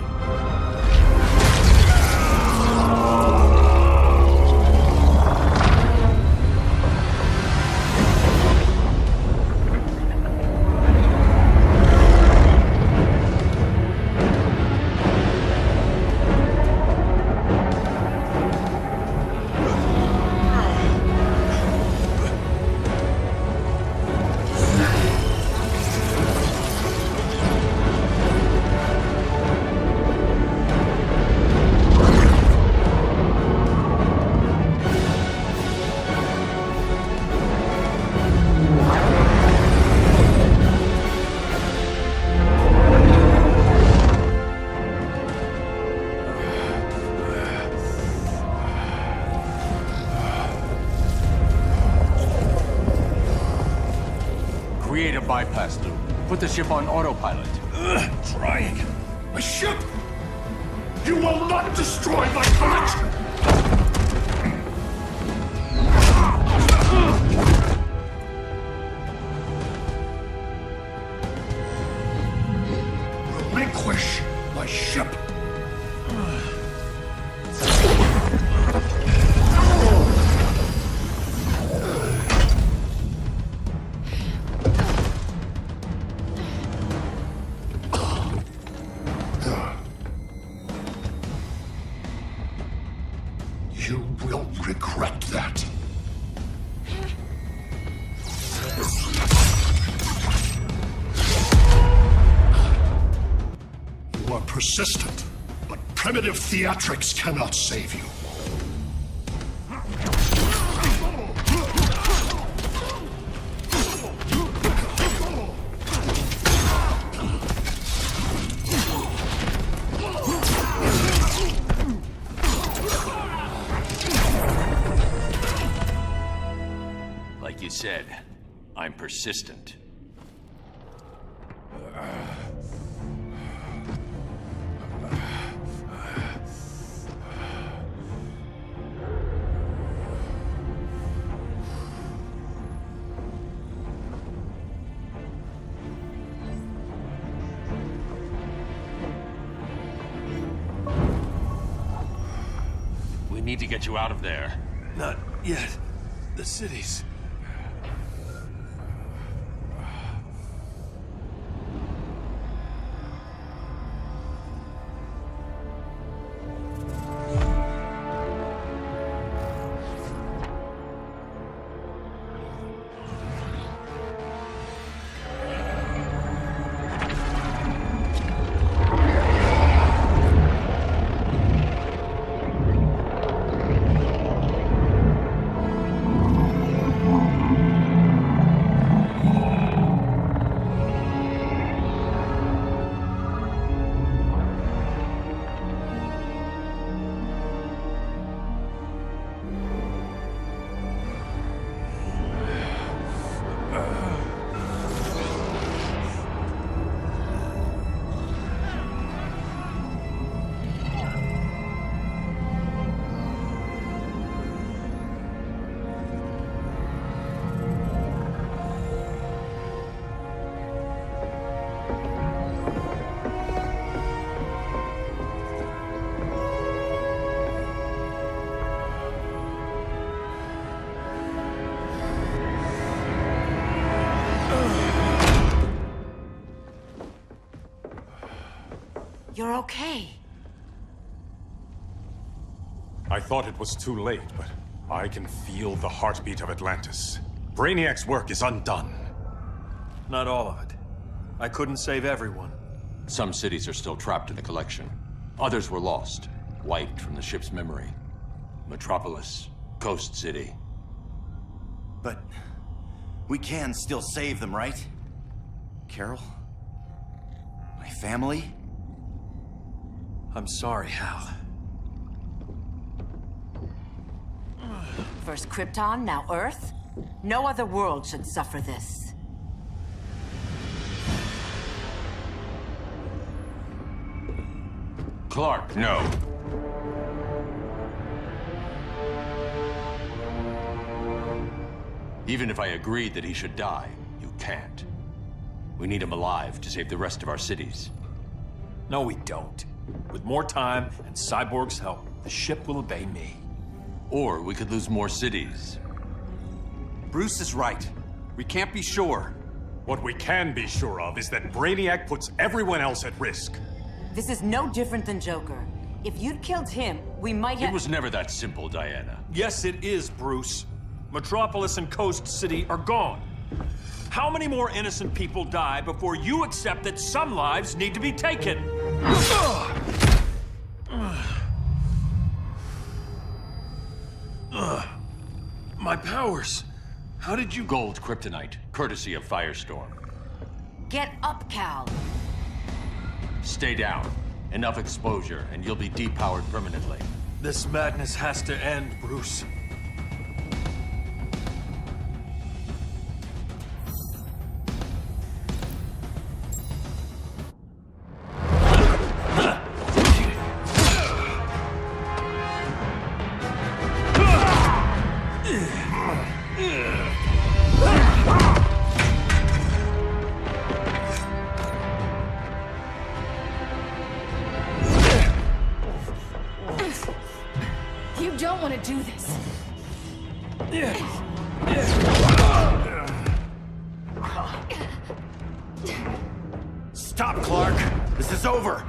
Speaker 3: Create a bypass loop. Put the ship on autopilot.
Speaker 6: Trying. A ship! You will not destroy my heart! Relinquish my ship! You will regret that. You are persistent, but primitive theatrics cannot save you.
Speaker 3: Like you said, I'm persistent. We need to get you out of there.
Speaker 21: Not yet. The city's...
Speaker 16: You're okay.
Speaker 9: I thought it was too late, but I can feel the heartbeat of Atlantis. Brainiac's work is undone.
Speaker 11: Not all of it. I couldn't save everyone.
Speaker 3: Some cities are still trapped in the collection. Others were lost, wiped from the ship's memory. Metropolis, Coast City.
Speaker 14: But we can still save them, right? Carol? My family?
Speaker 11: I'm sorry, Hal.
Speaker 8: First Krypton, now Earth? No other world should suffer this.
Speaker 3: Clark, no. Even if I agreed that he should die, you can't. We need him alive to save the rest of our cities.
Speaker 11: No, we don't. With more time and Cyborg's help, the ship will obey me.
Speaker 3: Or we could lose more cities.
Speaker 22: Bruce is right. We can't be sure.
Speaker 9: What we can be sure of is that Brainiac puts everyone else at risk.
Speaker 8: This is no different than Joker. If you'd killed him, we might have—
Speaker 3: It was never that simple, Diana.
Speaker 11: Yes, it is, Bruce. Metropolis and Coast City are gone. How many more innocent people die before you accept that some lives need to be taken? My powers. How did you—
Speaker 3: Gold kryptonite, courtesy of Firestorm.
Speaker 8: Get up, Cal.
Speaker 3: Stay down. Enough exposure, and you'll be depowered permanently.
Speaker 11: This madness has to end, Bruce.
Speaker 12: You don't want to do this.
Speaker 14: Stop, Clark! This is over!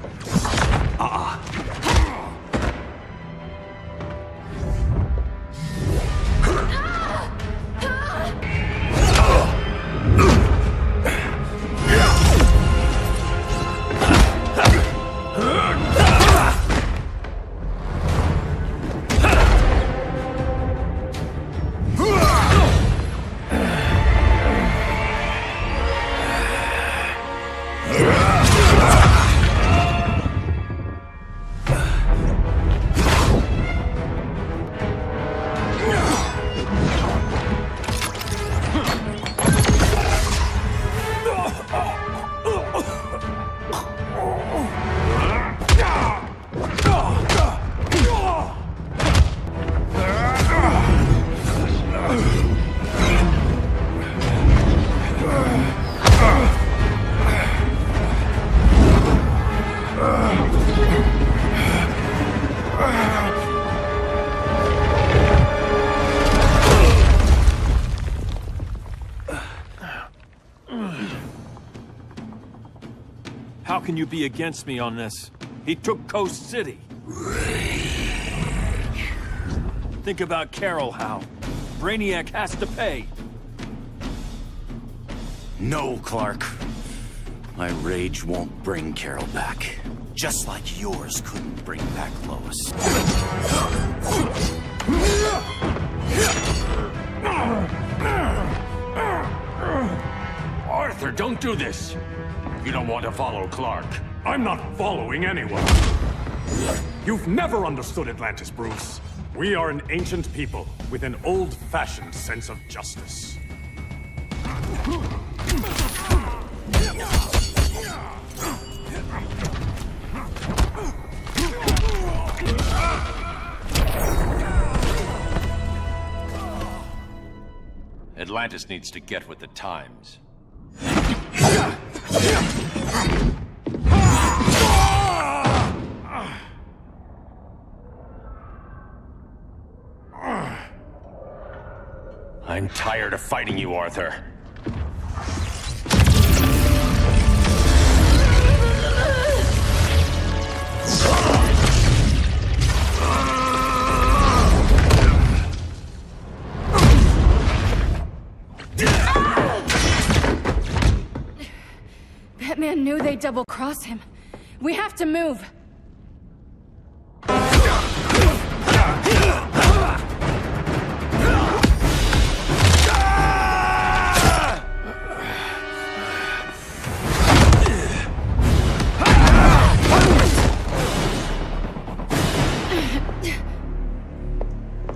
Speaker 11: How can you be against me on this? He took Coast City. Think about Carol, Hal. Brainiac has to pay.
Speaker 14: No, Clark. My rage won't bring Carol back. Just like yours couldn't bring back Lois.
Speaker 3: Arthur, don't do this! You don't want to follow Clark.
Speaker 9: I'm not following anyone. You've never understood Atlantis, Bruce. We are an ancient people with an old-fashioned sense of justice.
Speaker 3: Atlantis needs to get with the times. I'm tired of fighting you, Arthur.
Speaker 12: double-cross him. We have to move.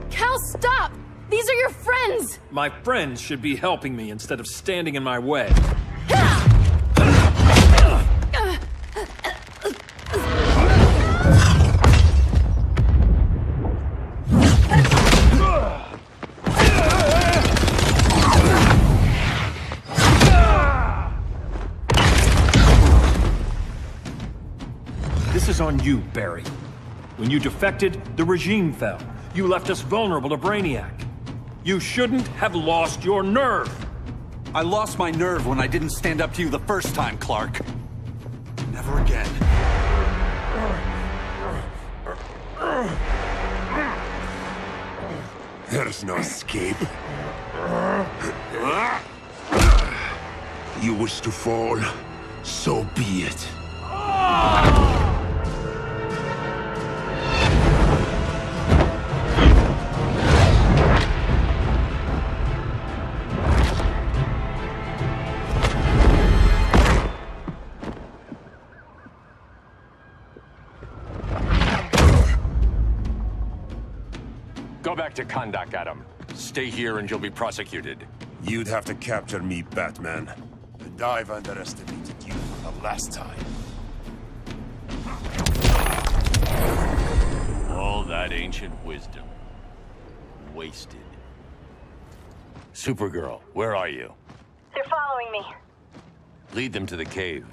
Speaker 12: Cal, stop! These are your friends!
Speaker 11: My friends should be helping me instead of standing in my way. This is on you, Barry. When you defected, the regime fell. You left us vulnerable to Brainiac. You shouldn't have lost your nerve.
Speaker 22: I lost my nerve when I didn't stand up to you the first time, Clark. Never again.
Speaker 15: There's no escape. You wish to fall, so be it.
Speaker 3: Go back to Kahndaq, Adam. Stay here and you'll be prosecuted.
Speaker 15: You'd have to capture me, Batman. And I've underestimated you for the last time.
Speaker 3: All that ancient wisdom. Wasted. Supergirl, where are you?
Speaker 13: They're following me.
Speaker 3: Lead them to the cave.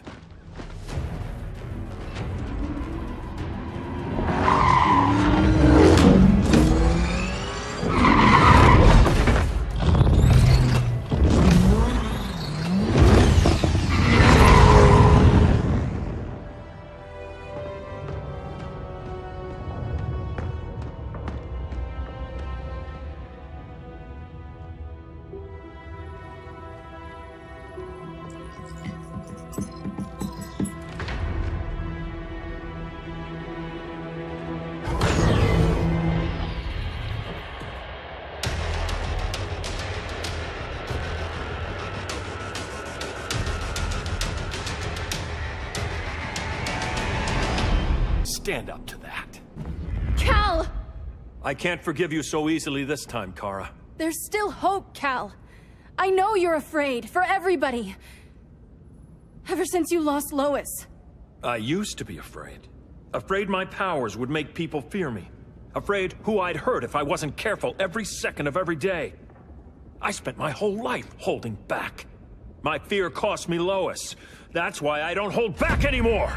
Speaker 11: Stand up to that.
Speaker 12: Cal!
Speaker 11: I can't forgive you so easily this time, Kara.
Speaker 12: There's still hope, Cal. I know you're afraid, for everybody. Ever since you lost Lois.
Speaker 11: I used to be afraid. Afraid my powers would make people fear me. Afraid who I'd hurt if I wasn't careful every second of every day. I spent my whole life holding back. My fear cost me Lois. That's why I don't hold back anymore!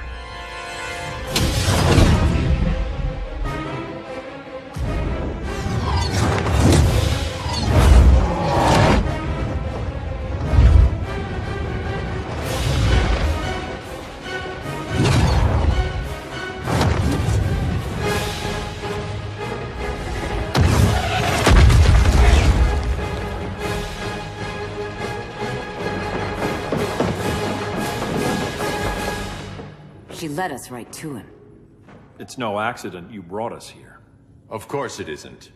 Speaker 8: She led us right to him.
Speaker 11: It's no accident you brought us here.
Speaker 3: Of course it isn't.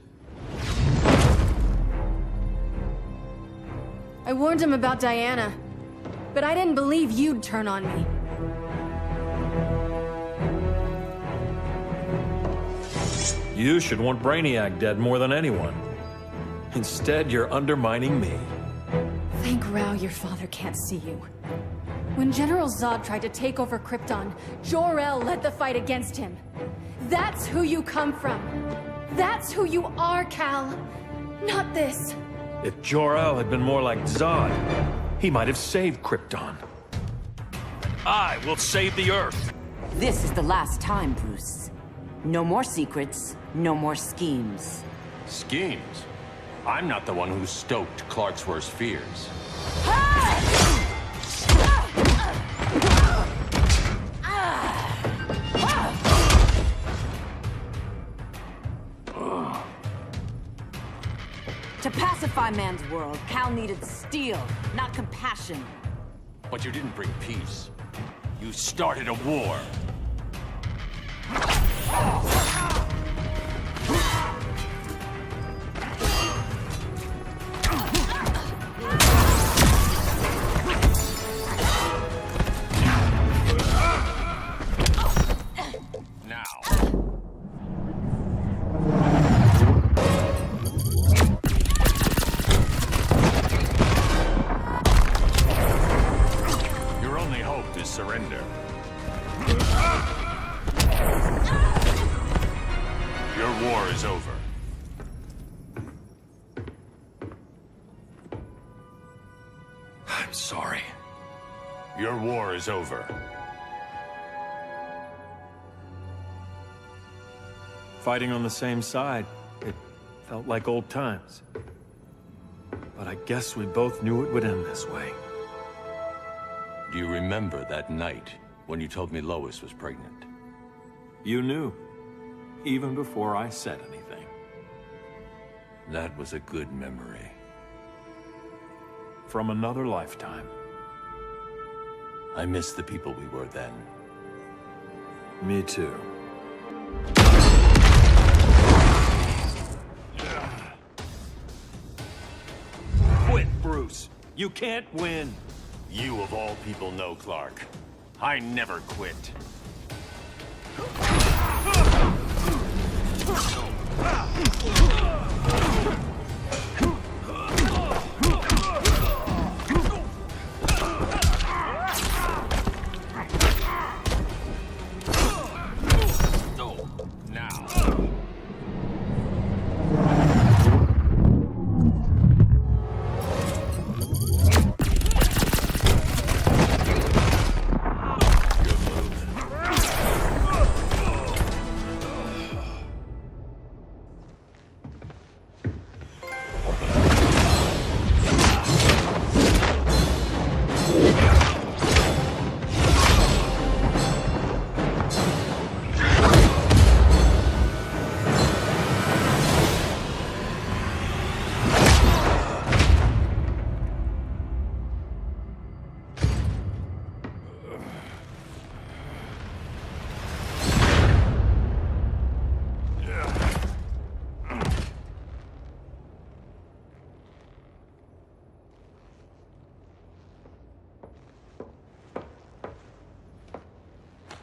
Speaker 12: I warned him about Diana, but I didn't believe you'd turn on me.
Speaker 11: You should want Brainiac dead more than anyone. Instead, you're undermining me.
Speaker 12: Thank Rao your father can't see you. When General Zod tried to take over Krypton, Jor-El led the fight against him. That's who you come from. That's who you are, Cal. Not this.
Speaker 11: If Jor-El had been more like Zod, he might have saved Krypton. I will save the Earth.
Speaker 8: This is the last time, Bruce. No more secrets, no more schemes.
Speaker 3: Schemes? I'm not the one who stoked Clark's worst fears.
Speaker 8: To pacify man's world, Cal needed steel, not compassion.
Speaker 3: But you didn't bring peace. You started a war. Surrender. Your war is over.
Speaker 11: I'm sorry.
Speaker 3: Your war is over.
Speaker 11: Fighting on the same side, it felt like old times. But I guess we both knew it would end this way.
Speaker 3: Do you remember that night when you told me Lois was pregnant?
Speaker 11: You knew, even before I said anything.
Speaker 3: That was a good memory.
Speaker 11: From another lifetime.
Speaker 3: I miss the people we were then.
Speaker 11: Me too. Quit, Bruce. You can't win.
Speaker 3: You of all people know, Clark. I never quit.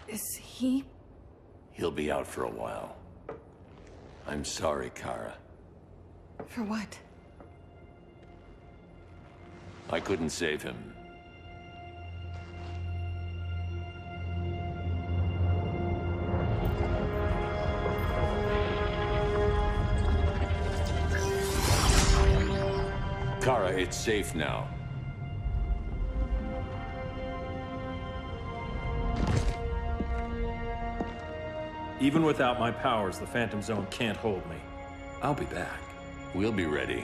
Speaker 12: Is he?
Speaker 3: He'll be out for a while. I'm sorry, Kara.
Speaker 12: For what?
Speaker 3: I couldn't save him. Kara, it's safe now.
Speaker 11: Even without my powers, the Phantom Zone can't hold me. I'll be back.
Speaker 3: We'll be ready.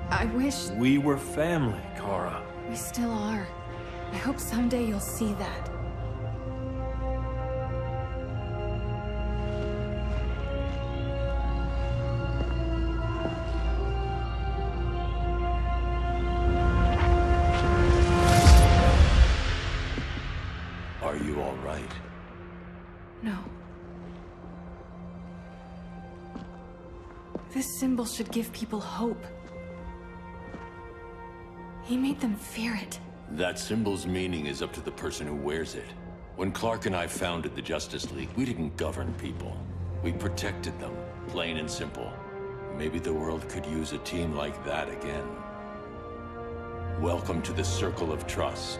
Speaker 12: I wish...
Speaker 11: We were family, Kara.
Speaker 12: We still are. I hope someday you'll see that.
Speaker 3: Are you all right?
Speaker 12: No. This symbol should give people hope. He made them fear it.
Speaker 3: That symbol's meaning is up to the person who wears it. When Clark and I founded the Justice League, we didn't govern people. We protected them, plain and simple. Maybe the world could use a team like that again. Welcome to the Circle of Trust.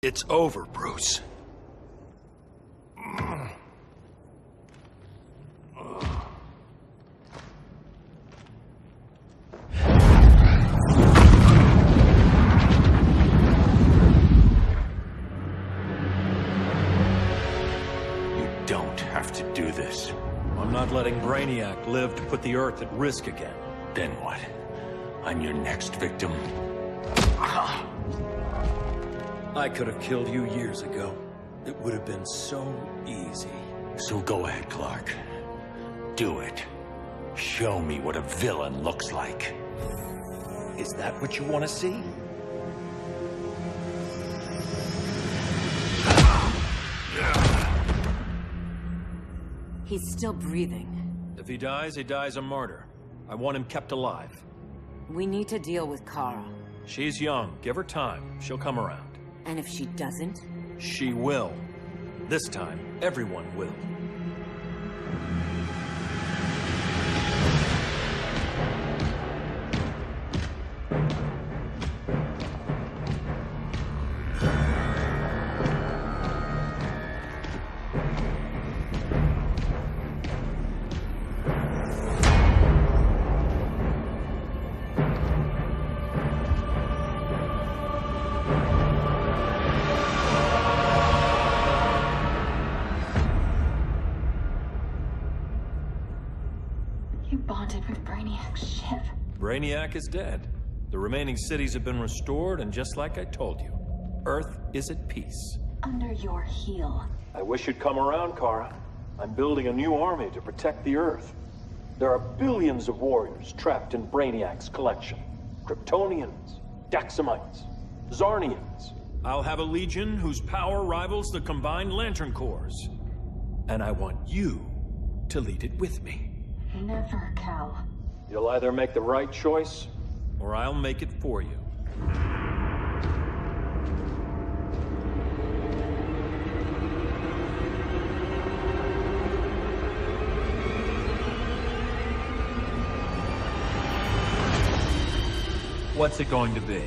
Speaker 11: It's over, Bruce.
Speaker 9: Don't have to do this.
Speaker 11: I'm not letting Brainiac live to put the Earth at risk again.
Speaker 9: Then what? I'm your next victim.
Speaker 11: I could have killed you years ago. It would have been so easy.
Speaker 9: So go ahead, Clark. Do it. Show me what a villain looks like.
Speaker 11: Is that what you want to see?
Speaker 8: He's still breathing.
Speaker 11: If he dies a martyr. I want him kept alive.
Speaker 8: We need to deal with Kara.
Speaker 11: She's young. Give her time. She'll come around.
Speaker 8: And if she doesn't?
Speaker 11: She will. This time, everyone will. Brainiac is dead. The remaining cities have been restored, and just like I told you, Earth is at peace.
Speaker 13: Under your heel.
Speaker 11: I wish you'd come around, Kara. I'm building a new army to protect the Earth. There are billions of warriors trapped in Brainiac's collection. Kryptonians, Daxamites, Zarnians. I'll have a legion whose power rivals the combined Lantern Corps. And I want you to lead it with me.
Speaker 13: Never, Cal.
Speaker 11: You'll either make the right choice, or I'll make it for you. What's it going to be?